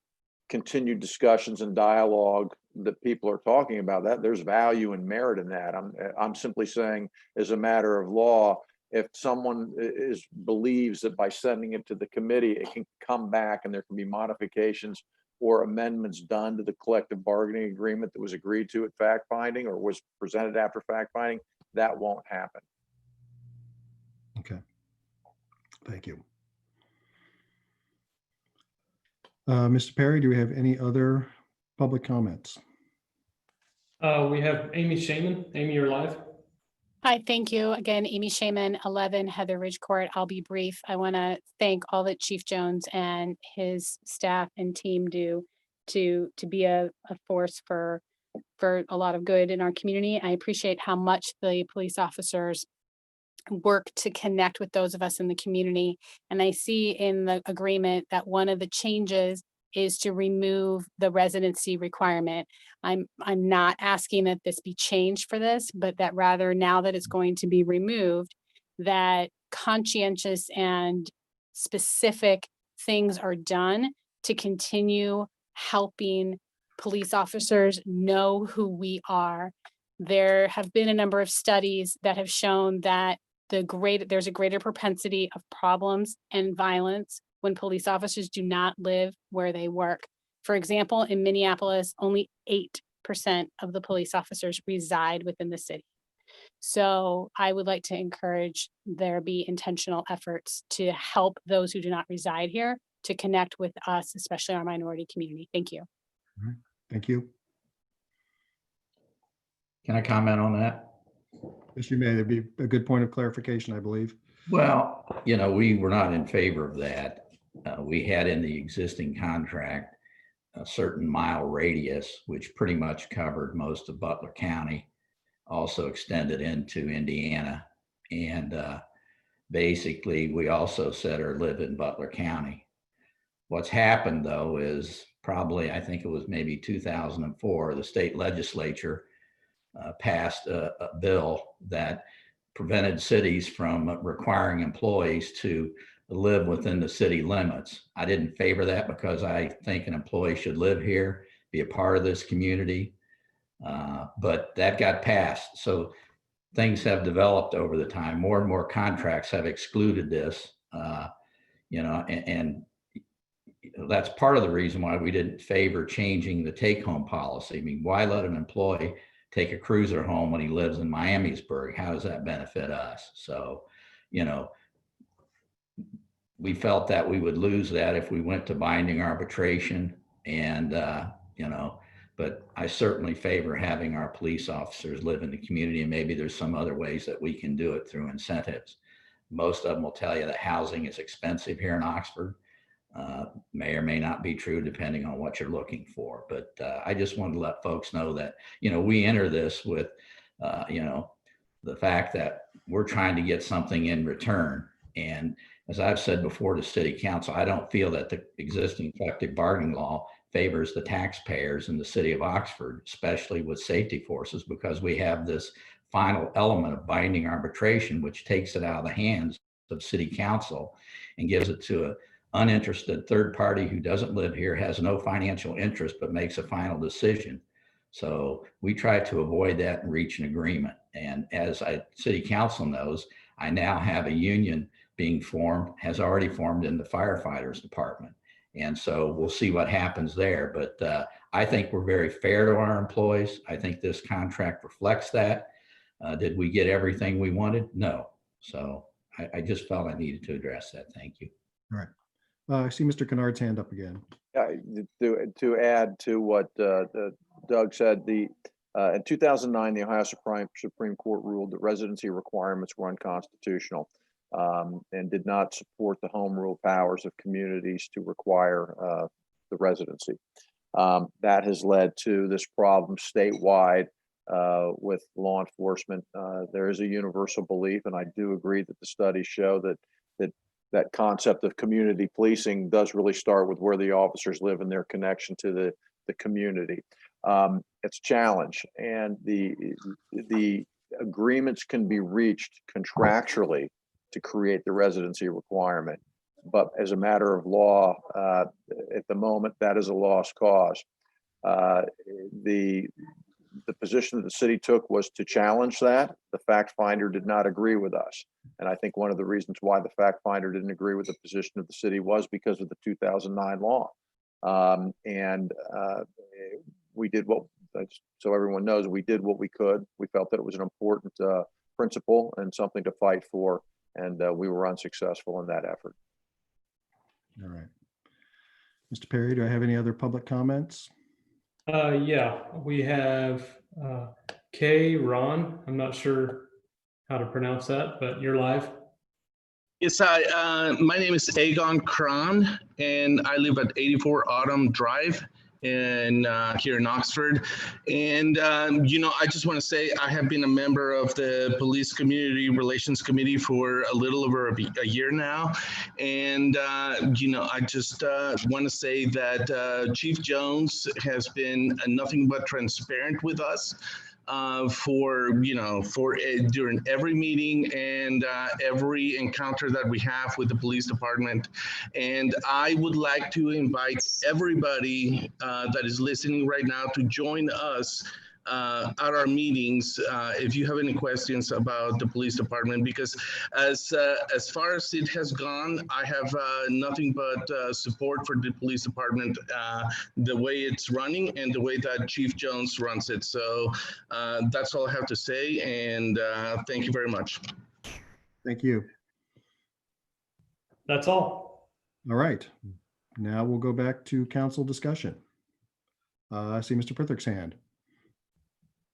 continued discussions and dialogue that people are talking about, that there's value and merit in that. I'm simply saying, as a matter of law, if someone believes that by sending it to the committee, it can come back and there can be modifications or amendments done to the collective bargaining agreement that was agreed to at fact finding or was presented after fact finding, that won't happen. Okay. Thank you. Mr. Perry, do we have any other public comments? We have Amy Shaman. Amy, you're live. Hi, thank you. Again, Amy Shaman, 11 Heather Ridge Court. I'll be brief. I want to thank all that Chief Jones and his staff and team do to be a force for a lot of good in our community. I appreciate how much the police officers work to connect with those of us in the community. And I see in the agreement that one of the changes is to remove the residency requirement. I'm not asking that this be changed for this, but that rather, now that it's going to be removed, that conscientious and specific things are done to continue helping police officers know who we are. There have been a number of studies that have shown that there's a greater propensity of problems and violence when police officers do not live where they work. For example, in Minneapolis, only 8% of the police officers reside within the city. So I would like to encourage there be intentional efforts to help those who do not reside here to connect with us, especially our minority community. Thank you. All right. Thank you. Can I comment on that? Yes, you may. There'd be a good point of clarification, I believe. Well, we were not in favor of that. We had in the existing contract a certain mile radius, which pretty much covered most of Butler County, also extended into Indiana. And basically, we also said or live in Butler County. What's happened, though, is probably, I think it was maybe 2004, the state legislature passed a bill that prevented cities from requiring employees to live within the city limits. I didn't favor that because I think an employee should live here, be a part of this community, but that got passed. So things have developed over the time. More and more contracts have excluded this, and that's part of the reason why we didn't favor changing the take-home policy. I mean, why let an employee take a cruiser home when he lives in Miamisburg? How does that benefit us? So, we felt that we would lose that if we went to binding arbitration, and but I certainly favor having our police officers live in the community, and maybe there's some other ways that we can do it through incentives. Most of them will tell you that housing is expensive here in Oxford. May or may not be true depending on what you're looking for. But I just wanted to let folks know that, we enter this with, the fact that we're trying to get something in return. And as I've said before to City Council, I don't feel that the existing collective bargaining law favors the taxpayers in the city of Oxford, especially with safety forces, because we have this final element of binding arbitration, which takes it out of the hands of City Council and gives it to an uninterested third party who doesn't live here, has no financial interest, but makes a final decision. So we try to avoid that and reach an agreement. And as City Council knows, I now have a union being formed, has already formed in the firefighters department. And so we'll see what happens there. But I think we're very fair to our employees. I think this contract reflects that. Did we get everything we wanted? No. So I just felt I needed to address that. Thank you. All right. I see Mr. Kennard's hand up again. To add to what Doug said, in 2009, the Ohio Supreme Court ruled that residency requirements were unconstitutional and did not support the home rule powers of communities to require the residency. That has led to this problem statewide with law enforcement. There is a universal belief, and I do agree that the studies show that concept of community policing does really start with where the officers live and their connection to the community. It's a challenge, and the agreements can be reached contractually to create the residency requirement. But as a matter of law, at the moment, that is a lost cause. The position that the city took was to challenge that. The fact finder did not agree with us. And I think one of the reasons why the fact finder didn't agree with the position of the city was because of the 2009 law. We did what, so everyone knows, we did what we could. We felt that it was an important principle and something to fight for. And we were unsuccessful in that effort. All right. Mr. Perry, do I have any other public comments? Yeah, we have Kay Ron. I'm not sure how to pronounce that, but you're live. Yes, my name is Aegon Kron, and I live at 84 Autumn Drive here in Oxford. And, I just want to say I have been a member of the Police Community Relations Committee for a little over a year now. And, I just want to say that Chief Jones has been nothing but transparent with us during every meeting and every encounter that we have with the police department. And I would like to invite everybody that is listening right now to join us at our meetings if you have any questions about the police department, because as far as it has gone, I have nothing but support for the police department, the way it's running and the way that Chief Jones runs it. So that's all I have to say, and thank you very much. Thank you. That's all. All right. Now we'll go back to council discussion. I see Mr. Prithick's hand.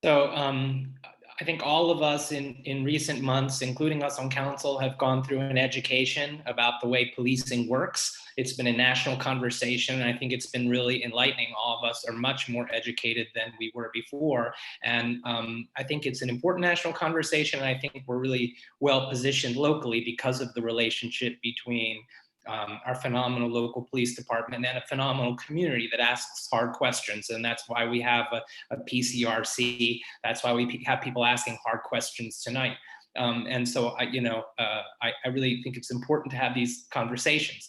So I think all of us in recent months, including us on council, have gone through an education about the way policing works. It's been a national conversation, and I think it's been really enlightening. All of us are much more educated than we were before. And I think it's an important national conversation, and I think we're really well positioned locally because of the relationship between our phenomenal local police department and a phenomenal community that asks hard questions. And that's why we have a PCRC. That's why we have people asking hard questions tonight. And so I really think it's important to have these conversations.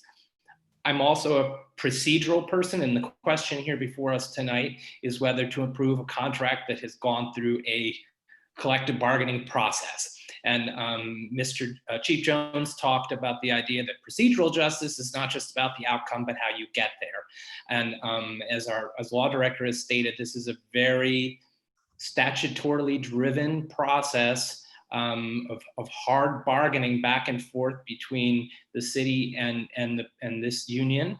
I'm also a procedural person, and the question here before us tonight is whether to approve a contract that has gone through a collective bargaining process. And Mr. Chief Jones talked about the idea that procedural justice is not just about the outcome, but how you get there. And as law director has stated, this is a very statutorily driven process of hard bargaining back and forth between the city and this union.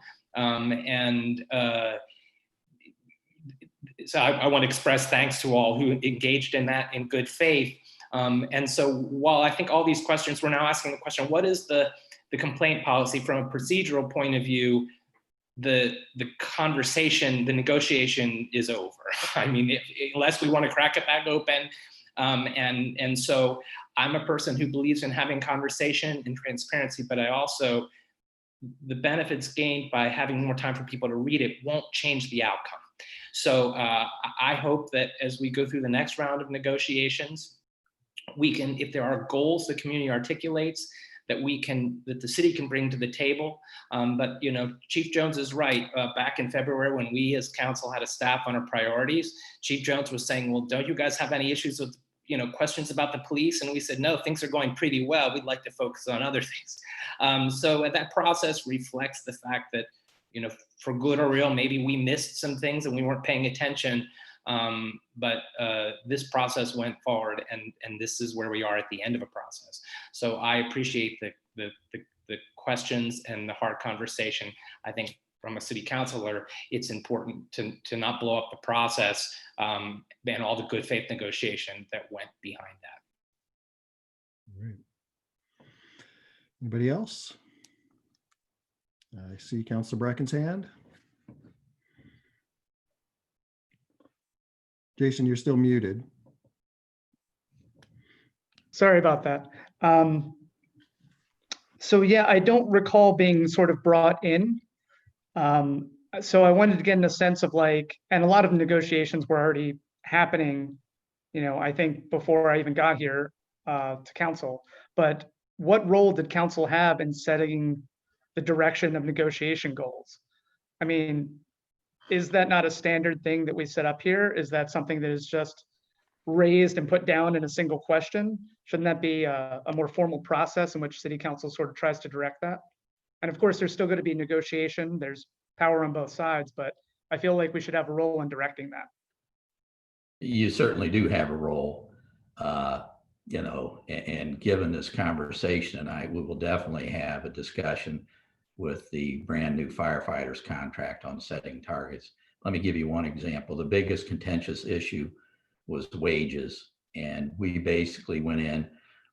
So I want to express thanks to all who engaged in that in good faith. And so while I think all these questions, we're now asking the question, what is the complaint policy from a procedural point of view? The conversation, the negotiation is over. I mean, unless we want to crack it back open. And so I'm a person who believes in having conversation and transparency, but I also, the benefits gained by having more time for people to read it won't change the outcome. So I hope that as we go through the next round of negotiations, we can, if there are goals the community articulates, that the city can bring to the table. But Chief Jones is right. Back in February, when we as council had a staff on our priorities, Chief Jones was saying, well, don't you guys have any issues with questions about the police? And we said, no, things are going pretty well. We'd like to focus on other things. So that process reflects the fact that, for good or real, maybe we missed some things and we weren't paying attention. But this process went forward, and this is where we are at the end of a process. So I appreciate the questions and the hard conversation. I think from a city councilor, it's important to not blow up the process and all the good faith negotiation that went behind that. All right. Anybody else? I see Councilor Bracken's hand. Jason, you're still muted. Sorry about that. So yeah, I don't recall being sort of brought in. So I wanted to get in a sense of and a lot of negotiations were already happening, I think before I even got here to council. But what role did council have in setting the direction of negotiation goals? I mean, is that not a standard thing that we set up here? Is that something that is just raised and put down in a single question? Shouldn't that be a more formal process in which city council sort of tries to direct that? And of course, there's still going to be negotiation. There's power on both sides, but I feel like we should have a role in directing that. You certainly do have a role, and given this conversation tonight, we will definitely have a discussion with the brand new firefighters contract on setting targets. Let me give you one example. The biggest contentious issue was wages. And we basically went in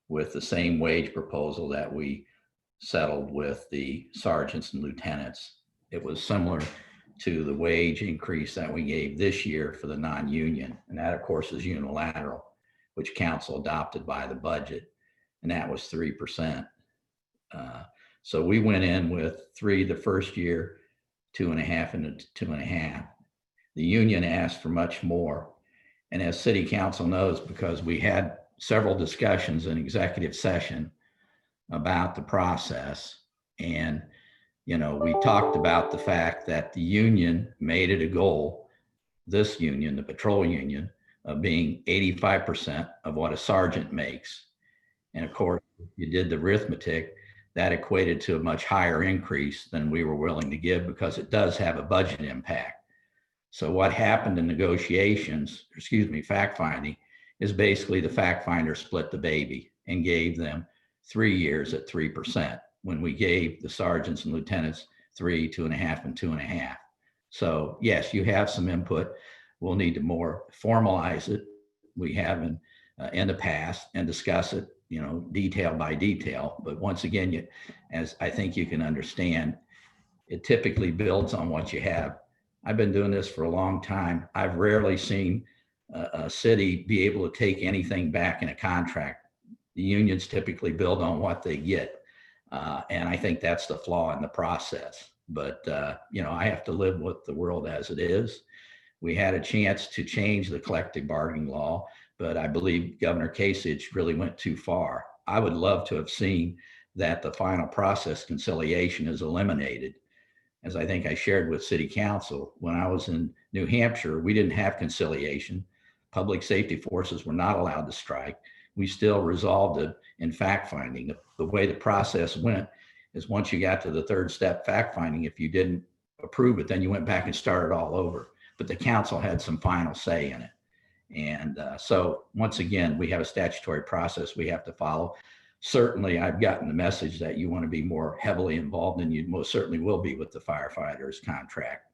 with the same wage proposal that we settled with the sergeants and lieutenants. It was similar to the wage increase that we gave this year for the non-union. And that of course is unilateral, which council adopted by the budget. And that was 3%. So we went in with 3 the first year, 2.5 and 2.5. The union asked for much more. And as city council knows, because we had several discussions in executive session about the process, and we talked about the fact that the union made it a goal, this union, the patrol union, of being 85% of what a sergeant makes. And of course, if you did the arithmetic, that equated to a much higher increase than we were willing to give, because it does have a budget impact. So what happened in negotiations, fact finding, is basically the fact finder split the baby and gave them 3 years at 3%, when we gave the sergeants and lieutenants 3, 2.5, and 2.5. So yes, you have some input. We'll need to more formalize it. We have in the past, and discuss it, detail by detail. But once again, as I think you can understand, it typically builds on what you have. I've been doing this for a long time. I've rarely seen a city be able to take anything back in a contract. The unions typically build on what they get. And I think that's the flaw in the process. But, I have to live with the world as it is. We had a chance to change the collective bargaining law, but I believe Governor Kasich really went too far. I would love to have seen that the final process conciliation is eliminated. As I think I shared with City Council, when I was in New Hampshire, we didn't have conciliation. Public safety forces were not allowed to strike. We still resolved it in fact finding. The way the process went is, once you got to the third step, fact finding, if you didn't approve it, then you went back and started all over. But the council had some final say in it. And so once again, we have a statutory process we have to follow. Certainly, I've gotten the message that you want to be more heavily involved, and you most certainly will be with the firefighters contract.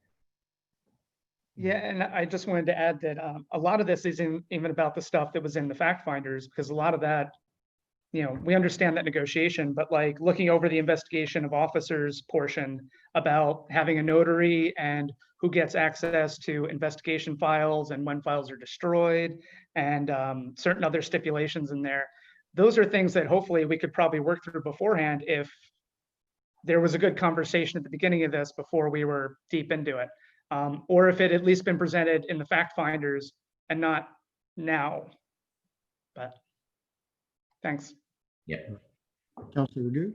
Yeah, and I just wanted to add that a lot of this isn't even about the stuff that was in the fact finders, because a lot of that, we understand that negotiation, but looking over the investigation of officers portion about having a notary and who gets access to investigation files and when files are destroyed, and certain other stipulations in there. those are things that hopefully we could probably work through beforehand if there was a good conversation at the beginning of this before we were deep into it. Or if it had at least been presented in the fact finders and not now. But thanks. Yeah. Councilor Ragu?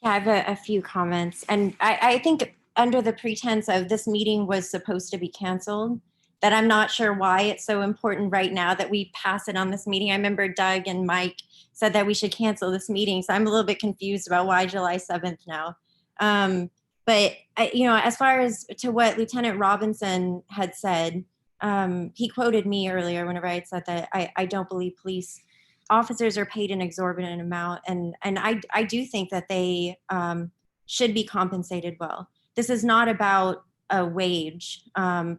Yeah, I have a few comments. And I think under the pretense of this meeting was supposed to be canceled, that I'm not sure why it's so important right now that we pass it on this meeting. I remember Doug and Mike said that we should cancel this meeting. So I'm a little bit confused about why July 7th now. But as far as to what Lieutenant Robinson had said, he quoted me earlier whenever I had said that I don't believe police officers are paid an exorbitant amount. And I do think that they should be compensated well. This is not about a wage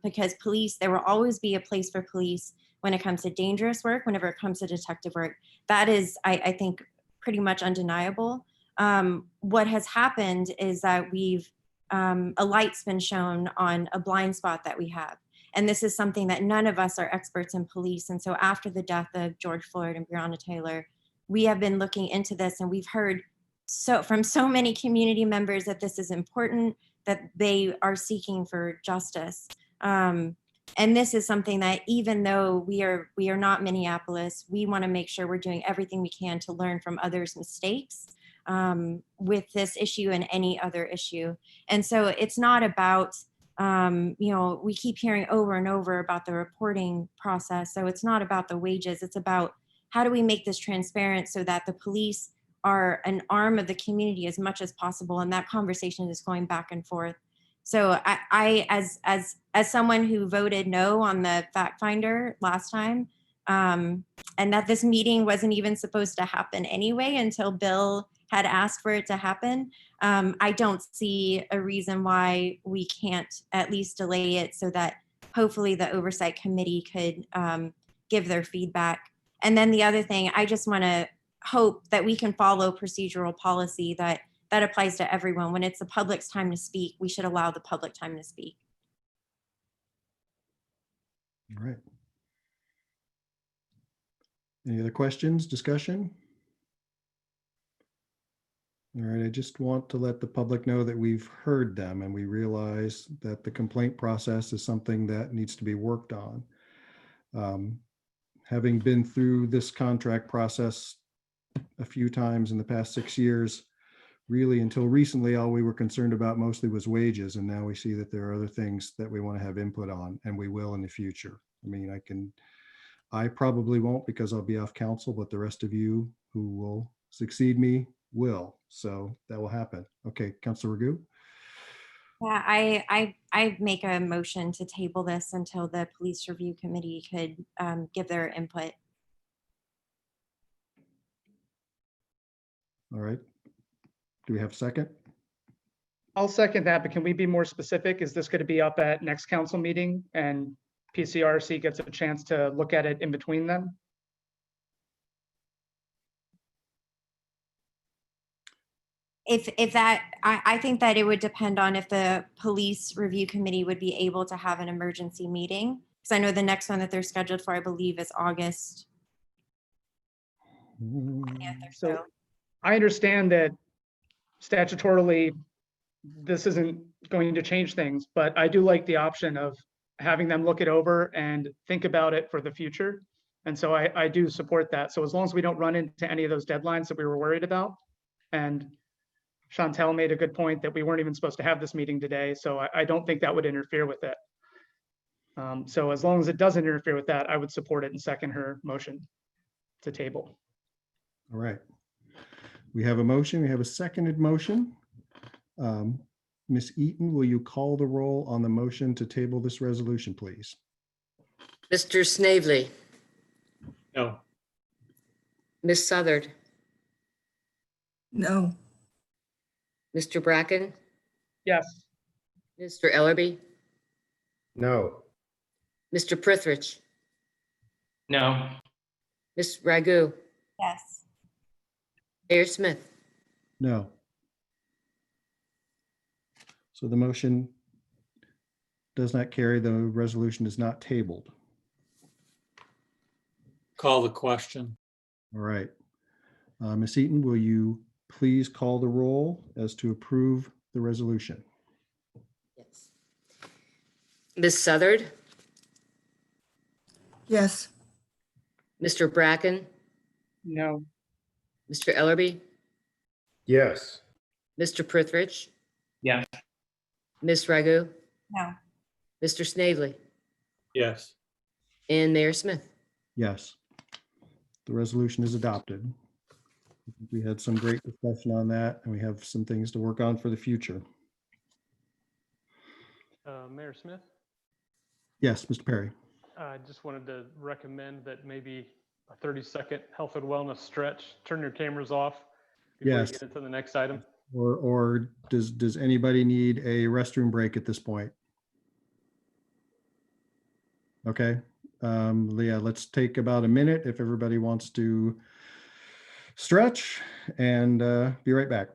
because police, there will always be a place for police when it comes to dangerous work, whenever it comes to detective work. That is, I think, pretty much undeniable. What has happened is that a light's been shown on a blind spot that we have. And this is something that none of us are experts in police. And so after the death of George Floyd and Breonna Taylor, we have been looking into this, and we've heard from so many community members that this is important, that they are seeking for justice. And this is something that even though we are not Minneapolis, we want to make sure we're doing everything we can to learn from others' mistakes with this issue and any other issue. And so it's not about, we keep hearing over and over about the reporting process. So it's not about the wages. It's about how do we make this transparent so that the police are an arm of the community as much as possible. And that conversation is going back and forth. So I as someone who voted no on the fact finder last time, and that this meeting wasn't even supposed to happen anyway until Bill had asked for it to happen, I don't see a reason why we can't at least delay it so that hopefully the oversight committee could give their feedback. And then the other thing, I just want to hope that we can follow procedural policy that applies to everyone. When it's the public's time to speak, we should allow the public time to speak. All right. Any other questions, discussion? All right, I just want to let the public know that we've heard them and we realize that the complaint process is something that needs to be worked on. Having been through this contract process a few times in the past 6 years, really until recently, all we were concerned about mostly was wages. And now we see that there are other things that we want to have input on, and we will in the future. I mean, I probably won't because I'll be off council, but the rest of you who will succeed me will. So that will happen. Okay, Councilor Ragu. Yeah, I make a motion to table this until the police review committee could give their input. All right. Do we have a second? I'll second that, but can we be more specific? Is this going to be up at next council meeting and PCRC gets a chance to look at it in between them? If that, I think that it would depend on if the police review committee would be able to have an emergency meeting. Because I know the next one that they're scheduled for, I believe, is August 20th or so. I understand that statutorily, this isn't going to change things, but I do like the option of having them look it over and think about it for the future. And so I do support that. So as long as we don't run into any of those deadlines that we were worried about, and Chantel made a good point that we weren't even supposed to have this meeting today. So I don't think that would interfere with it. So as long as it doesn't interfere with that, I would support it and second her motion to table. All right. We have a motion. We have a seconded motion. Ms. Eaton, will you call the roll on the motion to table this resolution, please? Mr. Snavely. No. Ms. Southard. No. Mr. Bracken. Yes. Mr. Ellerby. No. Mr. Prithridge. No. Ms. Ragu. Yes. Mayor Smith. No. So the motion does not carry. The resolution is not tabled. Call the question. All right. Ms. Eaton, will you please call the roll as to approve the resolution? Yes. Ms. Southard, Yes. Mr. Bracken, No. Mr. Ellerby, Yes. Mr. Prithridge, Yeah. Ms. Ragu, No. Mr. Snavely, Yes. and Mayor Smith. Yes. The resolution is adopted. We had some great discussion on that, and we have some things to work on for the future. Mayor Smith, Yes, Mr. Perry. I just wanted to recommend that maybe a 30-second health and wellness stretch. Turn your cameras off before Yes. you get into the next item. Or does anybody need a restroom break at this point? Okay. Leah, let's take about a minute if everybody wants to stretch, and be right back.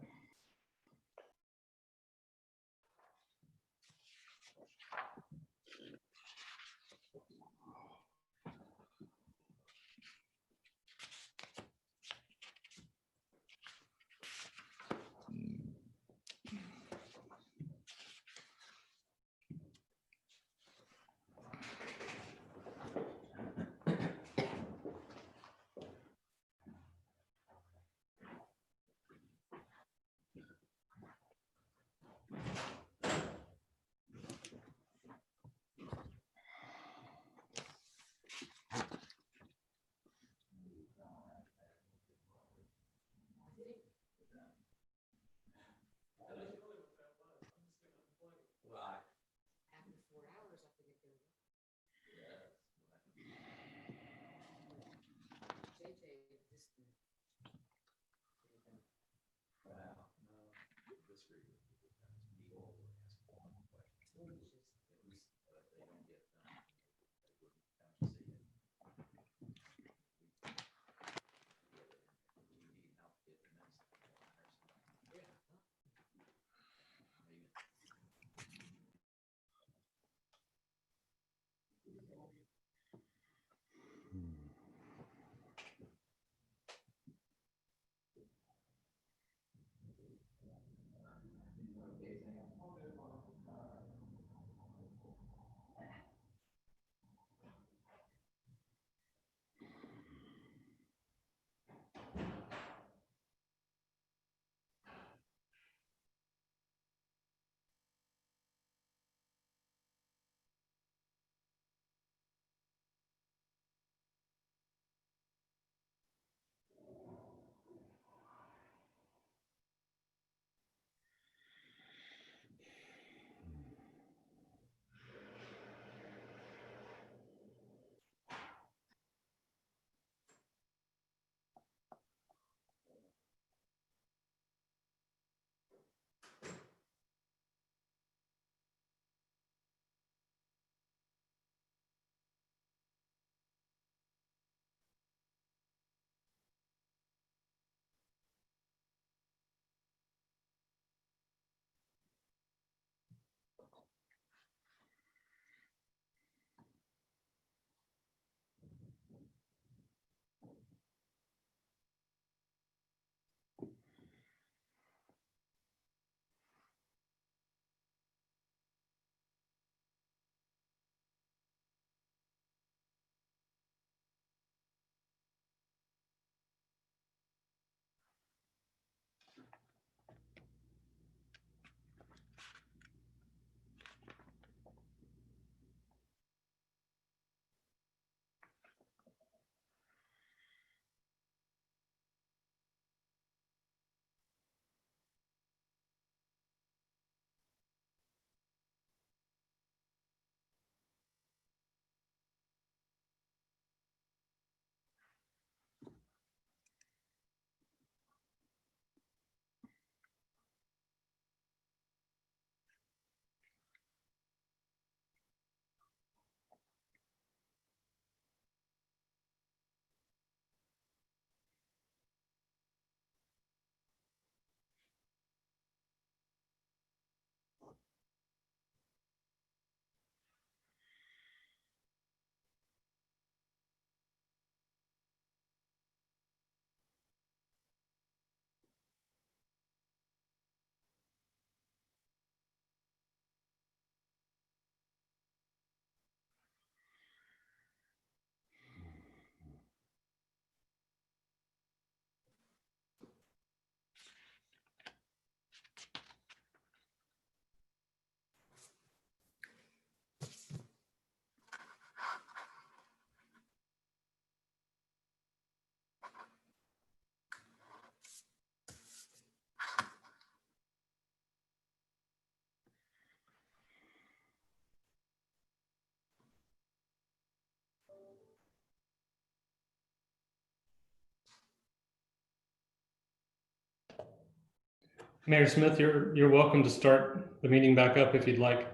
Mayor Smith, you're welcome to start the meeting back up if you'd like.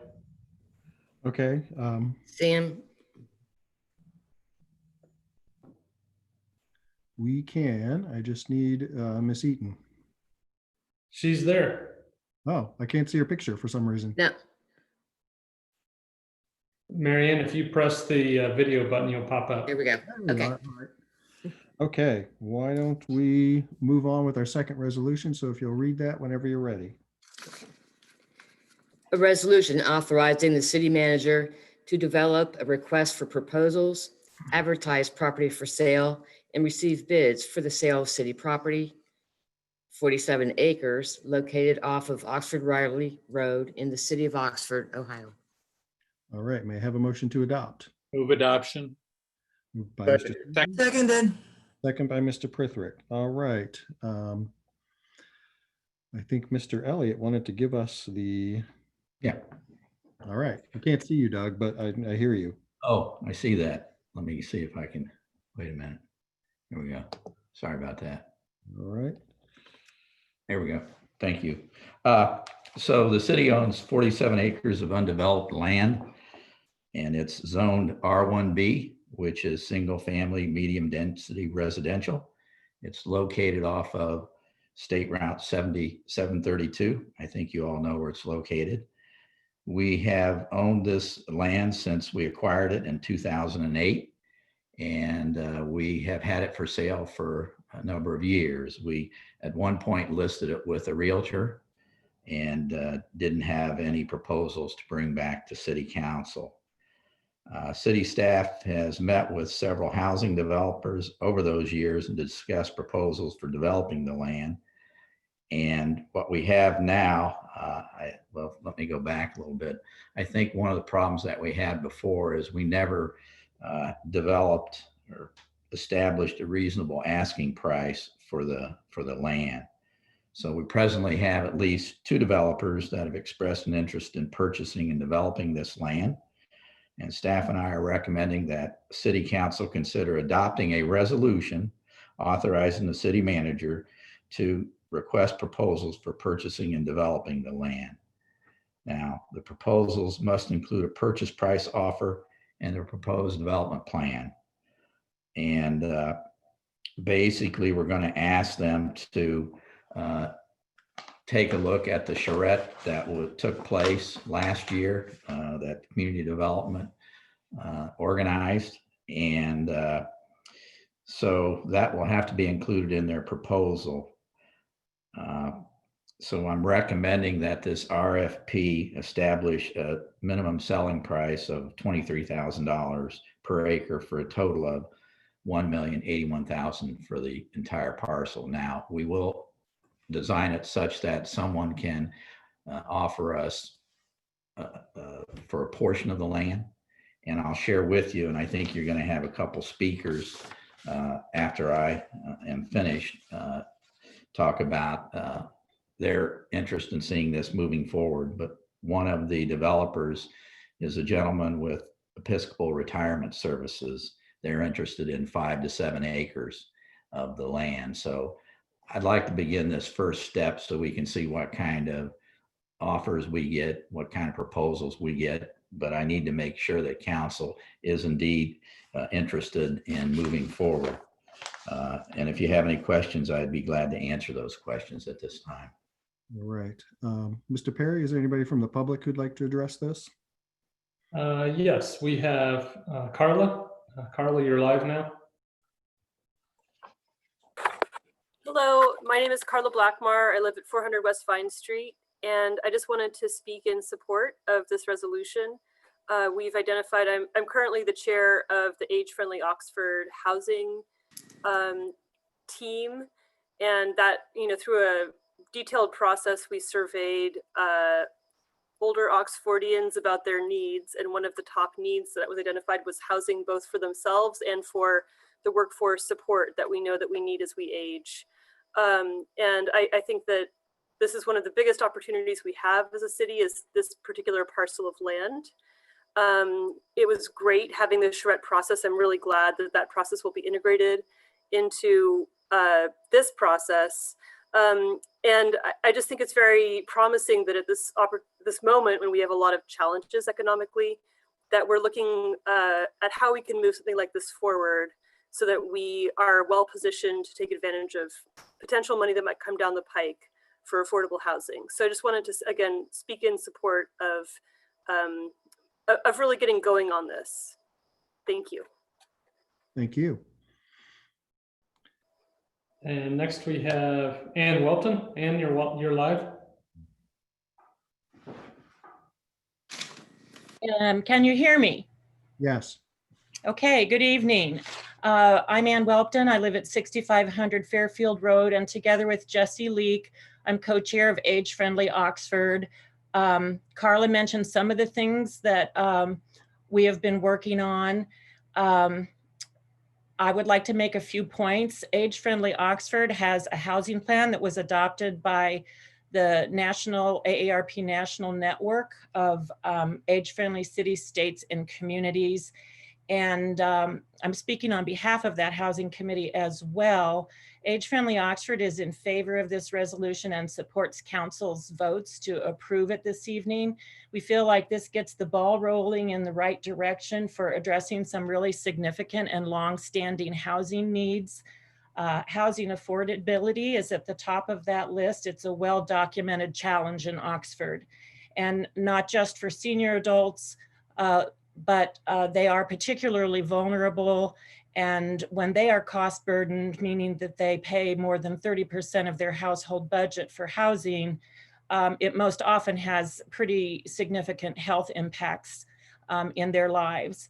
Okay. Sam, We can. I just need Miss Eaton. She's there. Oh, I can't see her picture for some reason. no, Marianne, if you press the video button, you'll pop up. here we go. There we Okay. are. All right. Okay, why don't we move on with our second resolution? So if you'll read that whenever you're ready. A resolution authorizing the city manager to develop a request for proposals, advertise property for sale, and receive bids for the sale of city property, 47 acres located off of Oxford Riley Road in the city of Oxford, Ohio. All right, may I have a motion to adopt? Move adoption. Moved by Mr. Seconded. Second by Mr. Prithrick. All right. I think Mr. Elliott wanted to give us the. Yeah. All right. I can't see you, Doug, but I hear you. Oh, I see that. Let me see if I can, wait a minute. Here we go. Sorry about that. All right. There we go. Thank you. So the city owns 47 acres of undeveloped land, and it's zoned R1B, which is single family, medium density residential. It's located off of State Route 7732. I think you all know where it's located. We have owned this land since we acquired it in 2008, and we have had it for sale for a number of years. We at one point listed it with a realtor and didn't have any proposals to bring back to city council. City staff has met with several housing developers over those years and discussed proposals for developing the land. And what we have now, well, let me go back a little bit. I think one of the problems that we had before is we never developed or established a reasonable asking price for the land. So we presently have at least 2 developers that have expressed an interest in purchasing and developing this land. And staff and I are recommending that City Council consider adopting a resolution authorizing the city manager to request proposals for purchasing and developing the land. Now, the proposals must include a purchase price offer and a proposed development plan. And basically, we're going to ask them to take a look at the charrette that took place last year, that community development organized. And so that will have to be included in their proposal. So I'm recommending that this RFP establish a minimum selling price of $23,000 per acre for a total of $1,081,000 for the entire parcel. Now, we will design it such that someone can offer us for a portion of the land. And I'll share with you, and I think you're going to have a couple speakers after I am finished talk about their interest in seeing this moving forward. But one of the developers is a gentleman with Episcopal Retirement Services. They're interested in 5 to 7 acres of the land. So I'd like to begin this first step so we can see what kind of offers we get, what kind of proposals we get. But I need to make sure that council is indeed interested in moving forward. And if you have any questions, I'd be glad to answer those questions at this time. All right. Mr. Perry, is there anybody from the public who'd like to address this? Yes, we have Carla. Carla, you're live now. Hello, my name is Carla Blackmar. I live at 400 West Vine Street, and I just wanted to speak in support of this resolution. We've identified, I'm currently the chair of the Age-Friendly Oxford Housing team, and that, through a detailed process, we surveyed older Oxfordians about their needs, and one of the top needs that was identified was housing, both for themselves and for the workforce support that we know that we need as we age. And I think that this is one of the biggest opportunities we have as a city, is this particular parcel of land. It was great having the charrette process. I'm really glad that that process will be integrated into this process. And I just think it's very promising that at this moment, when we have a lot of challenges economically, that we're looking at how we can move something like this forward so that we are well positioned to take advantage of potential money that might come down the pike for affordable housing. So I just wanted to, again, speak in support of really getting going on this. Thank you. Thank you. And next we have Ann Welton. Ann, you're live. Can you hear me? Yes. Okay, good evening. I'm Ann Welton. I live at 6500 Fairfield Road, and together with Jesse Leak, I'm co-chair of Age Friendly Oxford. Carla mentioned some of the things that we have been working on. I would like to make a few points. Age Friendly Oxford has a housing plan that was adopted by the national AARP National Network of age-friendly cities, states, and communities. And I'm speaking on behalf of that housing committee as well. Age Friendly Oxford is in favor of this resolution and supports council's votes to approve it this evening. We feel like this gets the ball rolling in the right direction for addressing some really significant and long-standing housing needs. Housing affordability is at the top of that list. It's a well-documented challenge in Oxford, and not just for senior adults, but they are particularly vulnerable. And when they are cost burdened, meaning that they pay more than 30% of their household budget for housing, it most often has pretty significant health impacts in their lives.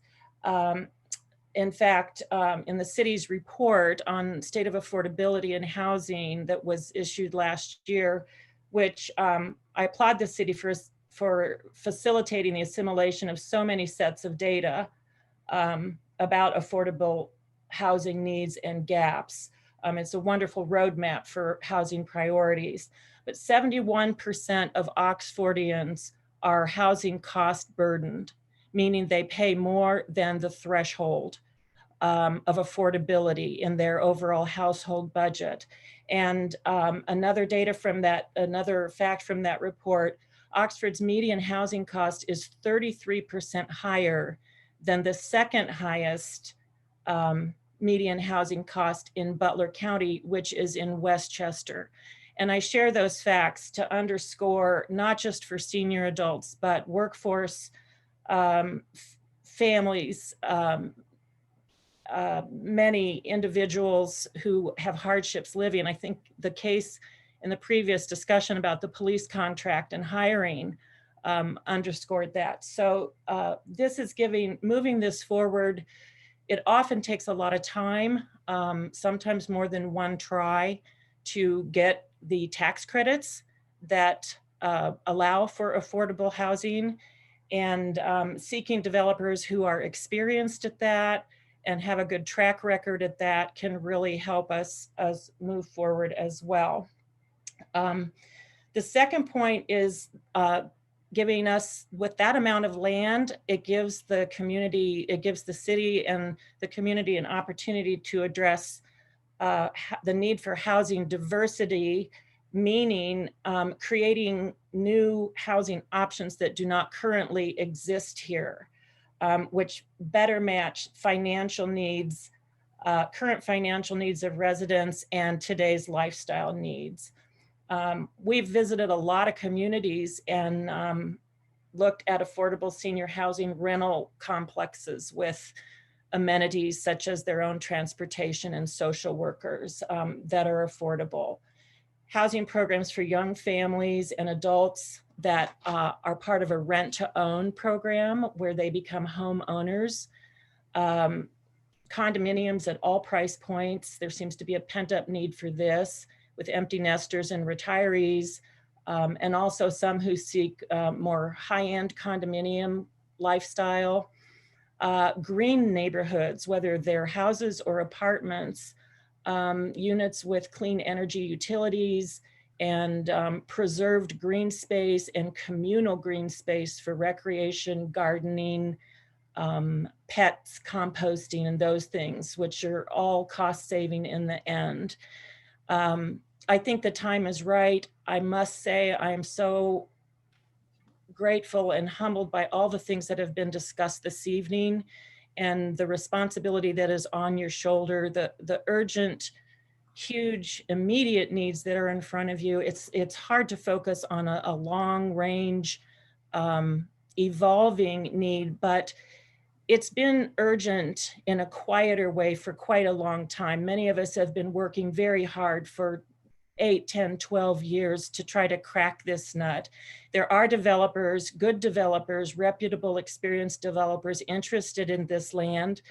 In fact, in the city's report on state of affordability and housing that was issued last year, which I applaud the city for facilitating the assimilation of so many sets of data about affordable housing needs and gaps. It's a wonderful roadmap for housing priorities. But 71% of Oxfordians are housing cost burdened, meaning they pay more than the threshold of affordability in their overall household budget. And another fact from that report, Oxford's median housing cost is 33% higher than the second highest median housing cost in Butler County, which is in Westchester. And I share those facts to underscore, not just for senior adults, but workforce families, many individuals who have hardships living. I think the case in the previous discussion about the police contract and hiring underscored that. So this is moving this forward. It often takes a lot of time, sometimes more than one try, to get the tax credits that allow for affordable housing, and seeking developers who are experienced at that and have a good track record at that can really help us move forward as well. The second point is giving us, with that amount of land, it gives the community, it gives the city and the community an opportunity to address the need for housing diversity, meaning creating new housing options that do not currently exist here, which better match financial needs, current financial needs of residents and today's lifestyle needs. We've visited a lot of communities and looked at affordable senior housing rental complexes with amenities such as their own transportation and social workers that are affordable. Housing programs for young families and adults that are part of a rent-to-own program where they become homeowners. Condominiums at all price points. There seems to be a pent-up need for this with empty nesters and retirees, and also some who seek more high-end condominium lifestyle. Green neighborhoods, whether they're houses or apartments, units with clean energy utilities and preserved green space and communal green space for recreation, gardening, pets, composting, and those things, which are all cost saving in the end. I think the time is right. I must say, I am so grateful and humbled by all the things that have been discussed this evening and the responsibility that is on your shoulder, the urgent, huge, immediate needs that are in front of you. It's hard to focus on a long range, evolving need, but it's been urgent in a quieter way for quite a long time. Many of us have been working very hard for 8, 10, 12 years to try to crack this nut. There are developers, good developers, reputable, experienced developers interested in this land.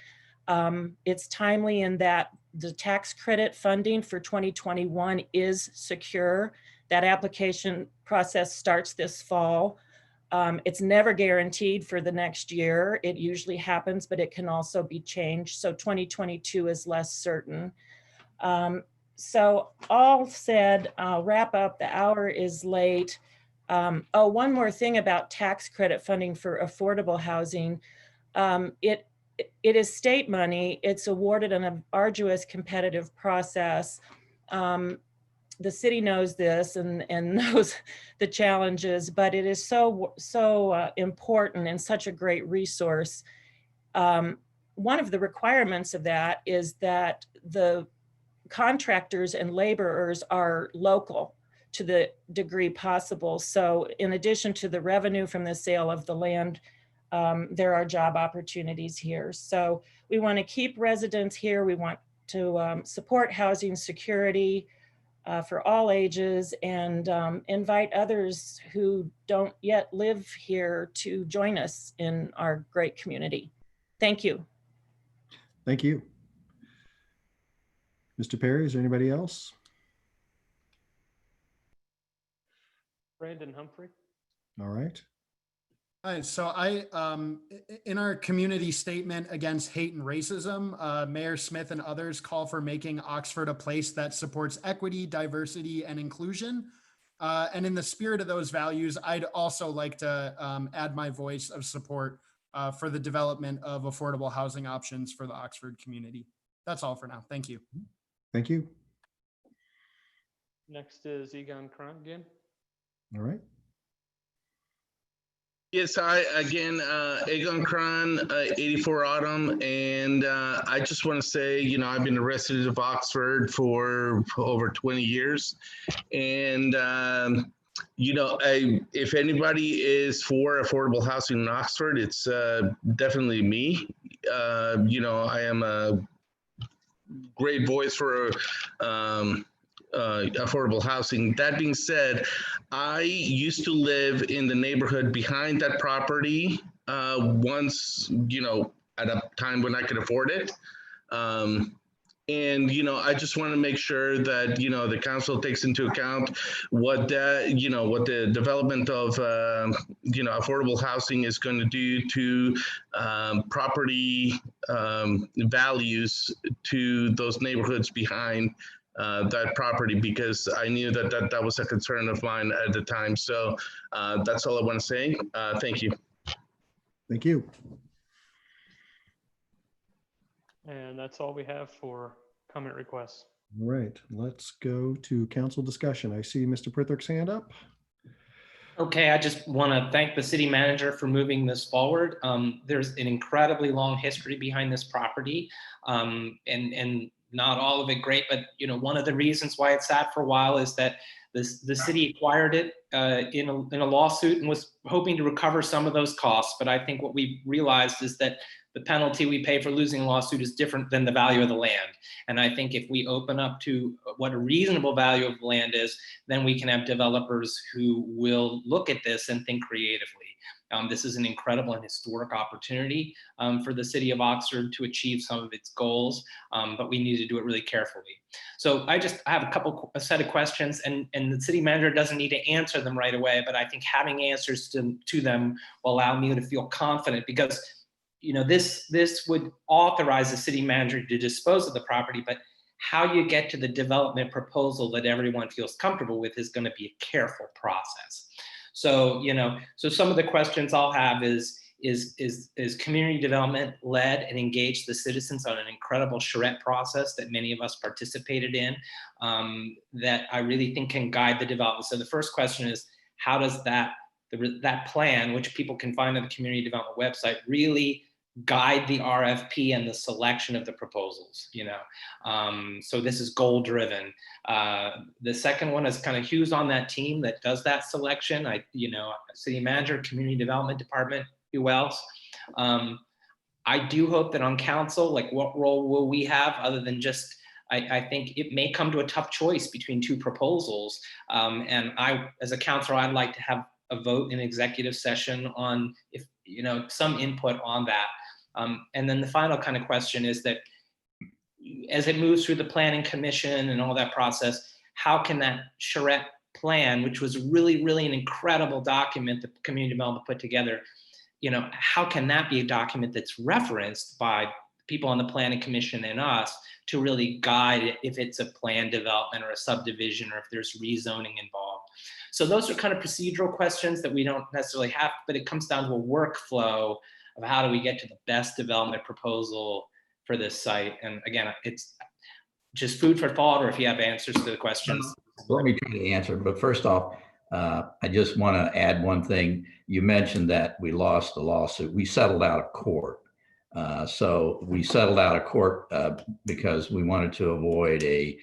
It's timely in that the tax credit funding for 2021 is secure. That application process starts this fall. It's never guaranteed for the next year. It usually happens, but it can also be changed. So 2022 is less certain. So all said, I'll wrap up. The hour is late. Oh, one more thing about tax credit funding for affordable housing. It is state money. It's awarded in an arduous competitive process. The city knows this and knows the challenges, but it is so important and such a great resource. One of the requirements of that is that the contractors and laborers are local to the degree possible. So in addition to the revenue from the sale of the land, there are job opportunities here. So we want to keep residents here. We want to support housing security for all ages and invite others who don't yet live here to join us in our great community. Thank you. Thank you. Mr. Perry, is there anybody else? Brandon Humphrey. All right. All right, so in our community statement against hate and racism, Mayor Smith and others call for making Oxford a place that supports equity, diversity, and inclusion. And in the spirit of those values, I'd also like to add my voice of support for the development of affordable housing options for the Oxford community. That's all for now. Thank you. Thank you. Next is Egon Kron again. All right. Yes, Egon Kron, 84 Autumn, and I just want to say, I've been a resident of Oxford for over 20 years, and if anybody is for affordable housing in Oxford, it's definitely me. I am a great voice for affordable housing. That being said, I used to live in the neighborhood behind that property once, at a time when I could afford it. I just want to make sure that, the council takes into account what the development of, affordable housing is going to do to property values to those neighborhoods behind that property, because I knew that was a concern of mine at the time. So that's all I want to say. Thank you. Thank you. And that's all we have for comment requests. All right, let's go to council discussion. I see Mr. Prithrick's hand up. Okay, I just want to thank the city manager for moving this forward. There's an incredibly long history behind this property, and not all of it great, but one of the reasons why it sat for a while is that the city acquired it in a lawsuit and was hoping to recover some of those costs. But I think what we realized is that the penalty we pay for losing a lawsuit is different than the value of the land. And I think if we open up to what a reasonable value of the land is, then we can have developers who will look at this and think creatively. This is an incredible and historic opportunity for the city of Oxford to achieve some of its goals, but we need to do it really carefully. So I have a set of questions, and the city manager doesn't need to answer them right away, but I think having answers to them will allow me to feel confident, because this would authorize the city manager to dispose of the property, but how you get to the development proposal that everyone feels comfortable with is going to be a careful process. So, so some of the questions I'll have is is community development led and engaged the citizens on an incredible charrette process that many of us participated in, that I really think can guide the development. So the first question is, how does that plan, which people can find on the community development website, really guide the RFP and the selection of the proposals, you know? So this is goal driven. The second one is kind of who's on that team that does that selection. City manager, community development department, who else? I do hope that on council, like what role will we have other than just, I think it may come to a tough choice between two proposals. And as a councilor, I'd like to have a vote in executive session on if, some input on that. And then the final kind of question is that as it moves through the planning commission and all that process, how can that charrette plan, which was really, really an incredible document that community development put together, how can that be a document that's referenced by people on the planning commission and us to really guide it if it's a plan development or a subdivision or if there's rezoning involved. So those are kind of procedural questions that we don't necessarily have, but it comes down to a workflow of how do we get to the best development proposal for this site. And again, it's just food for thought, or if you have answers to the questions. Let me try to answer, but first off, I just want to add one thing. You mentioned that we lost the lawsuit. We settled out of court. So we settled out of court because we wanted to avoid a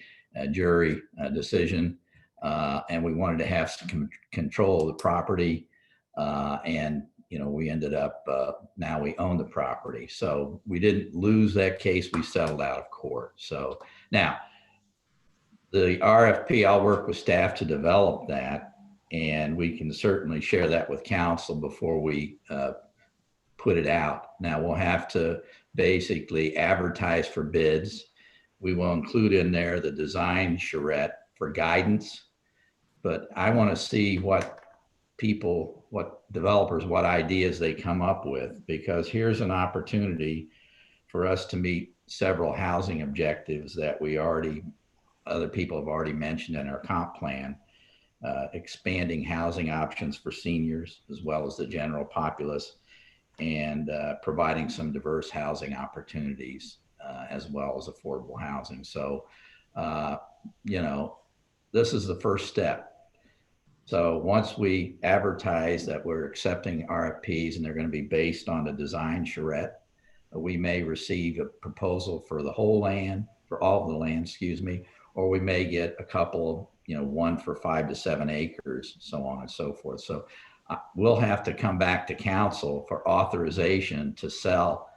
jury decision, and we wanted to have some control of the property. And we ended up, now we own the property. So we didn't lose that case. We settled out of court. So now the RFP, I'll work with staff to develop that, and we can certainly share that with council before we put it out. Now we'll have to basically advertise for bids. We will include in there the design charrette for guidance, but I want to see what developers, what ideas they come up with, because here's an opportunity for us to meet several housing objectives that other people have already mentioned in our comp plan, expanding housing options for seniors as well as the general populace, and providing some diverse housing opportunities as well as affordable housing. So, this is the first step. So once we advertise that we're accepting RFPs and they're going to be based on the design charrette, we may receive a proposal for the whole land, for all of the land, or we may get a couple, one for 5 to 7 acres, so on and so forth. So we'll have to come back to council for authorization to sell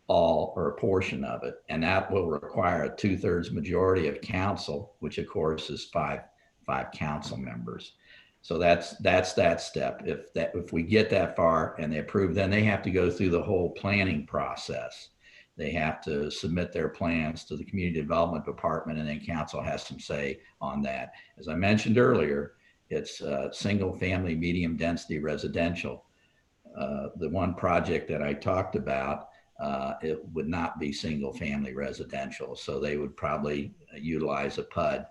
all or a portion of it. And that will require a 2/3 majority of council, which of course is five council members. So that's that step. If we get that far and they approve, then they have to go through the whole planning process. They have to submit their plans to the community development department, and then council has some say on that. As I mentioned earlier, it's single family, medium density residential. The one project that I talked about, it would not be single family residential. So they would probably utilize a PUD.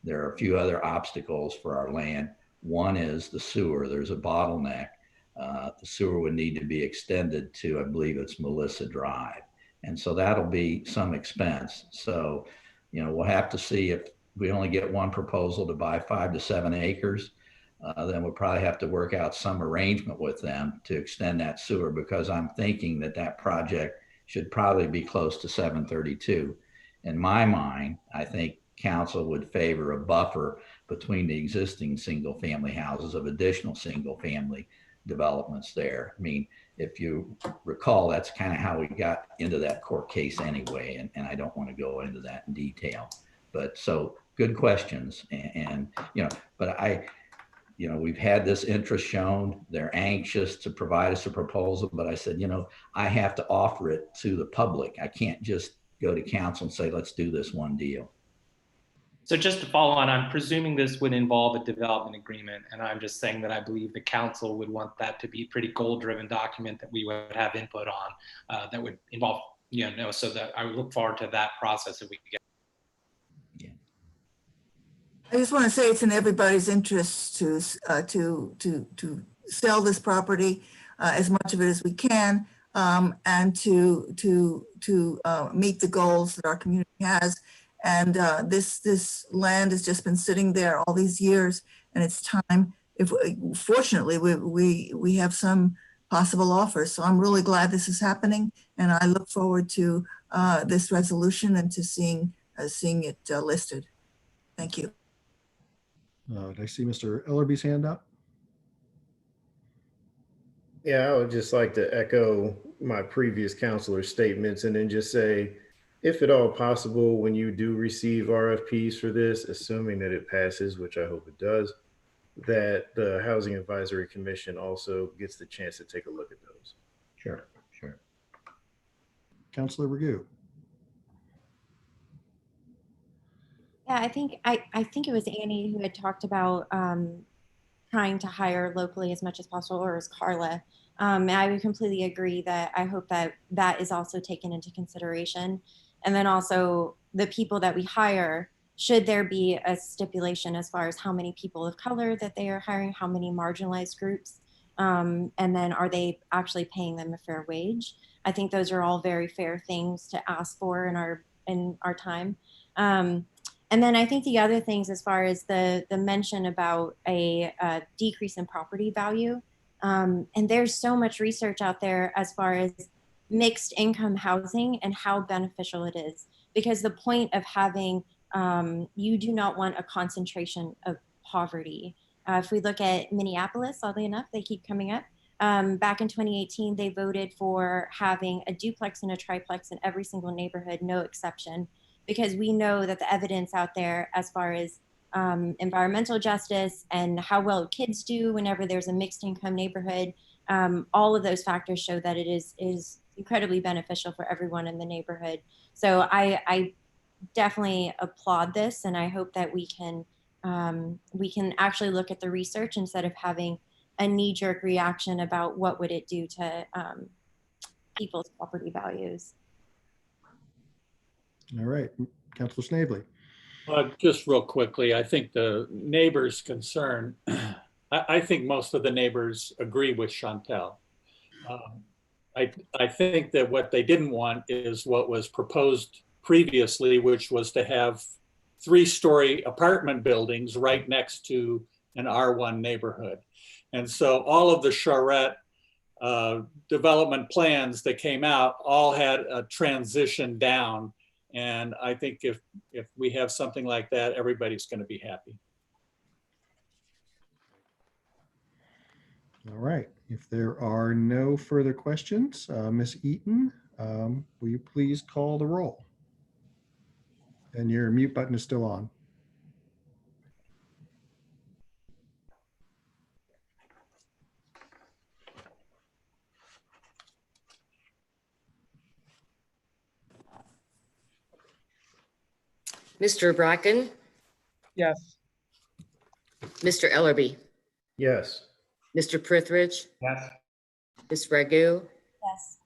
There are a few other obstacles for our land. One is the sewer. There's a bottleneck. The sewer would need to be extended to, I believe it's Melissa Drive. And so that'll be some expense. So, we'll have to see if we only get one proposal to buy 5 to 7 acres, then we'll probably have to work out some arrangement with them to extend that sewer, because I'm thinking that project should probably be close to 732. In my mind, I think council would favor a buffer between the existing single family houses of additional single family developments there. I mean, if you recall, that's kind of how we got into that court case anyway, and I don't want to go into that in detail. But so good questions, and but we've had this interest shown. They're anxious to provide us a proposal, but I said, I have to offer it to the public. I can't just go to council and say, let's do this one deal. So just to follow on, I'm presuming this would involve a development agreement, and I'm just saying that I believe the council would want that to be a pretty goal-driven document that we would have input on, that would involve, so that I would look forward to that process if we could get. I just want to say it's in everybody's interest to sell this property. as much of it as we can, and to meet the goals that our community has. And this land has just been sitting there all these years, and it's time. If fortunately we have some possible offers, so I'm really glad this is happening, and I look forward to this resolution and to seeing it listed. Thank you. Did I see Mr. Ellerby's hand up? Yeah, I would just like to echo my previous counselor's statements and then just say, if at all possible, when you do receive RFPs for this, assuming that it passes, which I hope it does, that the Housing Advisory Commission also gets the chance to take a look at those. Sure, sure. Councilor Raghu. Yeah, I think it was Annie who had talked about trying to hire locally as much as possible, or as Carla. And I would completely agree that I hope that that is also taken into consideration. And then also the people that we hire, should there be a stipulation as far as how many people of color that they are hiring, how many marginalized groups, and then are they actually paying them a fair wage? I think those are all very fair things to ask for in our time. And then I think the other things, as far as the mention about a decrease in property value, and there's so much research out there as far as mixed income housing and how beneficial it is, because the point of having, you do not want a concentration of poverty. If we look at Minneapolis, oddly enough, they keep coming up. Back in 2018, they voted for having a duplex and a triplex in every single neighborhood, no exception, because we know that the evidence out there as far as environmental justice and how well kids do whenever there's a mixed income neighborhood, all of those factors show that it is incredibly beneficial for everyone in the neighborhood. So I definitely applaud this, and I hope that we can actually look at the research instead of having a knee-jerk reaction about what would it do to people's property values. All right, Councilor Snavely. Just real quickly, I think the neighbors' concern, I think most of the neighbors agree with Chantel. I think that what they didn't want is what was proposed previously, which was to have 3-story apartment buildings right next to an R1 neighborhood. And so all of the charrette development plans that came out all had a transition down. And I think if we have something like that, everybody's going to be happy. All right, if there are no further questions, Ms. Eaton, will you please call the roll? And your mute button is still on. Mr. Bracken? Yes. Mr. Ellerby? Yes. Mr. Prithridge? Yes. Ms. Ragu? Yes.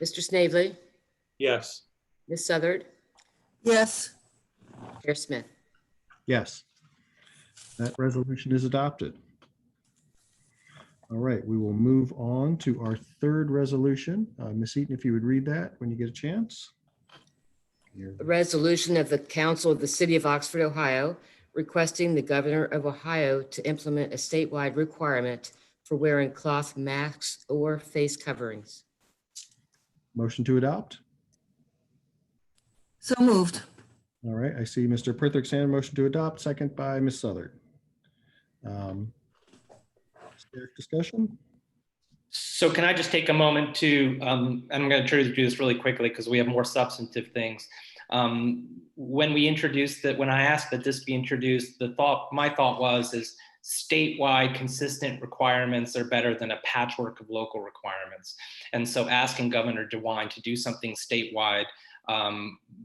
Mr. Snavely? Yes. Ms. Southard? Yes. Chair Smith? Yes. That resolution is adopted. All right, we will move on to our third resolution. Ms. Eaton, if you would read that when you get a chance. A resolution of the Council of the City of Oxford, Ohio, requesting the Governor of Ohio to implement a statewide requirement for wearing cloth masks or face coverings. Motion to adopt. So moved. All right, I see Mr. Prithrick's hand. Motion to adopt, second by Ms. Southard. Is there discussion? So can I just take a moment to, I'm going to try to do this really quickly because we have more substantive things. When we introduced it, when I asked that this be introduced, my thought was statewide consistent requirements are better than a patchwork of local requirements. And so asking Governor DeWine to do something statewide,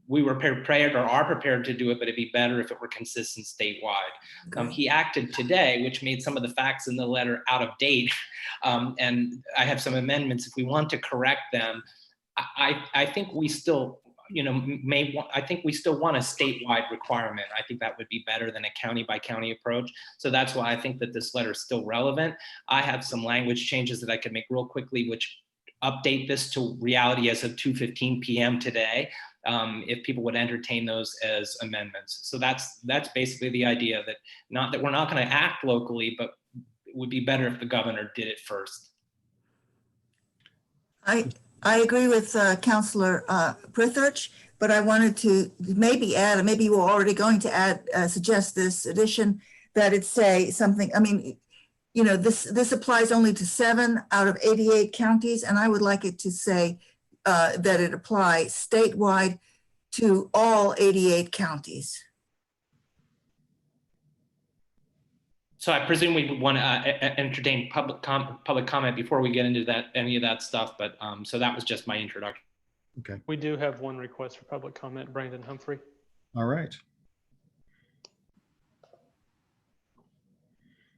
we were prepared or are prepared to do it, but it'd be better if it were consistent statewide. He acted today, which made some of the facts in the letter out of date. And I have some amendments if we want to correct them. I think we still, I think we still want a statewide requirement. I think that would be better than a county by county approach. So that's why I think that this letter is still relevant. I have some language changes that I could make real quickly, which update this to reality as of 2:15 p.m. today, if people would entertain those as amendments. So that's basically the idea, that we're not going to act locally, but it would be better if the governor did it first. I agree with Councillor Prithurch, but I wanted to maybe add, maybe you were already going to add, suggest this addition, that it say something. I mean, this applies only to 7 out of 88 counties, and I would like it to say that it applies statewide to all 88 counties. So I presume we would want to entertain public comment before we get into any of that stuff. But so that was just my introduction. Okay. We do have one request for public comment, Brandon Humphrey. All right.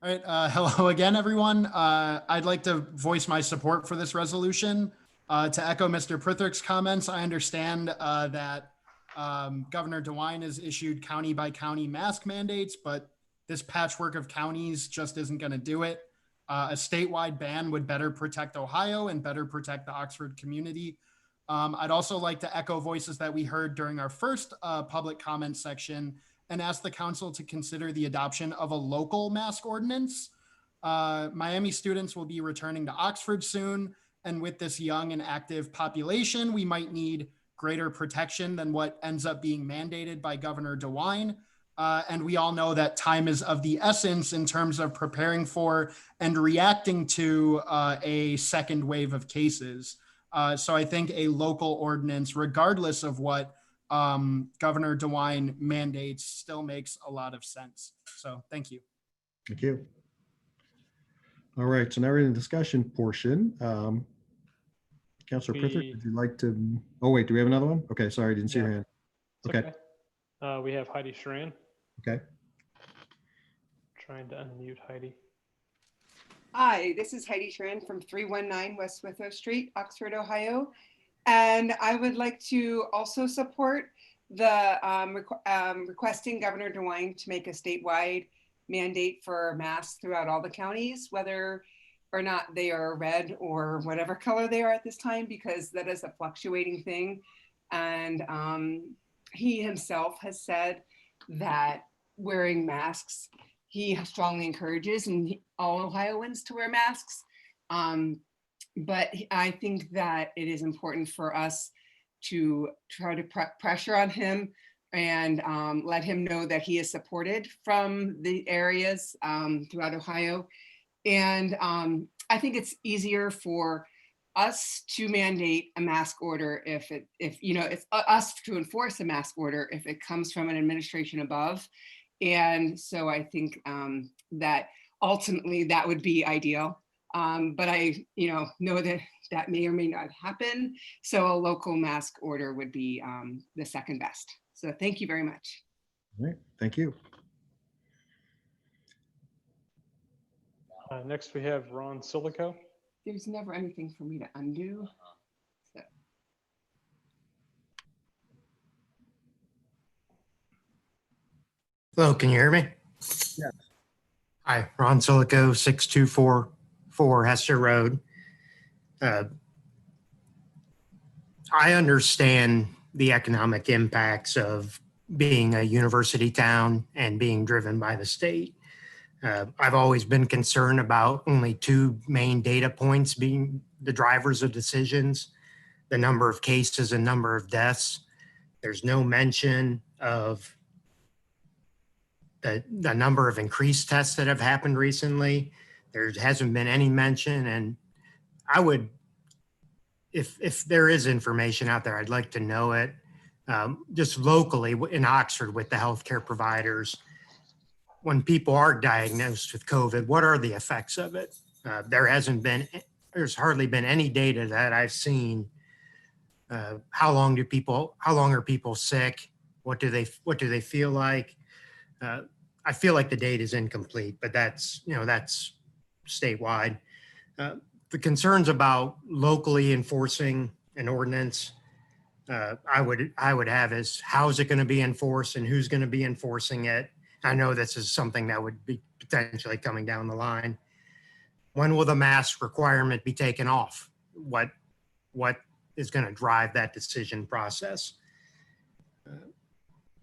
All right, hello again, everyone. I'd like to voice my support for this resolution. To echo Mr. Prithurch's comments, I understand that Governor DeWine has issued county by county mask mandates, but this patchwork of counties just isn't going to do it. A statewide ban would better protect Ohio and better protect the Oxford community. I'd also like to echo voices that we heard during our first public comment section and ask the council to consider the adoption of a local mask ordinance. Miami students will be returning to Oxford soon, and with this young and active population, we might need greater protection than what ends up being mandated by Governor DeWine. And we all know that time is of the essence in terms of preparing for and reacting to a second wave of cases. So I think a local ordinance, regardless of what Governor DeWine mandates, still makes a lot of sense. So thank you. Thank you. All right, so now we're in the discussion portion. Councilor Prithurch, would you like to, oh wait, do we have another one? Okay, sorry, I didn't see your hand. Okay. We have Heidi Sharan. Okay. Trying to unmute Heidi. Hi, this is Heidi Sharan from 319 West Withrow Street, Oxford, Ohio. And I would like to also support the requesting Governor DeWine to make a statewide mandate for masks throughout all the counties, whether or not they are red or whatever color they are at this time, because that is a fluctuating thing. And he himself has said that wearing masks, he strongly encourages all Ohioans to wear masks. But I think that it is important for us to try to pressure on him and let him know that he is supported from the areas throughout Ohio. And I think it's easier for us to mandate a mask order if it's us to enforce a mask order if it comes from an administration above. And so I think that ultimately that would be ideal. But I know that that may or may not happen. So a local mask order would be the second best. So thank you very much. All right, thank you. Next we have Ron Silico. There's never anything for me to undo. So. Hello, can you hear me? Yeah. Hi, Ron Silico, 6244 Hester Road. I understand the economic impacts of being a university town and being driven by the state. I've always been concerned about only two main data points being the drivers of decisions, the number of cases and number of deaths. There's no mention of the number of increased tests that have happened recently. There hasn't been any mention, and I would, if there is information out there, I'd like to know it. Just locally in Oxford with the healthcare providers, when people are diagnosed with COVID, what are the effects of it? There's hardly been any data that I've seen. How long are people sick? What do they feel like? I feel like the data is incomplete, but that's statewide. The concerns about locally enforcing an ordinance, I would have is how's it going to be enforced and who's going to be enforcing it. I know this is something that would be potentially coming down the line. When will the mask requirement be taken off? What is going to drive that decision process?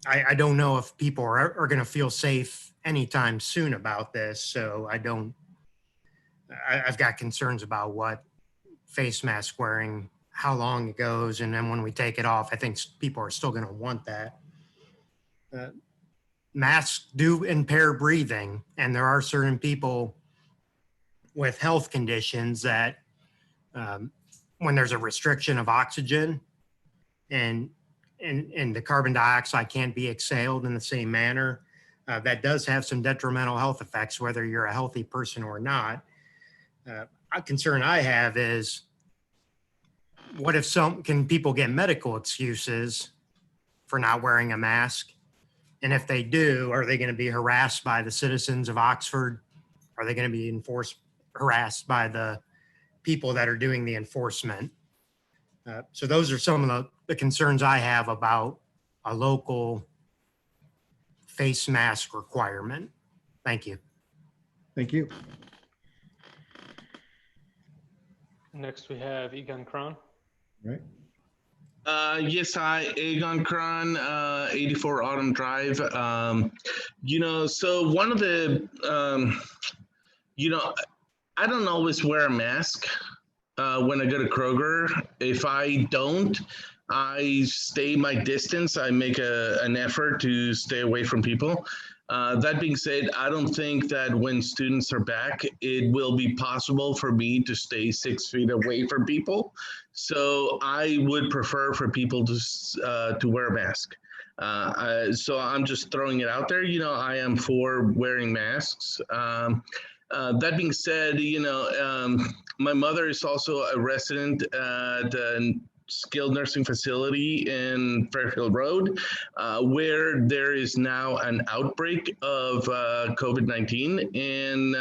I don't know if people are going to feel safe anytime soon about this. So I've got concerns about what face mask wearing, how long it goes, and then when we take it off, I think people are still going to want that. Masks do impair breathing, and there are certain people with health conditions that when there's a restriction of oxygen and the carbon dioxide can't be exhaled in the same manner, that does have some detrimental health effects, whether you're a healthy person or not. A concern I have is, what if can people get medical excuses for not wearing a mask? And if they do, are they going to be harassed by the citizens of Oxford? Are they going to be harassed by the people that are doing the enforcement? So those are some of the concerns I have about a local face mask requirement. Thank you. Thank you. Next, we have Egon Kron. Right. Yes, hi, Egon Kron, 84 Autumn Drive. So one of the, I don't always wear a mask when I go to Kroger. If I don't, I stay my distance. I make an effort to stay away from people. That being said, I don't think that when students are back, it will be possible for me to stay 6 feet away from people. So I would prefer for people to wear a mask. So I'm just throwing it out there. I am for wearing masks. That being said, my mother is also a resident at a skilled nursing facility in Fairfield Road, where there is now an outbreak of COVID-19. And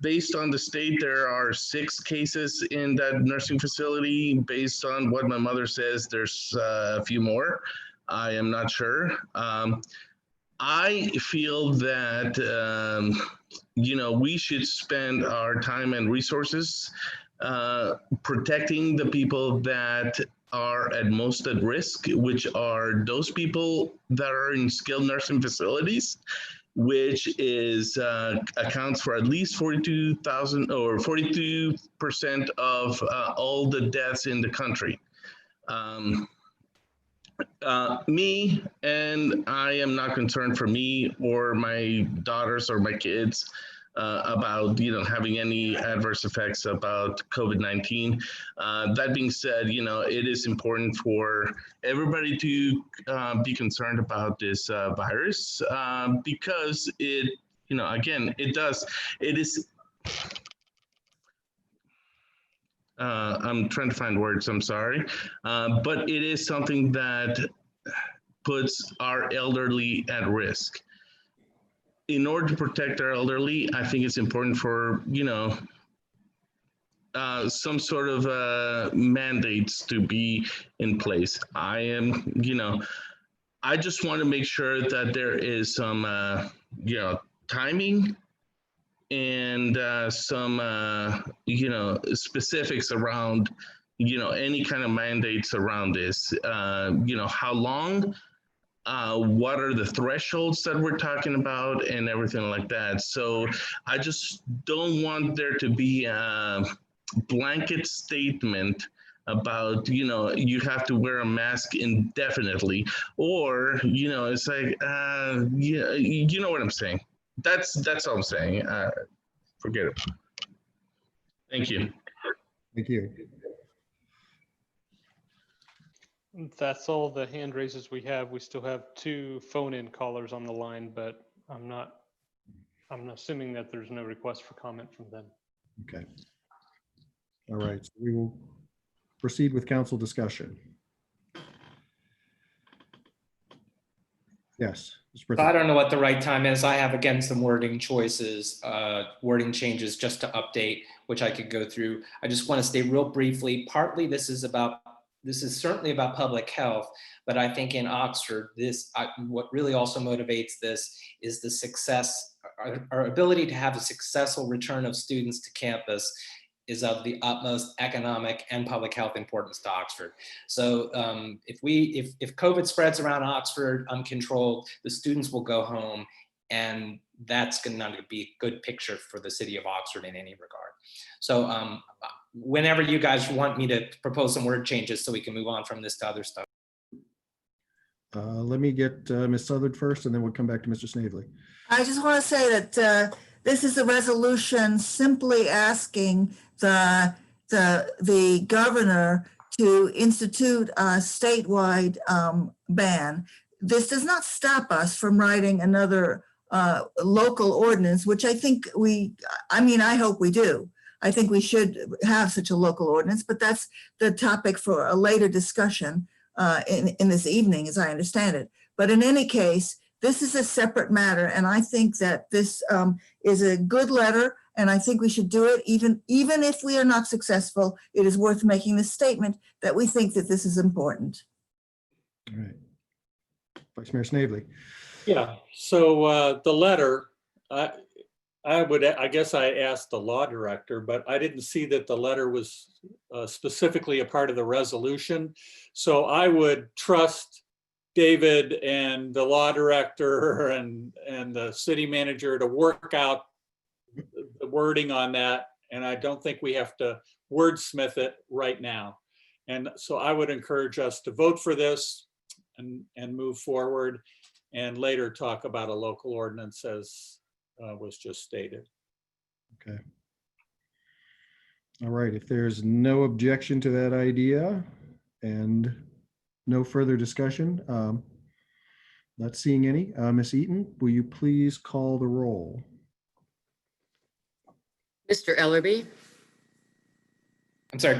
based on the state, there are 6 cases in that nursing facility. Based on what my mother says, there's a few more. I am not sure. I feel that, we should spend our time and resources protecting the people that are at most at risk, which are those people that are in skilled nursing facilities, which is accounts for at least 42,000 or 42% of all the deaths in the country. Me, and I am not concerned for me or my daughters or my kids about having any adverse effects about COVID-19. That being said, it is important for everybody to be concerned about this virus because it is. I'm trying to find words, I'm sorry. But it is something that puts our elderly at risk. In order to protect our elderly, I think it's important for, some sort of mandates to be in place. I just want to make sure that there is some, timing and some specifics around any kind of mandates around this. How long, what are the thresholds that we're talking about, and everything like that. So I just don't want there to be a blanket statement about you have to wear a mask indefinitely, or it's like you know what I'm saying. That's all I'm saying. Forget it. Thank you. Thank you. That's all the hand raises we have. We still have 2 phone-in callers on the line, but I'm assuming that there's no request for comment from them. Okay. All right. So we will proceed with council discussion. Yes. So I don't know what the right time is. I have, again, some wording choices, wording changes just to update, which I could go through. I just want to state real briefly, partly this is about this is certainly about public health, but I think in Oxford, what really also motivates this is the success, our ability to have a successful return of students to campus is of the utmost economic and public health importance to Oxford. So if COVID spreads around Oxford uncontrolled, the students will go home, and that's going to be a good picture for the city of Oxford in any regard. So whenever you guys want me to propose some word changes so we can move on from this to other stuff. Let me get Ms. Southard first, and then we'll come back to Mr. Snavely. I just want to say that this is a resolution simply asking the governor to institute a statewide ban. This does not stop us from writing another local ordinance, which I think I hope we do. I think we should have such a local ordinance, but that's the topic for a later discussion in this evening, as I understand it. But in any case, this is a separate matter, and I think that this is a good letter, and I think we should do it. Even if we are not successful, it is worth making the statement that we think that this is important. All right. Vice Mayor Snavely. Yeah, so the letter, I guess I asked the law director, but I didn't see that the letter was specifically a part of the resolution. So I would trust David and the law director and the city manager to work out the wording on that. And I don't think we have to wordsmith it right now. And so I would encourage us to vote for this and move forward, and later talk about a local ordinance as was just stated. Okay. All right, if there's no objection to that idea and no further discussion, not seeing any, Ms. Eaton, will you please call the roll? Mr. Ellerby? I'm sorry,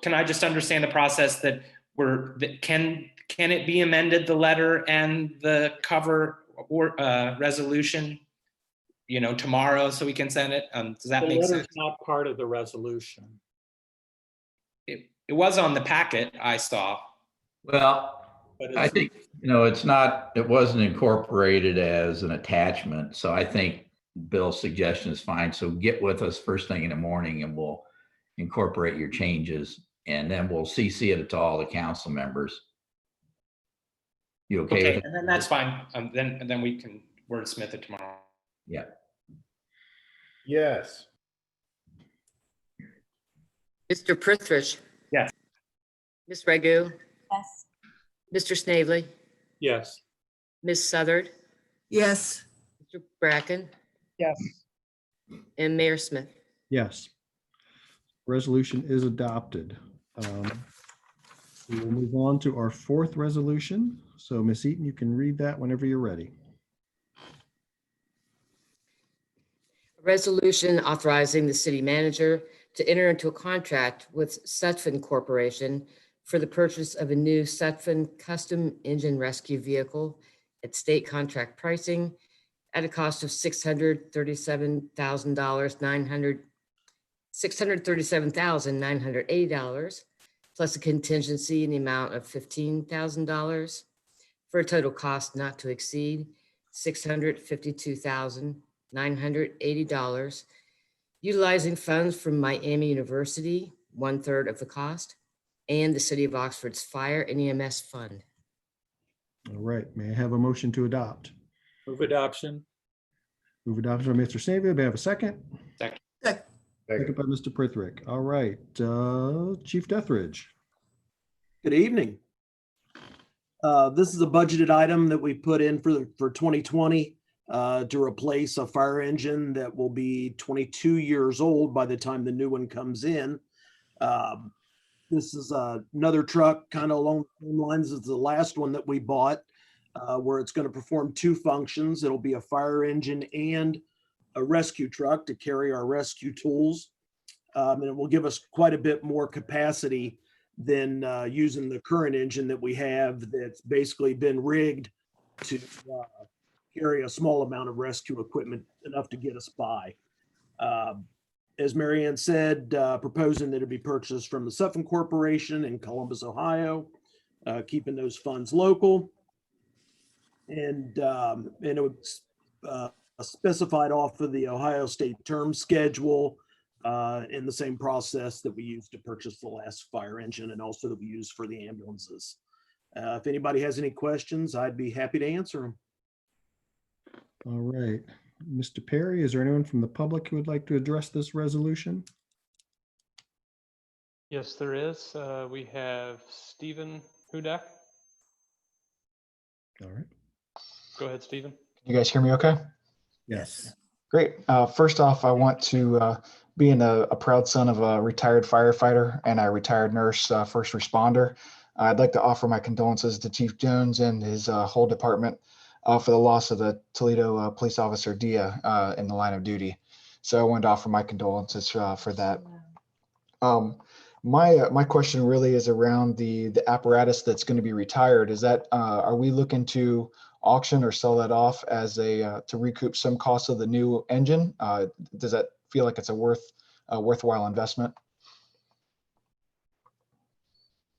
can I just understand the process that can it be amended, the letter and the cover or resolution, tomorrow, so we can send it? Does that make sense? The letter's not part of the resolution. It was on the packet I saw. Well, I think, it wasn't incorporated as an attachment. So I think Bill's suggestion is fine. So get with us first thing in the morning and we'll incorporate your changes, and then we'll CC it to all the council members. You okay with it? And then that's fine. Then we can wordsmith it tomorrow. Yeah. Yes. Mr. Prithridge? Yes. Ms. Ragu? Yes. Mr. Snavely? Yes. Ms. Southard? Yes. Mr. Bracken? Yes. And Mayor Smith? Yes. Resolution is adopted. We will move on to our fourth resolution. So Ms. Eaton, you can read that whenever you're ready. A resolution authorizing the city manager to enter into a contract with Sutphen Corporation for the purchase of a new Sutphen custom engine rescue vehicle at state contract pricing at a cost of $637,980, plus a contingency in the amount of $15,000, for a total cost not to exceed $652,980, utilizing funds from Miami University, 1/3 of the cost, and the City of Oxford's Fire and EMS Fund. All right, may I have a motion to adopt? Move adoption. Move adoption by Mr. Snavely. May I have a second? Second. Second by Mr. Prithrick. All right, Chief Deathridge. Good evening. This is a budgeted item that we put in for 2020 to replace a fire engine that will be 22 years old by the time the new one comes in. This is another truck kind of along the same lines as the last one that we bought, where it's going to perform two functions. It'll be a fire engine and a rescue truck to carry our rescue tools. And it will give us quite a bit more capacity than using the current engine that we have that's basically been rigged to carry a small amount of rescue equipment, enough to get us by. as Marianne said, proposing that it be purchased from the Sutphen Corporation in Columbus, Ohio, keeping those funds local. And it was specified off of the Ohio State term schedule in the same process that we used to purchase the last fire engine and also that we use for the ambulances. If anybody has any questions, I'd be happy to answer them. All right. Mr. Perry, is there anyone from the public who would like to address this resolution? Yes, there is. We have Stephen Hudak. All right. Go ahead, Stephen. You guys hear me okay? Yes. Great. First off, I want to, being a proud son of a retired firefighter and a retired nurse, first responder, I'd like to offer my condolences to Chief Jones and his whole department for the loss of the Toledo police officer Dia in the line of duty. So I wanted to offer my condolences for that. My question really is around the apparatus that's going to be retired. Is that are we looking to auction or sell that off as a to recoup some costs of the new engine? Does that feel like it's a worthwhile investment?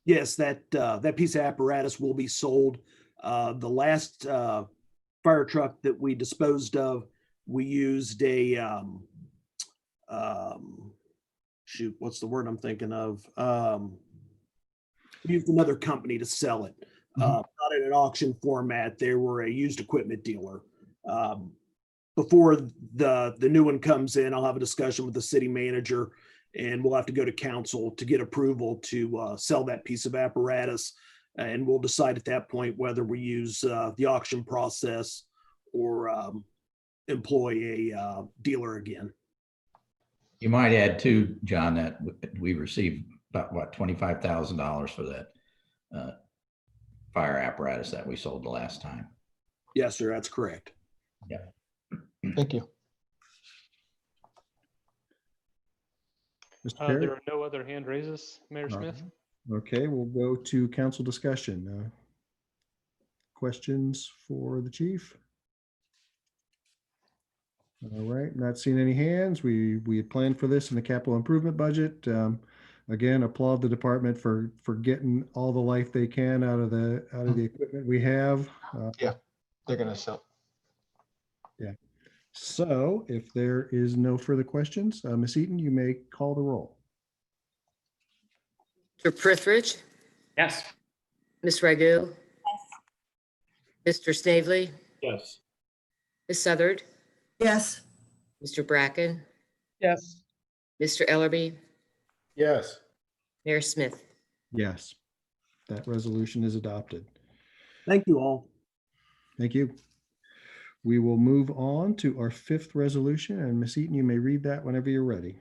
Yes, that piece of apparatus will be sold. The last fire truck that we disposed of, we used a shoot, what's the word I'm thinking of? We used another company to sell it. Not in an auction format. They were a used equipment dealer. Before the new one comes in, I'll have a discussion with the city manager, and we'll have to go to council to get approval to sell that piece of apparatus. And we'll decide at that point whether we use the auction process or employ a dealer again. You might add too, John, that we received about what, $25,000 for that fire apparatus that we sold the last time. Yes, sir, that's correct. Yeah. Thank you. Mr. Perry? There are no other hand raises, Mayor Smith. Okay, we'll go to council discussion. Questions for the chief? All right, not seeing any hands. We had planned for this in the capital improvement budget. Again, applaud the department for getting all the life they can out of the equipment we have. Yeah, they're gonna sell. Yeah. So if there is no further questions, Ms. Eaton, you may call the roll. Mr. Prithridge? Yes. Ms. Ragu? Yes. Mr. Snavely? Yes. Ms. Southard? Yes. Mr. Bracken? Yes. Mr. Ellerby? Yes. Mayor Smith? Yes, that resolution is adopted. Thank you all. Thank you. We will move on to our fifth resolution, and Ms. Eaton, you may read that whenever you're ready.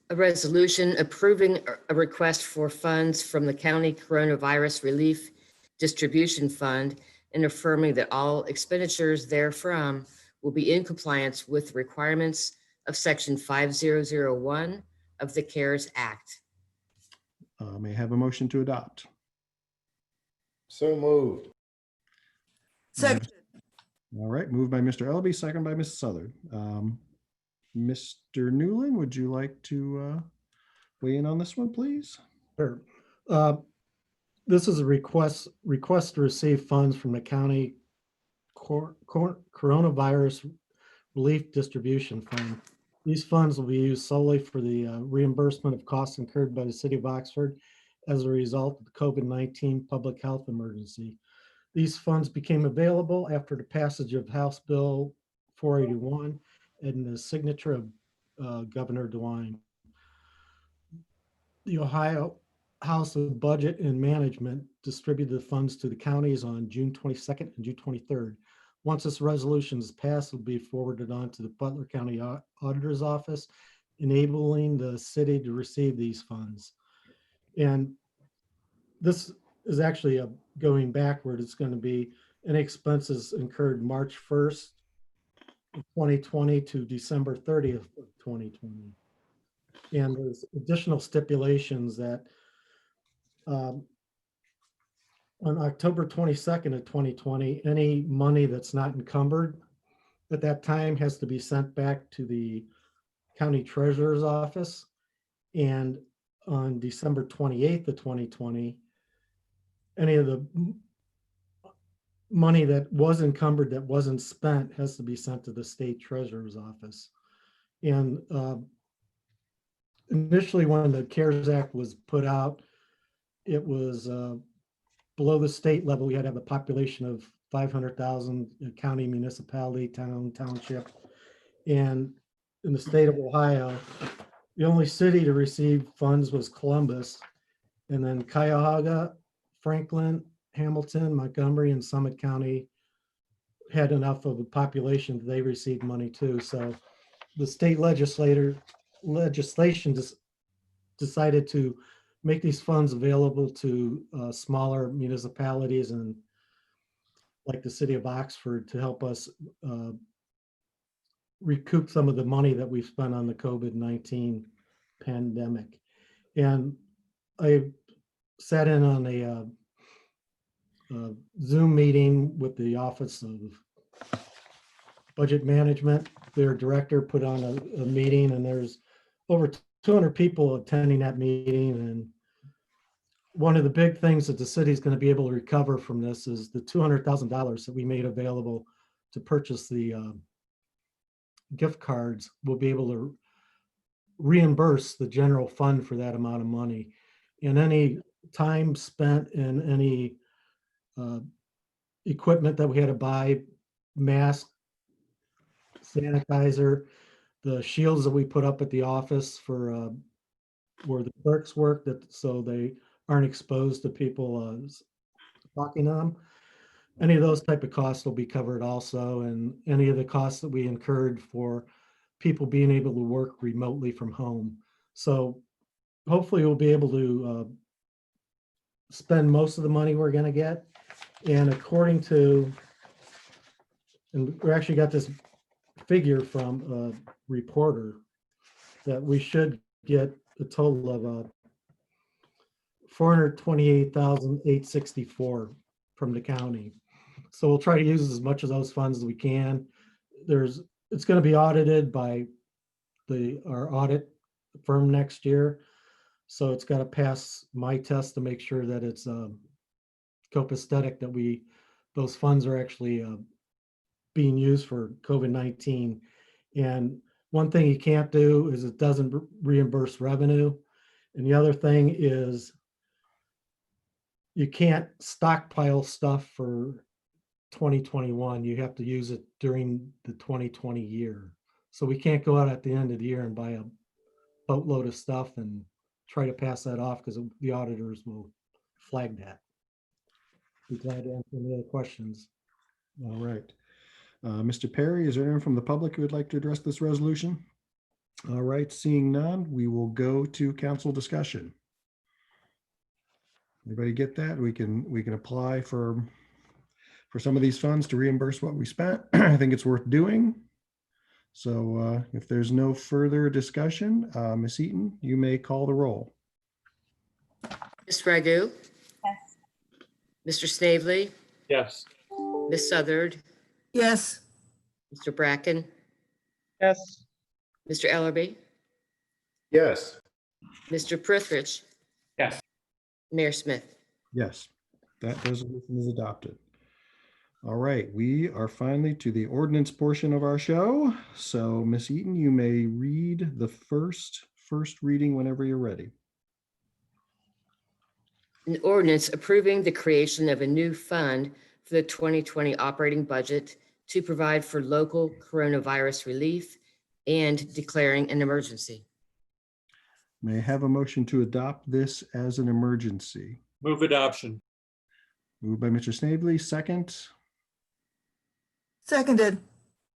A resolution approving a request for funds from the County Coronavirus Relief Distribution Fund and affirming that all expenditures therefrom will be in compliance with the requirements of Section 5001 of the CARES Act. May I have a motion to adopt? So moved. Second. All right, moved by Mr. Elby, second by Mrs. Southard. Mr. Newland, would you like to weigh in on this one, please? Sure. This is a request to receive funds from the county coronavirus relief distribution fund. These funds will be used solely for the reimbursement of costs incurred by the city of Oxford as a result of the COVID-19 public health emergency. These funds became available after the passage of House Bill 481 and the signature of Governor DeWine. The Ohio House of Budget and Management distributed the funds to the counties on June 22nd and June 23rd. Once this resolution is passed, it will be forwarded on to the Butler County Auditor's Office, enabling the city to receive these funds. And this is actually going backward. It's going to be any expenses incurred March 1st, 2020 to December 30th of 2020. And there's additional stipulations that on October 22nd of 2020, any money that's not encumbered at that time has to be sent back to the county treasurer's office. And on December 28th of 2020, any of the money that was encumbered that wasn't spent has to be sent to the state treasurer's office. And initially, when the CARES Act was put out, it was below the state level. We had to have a population of 500,000, county, municipality, town, township. And in the state of Ohio, the only city to receive funds was Columbus. And then Cuyahoga, Franklin, Hamilton, Montgomery, and Summit County had enough of a population that they received money too. So the state legislation decided to make these funds available to smaller municipalities and like the city of Oxford to help us recoup some of the money that we've spent on the COVID-19 pandemic. And I sat in on a Zoom meeting with the Office of Budget Management. Their director put on a meeting, and there's over 200 people attending that meeting. And one of the big things that the city is going to be able to recover from this is the $200,000 that we made available to purchase the gift cards. We'll be able to reimburse the general fund for that amount of money. And any time spent in any equipment that we had to buy, mask, sanitizer, the shields that we put up at the office for where the clerks work, that so they aren't exposed to people talking on them. Any of those type of costs will be covered also, and any of the costs that we incurred for people being able to work remotely from home. So hopefully we'll be able to spend most of the money we're going to get. And according to, and we actually got this figure from a reporter that we should get a total of $428,864 from the county. So we'll try to use as much of those funds as we can. It's going to be audited by our audit firm next year. So it's got to pass my test to make sure that it's copacetic, that those funds are actually being used for COVID-19. And one thing you can't do is it doesn't reimburse revenue. And the other thing is you can't stockpile stuff for 2021. You have to use it during the 2020 year. So we can't go out at the end of the year and buy a boatload of stuff and try to pass that off, because the auditors will flag that. Be glad to answer any other questions. All right. Mr. Perry, is there anyone from the public who would like to address this resolution? All right, seeing none, we will go to council discussion. Everybody get that? We can apply for some of these funds to reimburse what we spent. I think it's worth doing. So if there's no further discussion, Ms. Eaton, you may call the roll. Ms. Ragu? Yes. Mr. Snavely? Yes. Ms. Southard? Yes. Mr. Bracken? Yes. Mr. Ellerby? Yes. Mr. Prithridge? Yes. Mayor Smith? Yes, that resolution is adopted. All right, we are finally to the ordinance portion of our show. So Ms. Eaton, you may read the first reading whenever you're ready. An ordinance approving the creation of a new fund for the 2020 operating budget to provide for local coronavirus relief and declaring an emergency. May I have a motion to adopt this as an emergency? Move adoption. Moved by Mr. Snavely, second. Seconded.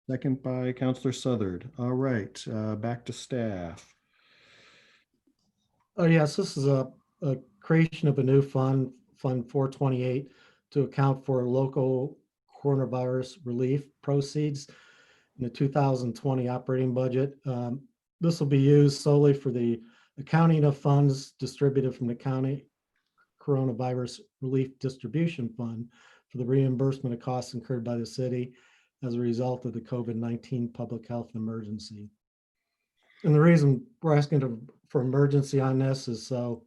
Second by Councilor Southard. All right, back to staff. Oh yes, this is a creation of a new fund, Fund 428, to account for local coronavirus relief proceeds in the 2020 operating budget. This will be used solely for the accounting of funds distributed from the county coronavirus relief distribution fund for the reimbursement of costs incurred by the city as a result of the COVID-19 public health emergency. And the reason we're asking for emergency on this is so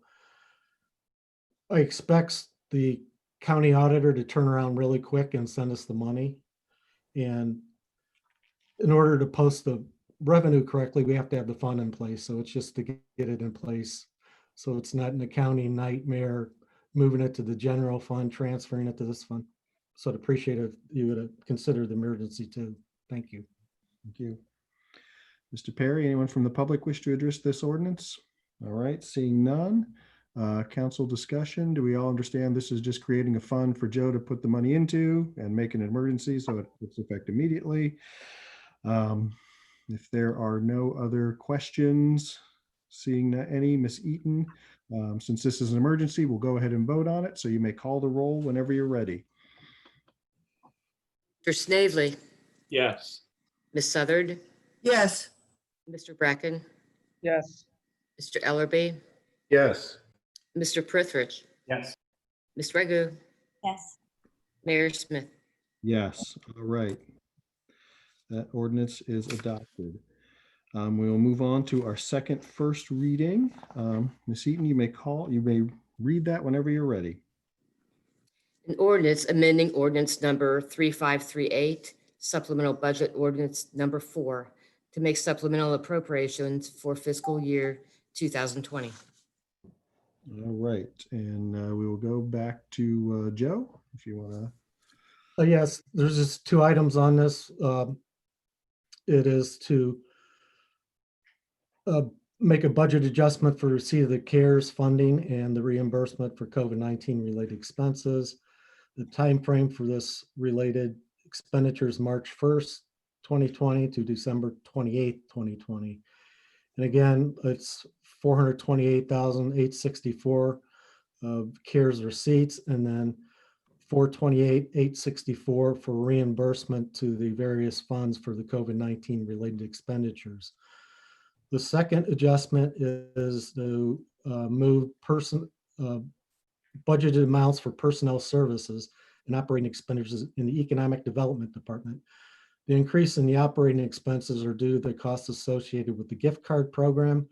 I expect the county auditor to turn around really quick and send us the money. And in order to post the revenue correctly, we have to have the fund in place. So it's just to get it in place. So it's not an accounting nightmare, moving it to the general fund, transferring it to this fund. So I'd appreciate if you would consider the emergency too. Thank you. Thank you. Mr. Perry, anyone from the public wish to address this ordinance? All right, seeing none. Council discussion. Do we all understand this is just creating a fund for Joe to put the money into and make an emergency so it takes effect immediately? If there are no other questions, seeing any, Ms. Eaton, since this is an emergency, we'll go ahead and vote on it. So you may call the roll whenever you're ready. Mr. Snavely, Yes. Ms. Southard, Yes. Mr. Bracken, Yes. Mr. Ellerby, Yes. Mr. Prithridge, Yes. Ms. Regu, Yes. Mayor Smith. Yes, all right. That ordinance is adopted. We will move on to our second first reading. Ms. Eaton, you may read that whenever you're ready. An ordinance amending ordinance number 3538, supplemental budget ordinance number 4, to make supplemental appropriations for fiscal year 2020. All right, and we will go back to Joe, if you want to. Yes, there's just two items on this. It is to make a budget adjustment for receipt of the CARES funding and the reimbursement for COVID-19 related expenses. The time frame for this related expenditure is March 1st, 2020 to December 28th, 2020. And again, it's $428,864 of CARES receipts, and then $428,864 for reimbursement to the various funds for the COVID-19 related expenditures. The second adjustment is to move budgeted amounts for personnel services and operating expenditures in the Economic Development Department. The increase in the operating expenses are due to the costs associated with the gift card program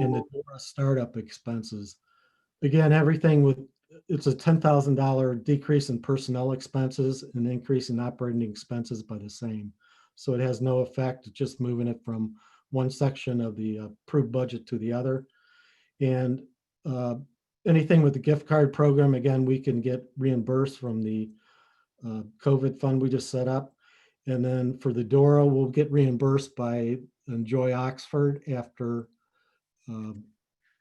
and the DORA startup expenses. Again, it's a $10,000 decrease in personnel expenses and increase in operating expenses by the same. So it has no effect, just moving it from one section of the approved budget to the other. And anything with the gift card program, again, we can get reimbursed from the COVID fund we just set up. And then for the DORA, we'll get reimbursed by Enjoy Oxford after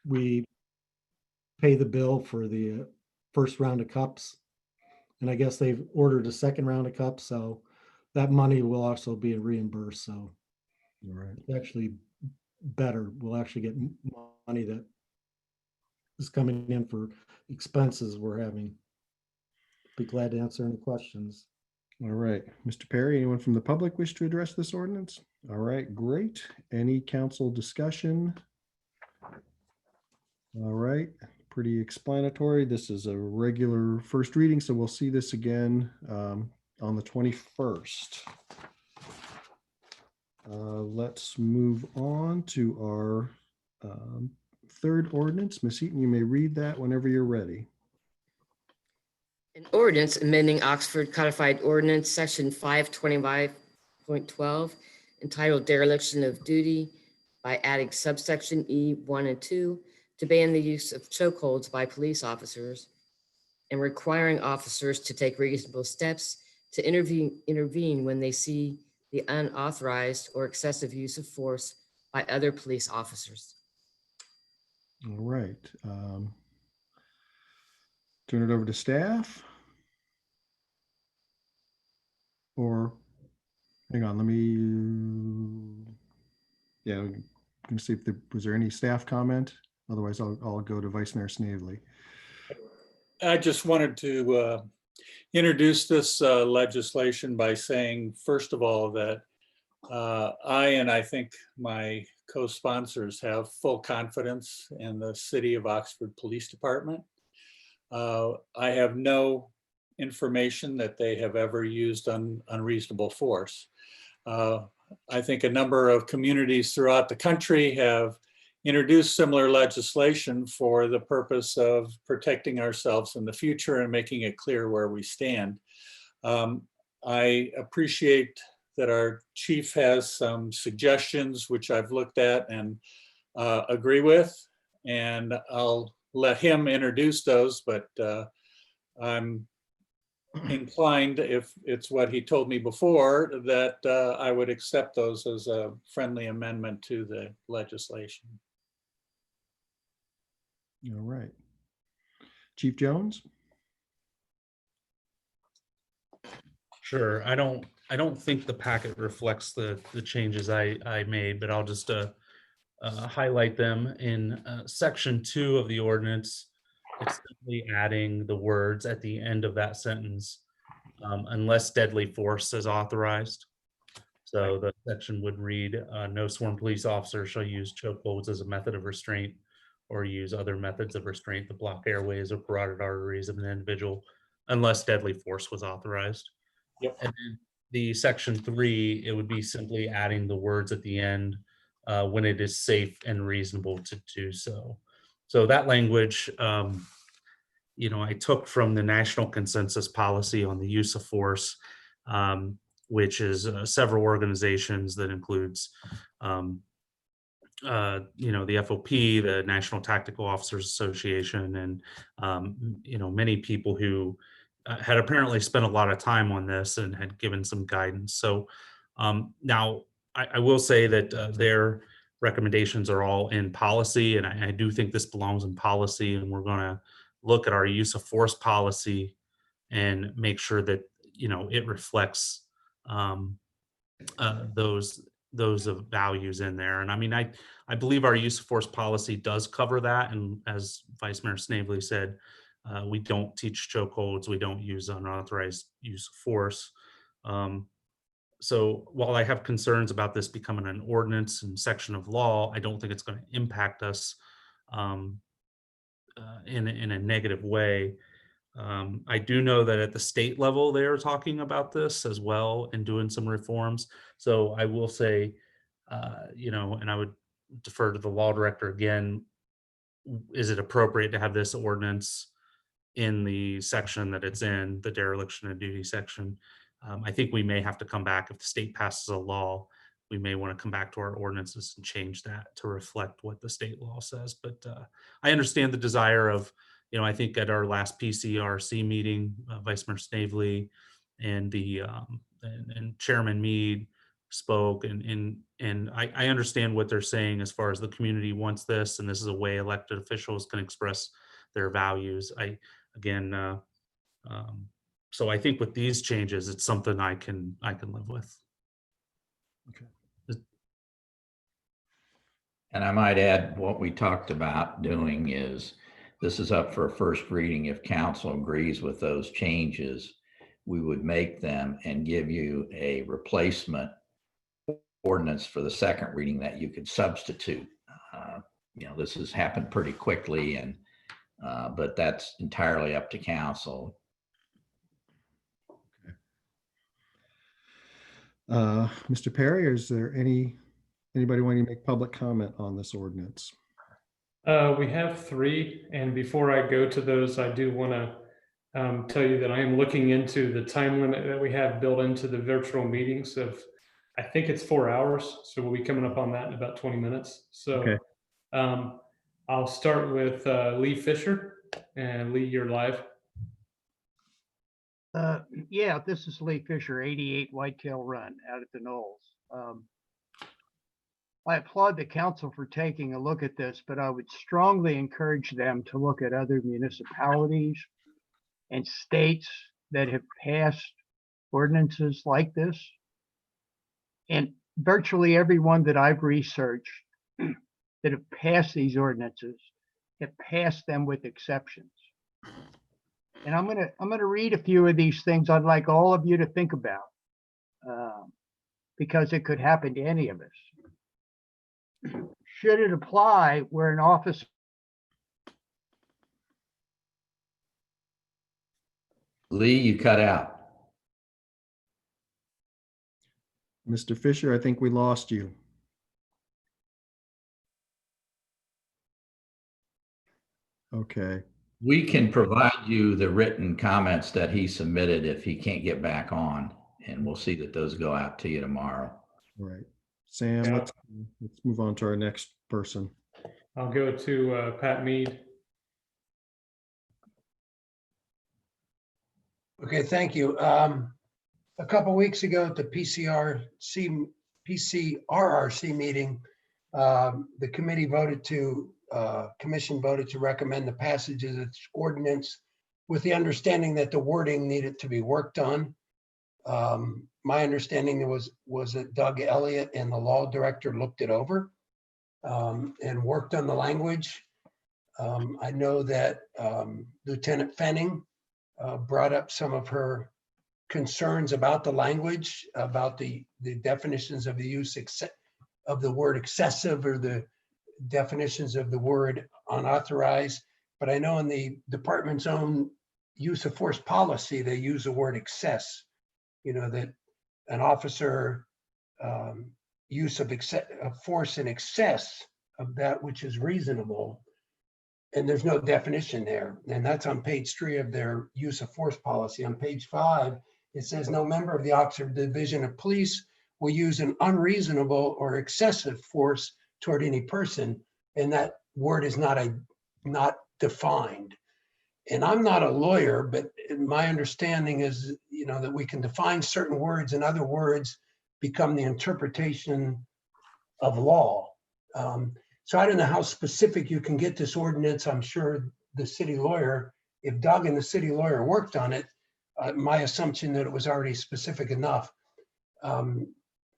we pay the bill for the first round of cups. And I guess they've ordered a second round of cups, so that money will also be reimbursed. So all right, it's actually better. We'll actually get money that is coming in for expenses we're having. Be glad to answer any questions. All right, Mr. Perry, anyone from the public wish to address this ordinance? All right, great. Any council discussion? All right, pretty explanatory. This is a regular first reading, so we'll see this again on the 21st. Let's move on to our third ordinance. Ms. Eaton, you may read that whenever you're ready. An ordinance amending Oxford Codified Ordinance, Section 525.12, entitled Dereliction of Duty, by adding subsection E1 and 2 to ban the use of chokeholds by police officers and requiring officers to take reasonable steps to intervene when they see the unauthorized or excessive use of force by other police officers. All right. Turn it over to staff. Or, hang on, let me, yeah, I'm going to see if was there any staff comment? Otherwise, I'll go to Vice Mayor Snavely. I just wanted to introduce this legislation by saying, first of all, that I think my co-sponsors have full confidence in the City of Oxford Police Department. I have no information that they have ever used unreasonable force. I think a number of communities throughout the country have introduced similar legislation for the purpose of protecting ourselves in the future and making it clear where we stand. I appreciate that our chief has some suggestions, which I've looked at and agree with, and I'll let him introduce those, but I'm inclined, if it's what he told me before, that I would accept those as a friendly amendment to the legislation. All right. Chief Jones? Sure. I don't think the packet reflects the changes I made, but I'll just highlight them in section 2 of the ordinance. It's simply adding the words at the end of that sentence, unless deadly force is authorized. So the section would read, no sworn police officer shall use chokeholds as a method of restraint or use other methods of restraint to block airways or carotid arteries of an individual unless deadly force was authorized. Yep. And then the section 3, it would be simply adding the words at the end when it is safe and reasonable to do so. So that language, I took from the National Consensus Policy on the Use of Force, which is several organizations that includes, the FOP, the National Tactical Officers Association, and many people who had apparently spent a lot of time on this and had given some guidance. So now I will say that their recommendations are all in policy, and I do think this belongs in policy, and we're going to look at our use of force policy and make sure that it reflects those of values in there. And I mean, I believe our use of force policy does cover that. And as Vice Mayor Snavely said, we don't teach chokeholds. We don't use unauthorized use of force. So while I have concerns about this becoming an ordinance and section of law, I don't think it's going to impact us in a negative way. I do know that at the state level, they're talking about this as well and doing some reforms. So I will say, and I would defer to the law director again, is it appropriate to have this ordinance in the section that it's in, the dereliction of duty section? I think we may have to come back if the state passes a law. We may want to come back to our ordinances and change that to reflect what the state law says. But I understand the desire of, I think at our last PCRC meeting, Vice Mayor Snavely and and Chairman Mead spoke, and I understand what they're saying as far as the community wants this, and this is a way elected officials can express their values. So I think with these changes, it's something I can live with. Okay. And I might add, what we talked about doing is, this is up for a first reading. If council agrees with those changes, we would make them and give you a replacement ordinance for the second reading that you could substitute. This has happened pretty quickly, but that's entirely up to council. Mr. Perry, is there anybody wanting to make public comment on this ordinance? We have 3, and before I go to those, I do want to tell you that I am looking into the time limit that we have built into the virtual meetings of, I think it's 4 hours, so we'll be coming up on that in about 20 minutes. So okay. I'll start with Lee Fisher, and Lee, you're live. Yeah, this is Lee Fisher, 88 Whitetail Run out at the Knolls. I applaud the council for taking a look at this, but I would strongly encourage them to look at other municipalities and states that have passed ordinances like this. And virtually everyone that I've researched that have passed these ordinances have passed them with exceptions. And I'm gonna read a few of these things I'd like all of you to think about, because it could happen to any of us. Should it apply where an officer Lee, you cut out. Mr. Fisher, I think we lost you. Okay. We can provide you the written comments that he submitted if he can't get back on, and we'll see that those go out to you tomorrow. All right. Sam, let's move on to our next person. I'll go to Pat Mead. Okay, thank you. A couple weeks ago at the PCRRC meeting, the committee voted to, commission voted to recommend the passage of its ordinance with the understanding that the wording needed to be worked on. My understanding was that Doug Elliott and the law director looked it over and worked on the language. I know that Lieutenant Fenning brought up some of her concerns about the language, about the definitions of the use of the word excessive or the definitions of the word unauthorized. But I know in the department's own use of force policy, they use the word excess, you know, that an officer use of force in excess of that which is reasonable. And there's no definition there. And that's on page 3 of their use of force policy. On page 5, it says no member of the Officer Division of Police will use an unreasonable or excessive force toward any person. And that word is not defined. And I'm not a lawyer, but my understanding is, you know, that we can define certain words and other words become the interpretation of law. So I don't know how specific you can get this ordinance. I'm sure the city lawyer, if Doug and the city lawyer worked on it, my assumption that it was already specific enough. I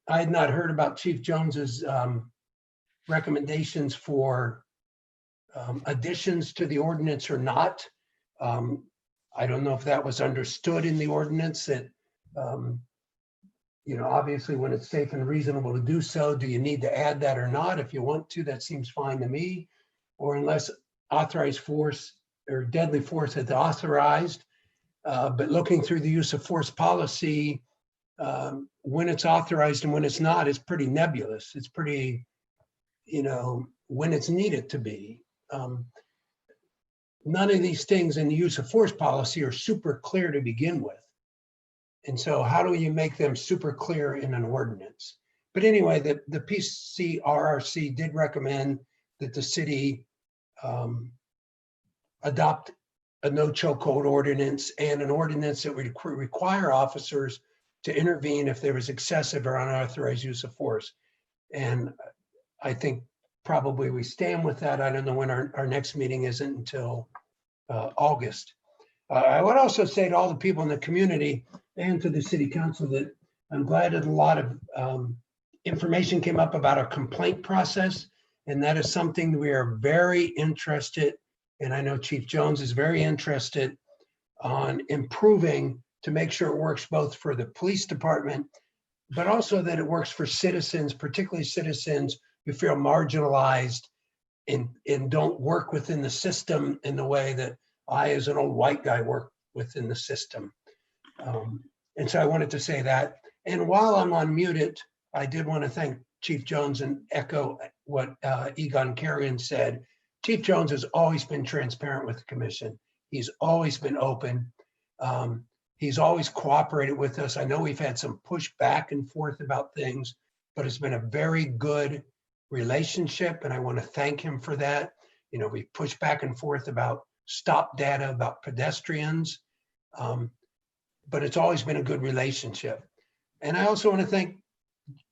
had not heard about Chief Jones's recommendations for additions to the ordinance or not. I don't know if that was understood in the ordinance that, you know, obviously when it's safe and reasonable to do so, do you need to add that or not? If you want to, that seems fine to me. Or unless authorized force or deadly force is authorized. But looking through the use of force policy, when it's authorized and when it's not, it's pretty nebulous. It's pretty, you know, when it's needed to be. None of these things in the use of force policy are super clear to begin with. And so how do you make them super clear in an ordinance? But anyway, the PCRRC did recommend that the city adopt a no chokehold ordinance and an ordinance that would require officers to intervene if there was excessive or unauthorized use of force. And I think probably we stand with that. I don't know when our next meeting isn't until August. I would also say to all the people in the community and to the city council that I'm glad that a lot of information came up about our complaint process. And that is something we are very interested, and I know Chief Jones is very interested on improving to make sure it works both for the police department, but also that it works for citizens, particularly citizens who feel marginalized and don't work within the system in the way that I, as an old white guy, work within the system. And so I wanted to say that. And while I'm unmuted, I did want to thank Chief Jones and echo what Egon Carrion said. Chief Jones has always been transparent with the commission. He's always been open. He's always cooperated with us. I know we've had some push back and forth about things, but it's been a very good relationship, and I want to thank him for that. You know, we pushed back and forth about stop data, about pedestrians, but it's always been a good relationship. And I also want to thank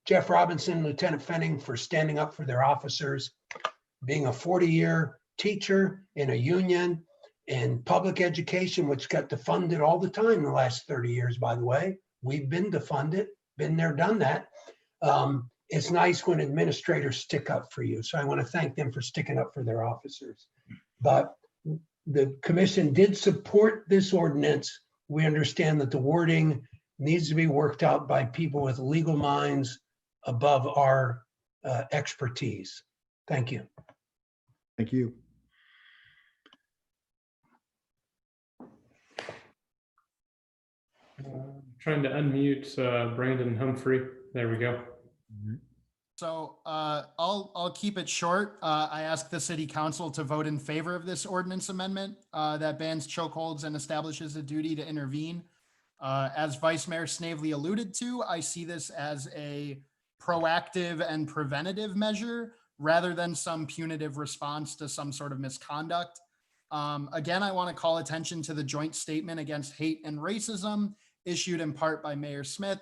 Jeff Robinson, Lieutenant Fenning, for standing up for their officers, being a 40-year teacher in a union in public education, which got defunded all the time in the last 30 years, by the way. We've been defunded, been there, done that. It's nice when administrators stick up for you. So I want to thank them for sticking up for their officers. But the commission did support this ordinance. We understand that the wording needs to be worked out by people with legal minds above our expertise. Thank you. Thank you. Trying to unmute Brandon Humphrey. There we go. So I'll keep it short. I ask the city council to vote in favor of this ordinance amendment that bans chokeholds and establishes a duty to intervene. As Vice Mayor Snavely alluded to, I see this as a proactive and preventative measure rather than some punitive response to some sort of misconduct. Again, I want to call attention to the joint statement against hate and racism issued in part by Mayor Smith.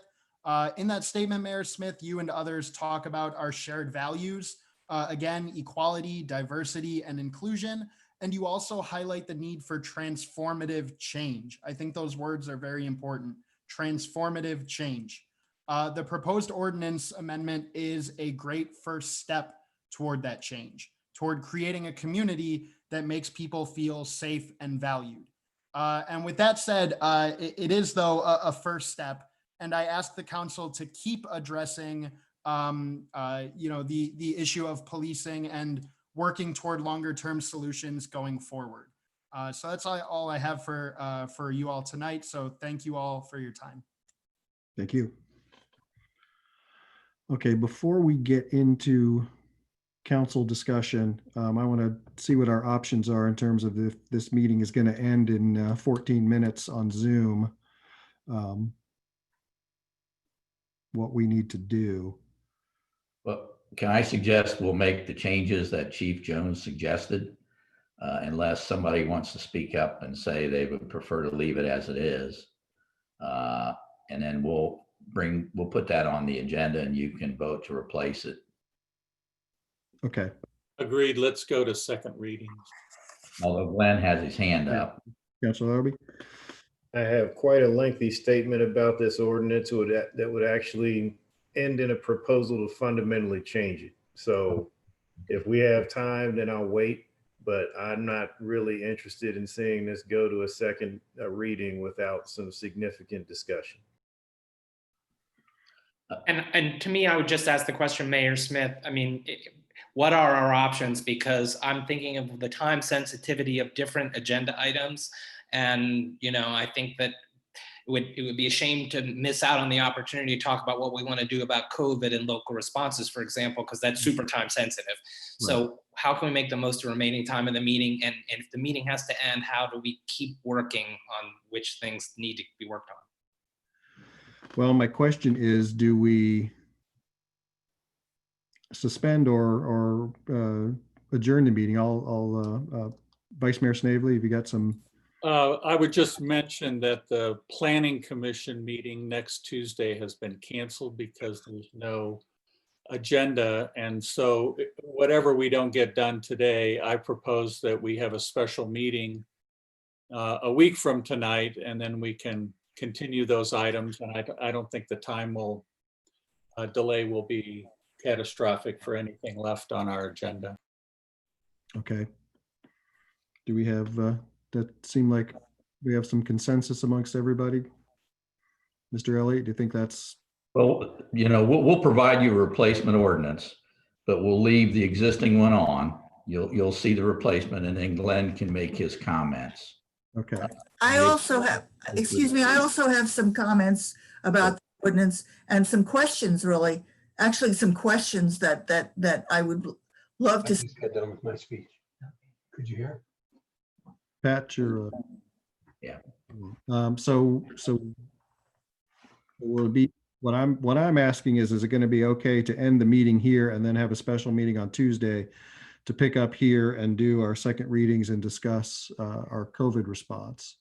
In that statement, Mayor Smith, you and others talk about our shared values, again, equality, diversity, and inclusion. And you also highlight the need for transformative change. I think those words are very important. Transformative change. The proposed ordinance amendment is a great first step toward that change, toward creating a community that makes people feel safe and valued. And with that said, it is, though, a first step. And I ask the council to keep addressing, the issue of policing and working toward longer-term solutions going forward. So that's all I have for you all tonight. So thank you all for your time. Thank you. Okay, before we get into council discussion, I want to see what our options are in terms of if this meeting is going to end in 14 minutes on Zoom. What we need to do. Well, can I suggest we'll make the changes that Chief Jones suggested, unless somebody wants to speak up and say they would prefer to leave it as it is. And then we'll put that on the agenda and you can vote to replace it. Okay. Agreed. Let's go to second readings. Although Glenn has his hand up. Councilor Arby. I have quite a lengthy statement about this ordinance that would actually end in a proposal to fundamentally change it. So if we have time, then I'll wait, but I'm not really interested in seeing this go to a second reading without some significant discussion. And to me, I would just ask the question, Mayor Smith, I mean, what are our options? Because I'm thinking of the time sensitivity of different agenda items. And, I think that it would be a shame to miss out on the opportunity to talk about what we want to do about COVID and local responses, for example, because that's super time sensitive. Right. So how can we make the most of remaining time in the meeting? And if the meeting has to end, how do we keep working on which things need to be worked on? Well, my question is, do we suspend or adjourn the meeting? I'll Vice Mayor Snavely, have you got some? I would just mention that the Planning Commission meeting next Tuesday has been canceled because there's no agenda. And so whatever we don't get done today, I propose that we have a special meeting a week from tonight, and then we can continue those items. And I don't think the time delay will be catastrophic for anything left on our agenda. Okay. Do we have, that seem like we have some consensus amongst everybody? Mr. Elliott, do you think that's? Well, we'll provide you a replacement ordinance, but we'll leave the existing one on. You'll see the replacement, and then Glenn can make his comments. Okay. I also have some comments about the ordinance and some questions, really. Actually, some questions that I would love to. I just got done with my speech. Could you hear? Pat, you're. Yeah. So will it be, what I'm asking is it going to be okay to end the meeting here and then have a special meeting on Tuesday to pick up here and do our second readings and discuss our COVID response?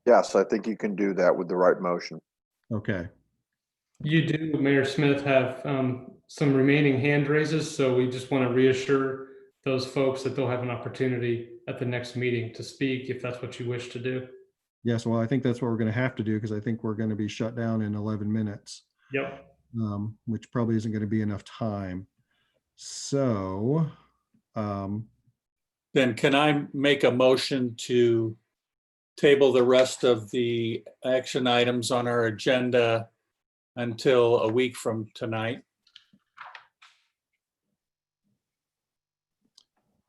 Yes, I think you can do that with the right motion. Okay. You do, Mayor Smith, have some remaining hand raises, so we just want to reassure those folks that they'll have an opportunity at the next meeting to speak if that's what you wish to do. Yes, well, I think that's what we're going to have to do because I think we're going to be shut down in 11 minutes. Yep. Which probably isn't going to be enough time. So then can I make a motion to table the rest of the action items on our agenda until a week from tonight?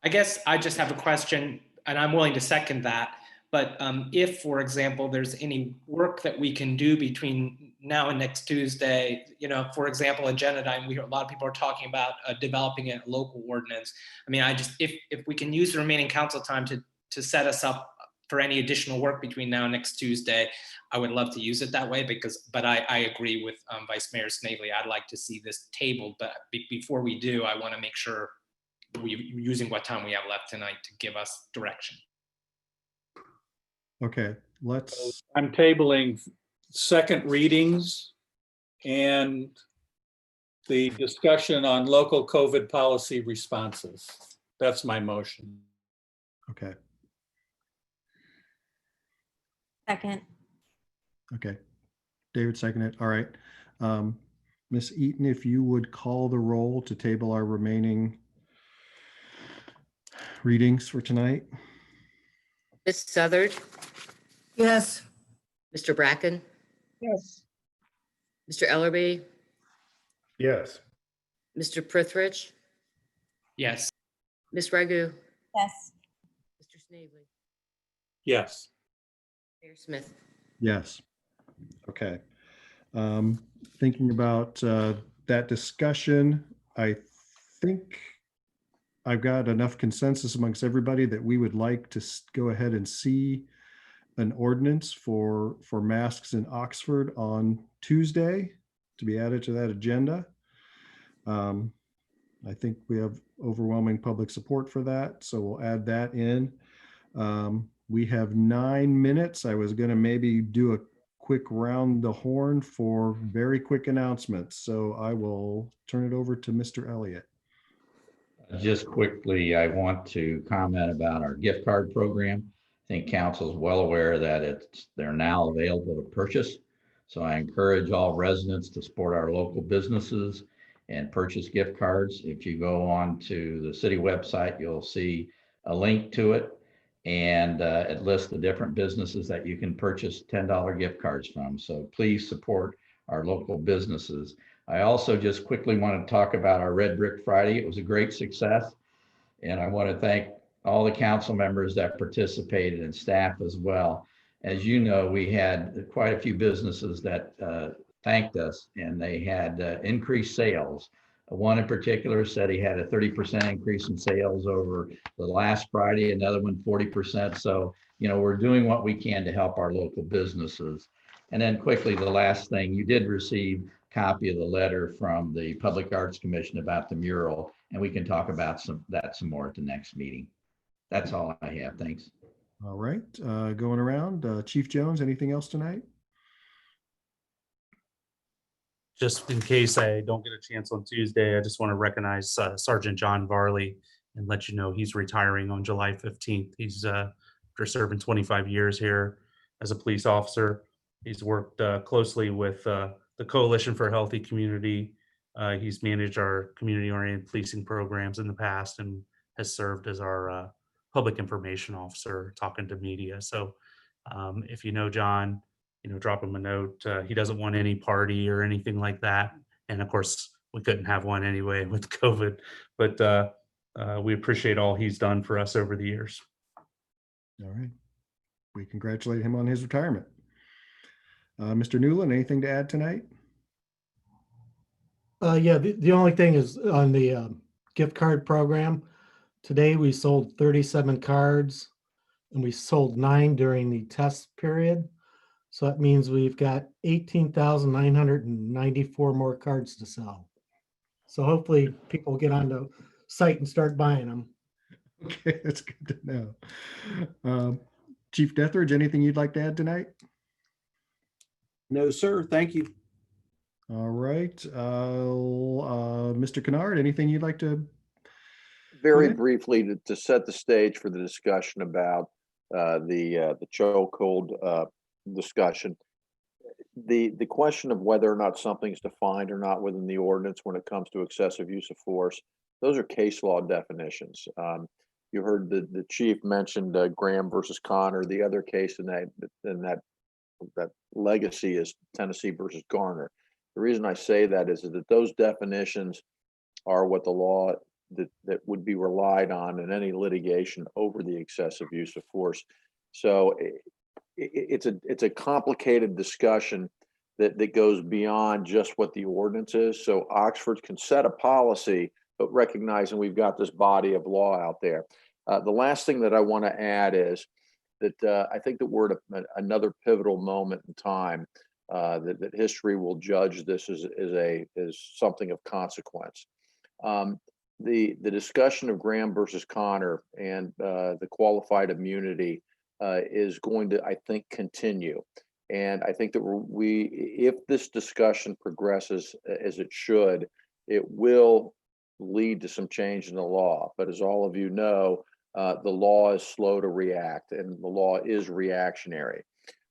I guess I just have a question, and I'm willing to second that. But if, for example, there's any work that we can do between now and next Tuesday, you know, for example, agenda item, we hear a lot of people are talking about developing a local ordinance. I mean, if we can use the remaining council time to set us up for any additional work between now and next Tuesday, I would love to use it that way but I agree with Vice Mayor Snavely. I'd like to see this tabled, but before we do, I want to make sure we're using what time we have left tonight to give us direction. Okay, let's. I'm tabling second readings and the discussion on local COVID policy responses. That's my motion. Okay. Second. Okay. David seconded. All right. Ms. Eaton, if you would call the roll to table our remaining readings for tonight. Ms. Southard, Yes. Mr. Bracken, Yes. Mr. Ellerby, Yes. Mr. Prithridge, Yes. Ms. Ragu, Yes. Mr. Snavely, Yes. Mayor Smith. Yes. Okay. Thinking about that discussion, I think I've got enough consensus amongst everybody that we would like to go ahead and see an ordinance for masks in Oxford on Tuesday to be added to that agenda. I think we have overwhelming public support for that, so we'll add that in. We have 9 minutes. I was going to maybe do a quick round the horn for very quick announcements, so I will turn it over to Mr. Elliott. Just quickly, I want to comment about our gift card program. I think council is well aware that they're now available to purchase. So I encourage all residents to support our local businesses and purchase gift cards. If you go on to the city website, you'll see a link to it, and it lists the different businesses that you can purchase $10 gift cards from. So please support our local businesses. I also just quickly want to talk about our Red Brick Friday. It was a great success. And I want to thank all the council members that participated and staff as well. As you know, we had quite a few businesses that thanked us, and they had increased sales. One in particular said he had a 30% increase in sales over the last Friday, another one 40%. So, you know, we're doing what we can to help our local businesses. And then quickly, the last thing, you did receive a copy of the letter from the Public Arts Commission about the mural, and we can talk about some more at the next meeting. That's all I have. Thanks. All right, going around, Chief Jones, anything else tonight? Just in case I don't get a chance on Tuesday, I just want to recognize Sergeant John Varley and let you know he's retiring on July 15th. He's after serving 25 years here as a police officer. He's worked closely with the Coalition for a Healthy Community. He's managed our community-oriented policing programs in the past and has served as our public information officer, talking to media. So if you know John, you know, drop him a note. He doesn't want any party or anything like that. And of course, we couldn't have one anyway with COVID, but we appreciate all he's done for us over the years. All right. We congratulate him on his retirement. Mr. Newland, anything to add tonight? Yeah, the only thing is on the gift card program. Today we sold 37 cards and we sold 9 during the test period. So that means we've got 18,994 more cards to sell. So hopefully people get on the site and start buying them. Okay, that's good to know. Chief Deathridge, anything you'd like to add tonight? No, sir. Thank you. All right. Mr. Kennard, anything you'd like to? Very briefly to set the stage for the discussion about the chokehold discussion. The question of whether or not something's defined or not within the ordinance when it comes to excessive use of force, those are case law definitions. You heard the chief mentioned Graham versus Connor. The other case in that legacy is Tennessee versus Garner. The reason I say that is that those definitions are what the law that would be relied on in any litigation over the excessive use of force. So it's a complicated discussion that goes beyond just what the ordinance is. So Oxford can set a policy, but recognizing we've got this body of law out there. The last thing that I want to add is that I think that we're at another pivotal moment in time that history will judge this as something of consequence. The discussion of Graham versus Connor and the qualified immunity is going to, I think, continue. And I think that if this discussion progresses as it should, it will lead to some change in the law. But as all of you know, the law is slow to react and the law is reactionary.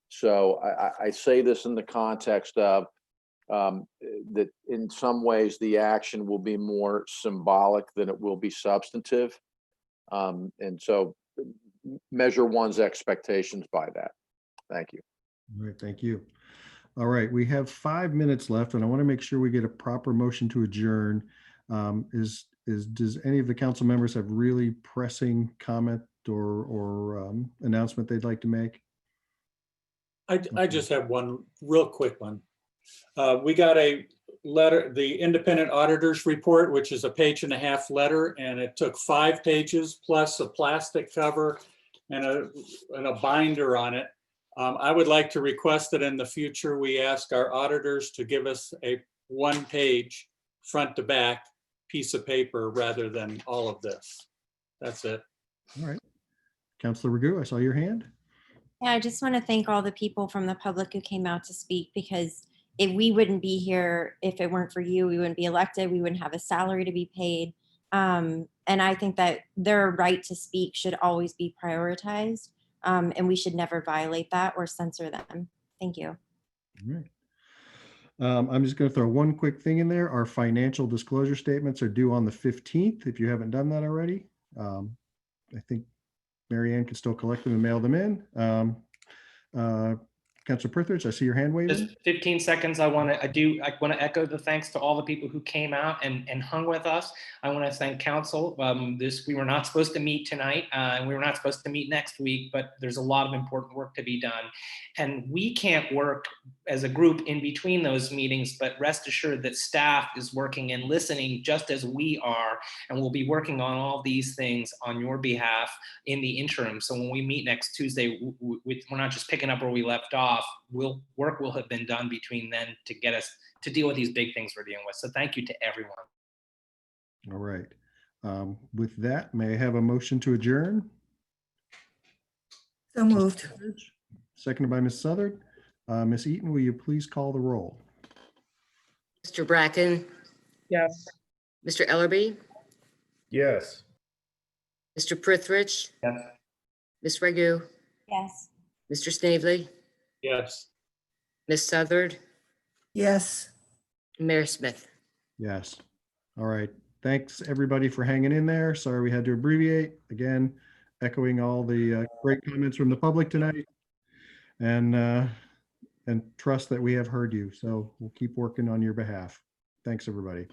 So I say this in the context of that in some ways the action will be more symbolic than it will be substantive. And so measure one's expectations by that. Thank you. All right, thank you. All right, we have 5 minutes left, and I want to make sure we get a proper motion to adjourn. Does any of the council members have really pressing comment or announcement they'd like to make? I just have one real quick one. We got a letter, the independent auditors report, which is a 1.5-page letter, and it took 5 pages plus a plastic cover and a binder on it. I would like to request that in the future we ask our auditors to give us a 1-page front to back piece of paper rather than all of this. That's it. All right. Councilor Ragu, I saw your hand. Yeah, I just want to thank all the people from the public who came out to speak, because we wouldn't be here if it weren't for you. We wouldn't be elected. We wouldn't have a salary to be paid. And I think that their right to speak should always be prioritized. And we should never violate that or censor them. Thank you. All right. I'm just going to throw one quick thing in there. Our financial disclosure statements are due on the 15th. If you haven't done that already, I think Mary Ann can still collect them and mail them in. Councilor Prithridge, I see your hand waving. Just 15 seconds. I want to echo the thanks to all the people who came out and hung with us. I want to thank council. We were not supposed to meet tonight, and we were not supposed to meet next week, but there's a lot of important work to be done. And we can't work as a group in between those meetings, but rest assured that staff is working and listening just as we are, and we'll be working on all these things on your behalf in the interim. So when we meet next Tuesday, we're not just picking up where we left off. Work will have been done between then to get us to deal with these big things we're dealing with. So thank you to everyone. All right. With that, may I have a motion to adjourn? So moved. Seconded by Ms. Southard. Ms. Eaton, will you please call the roll? Mr. Bracken, Yes. Mr. Ellerby, Yes. Mr. Prithridge, Yes. Ms. Ragu, Yes. Mr. Snavely, Yes. Ms. Southard, Yes. Mayor Smith. Yes. All right. Thanks, everybody, for hanging in there. Sorry we had to abbreviate. Again, echoing all the great comments from the public tonight, and trust that we have heard you. So we'll keep working on your behalf. Thanks, everybody.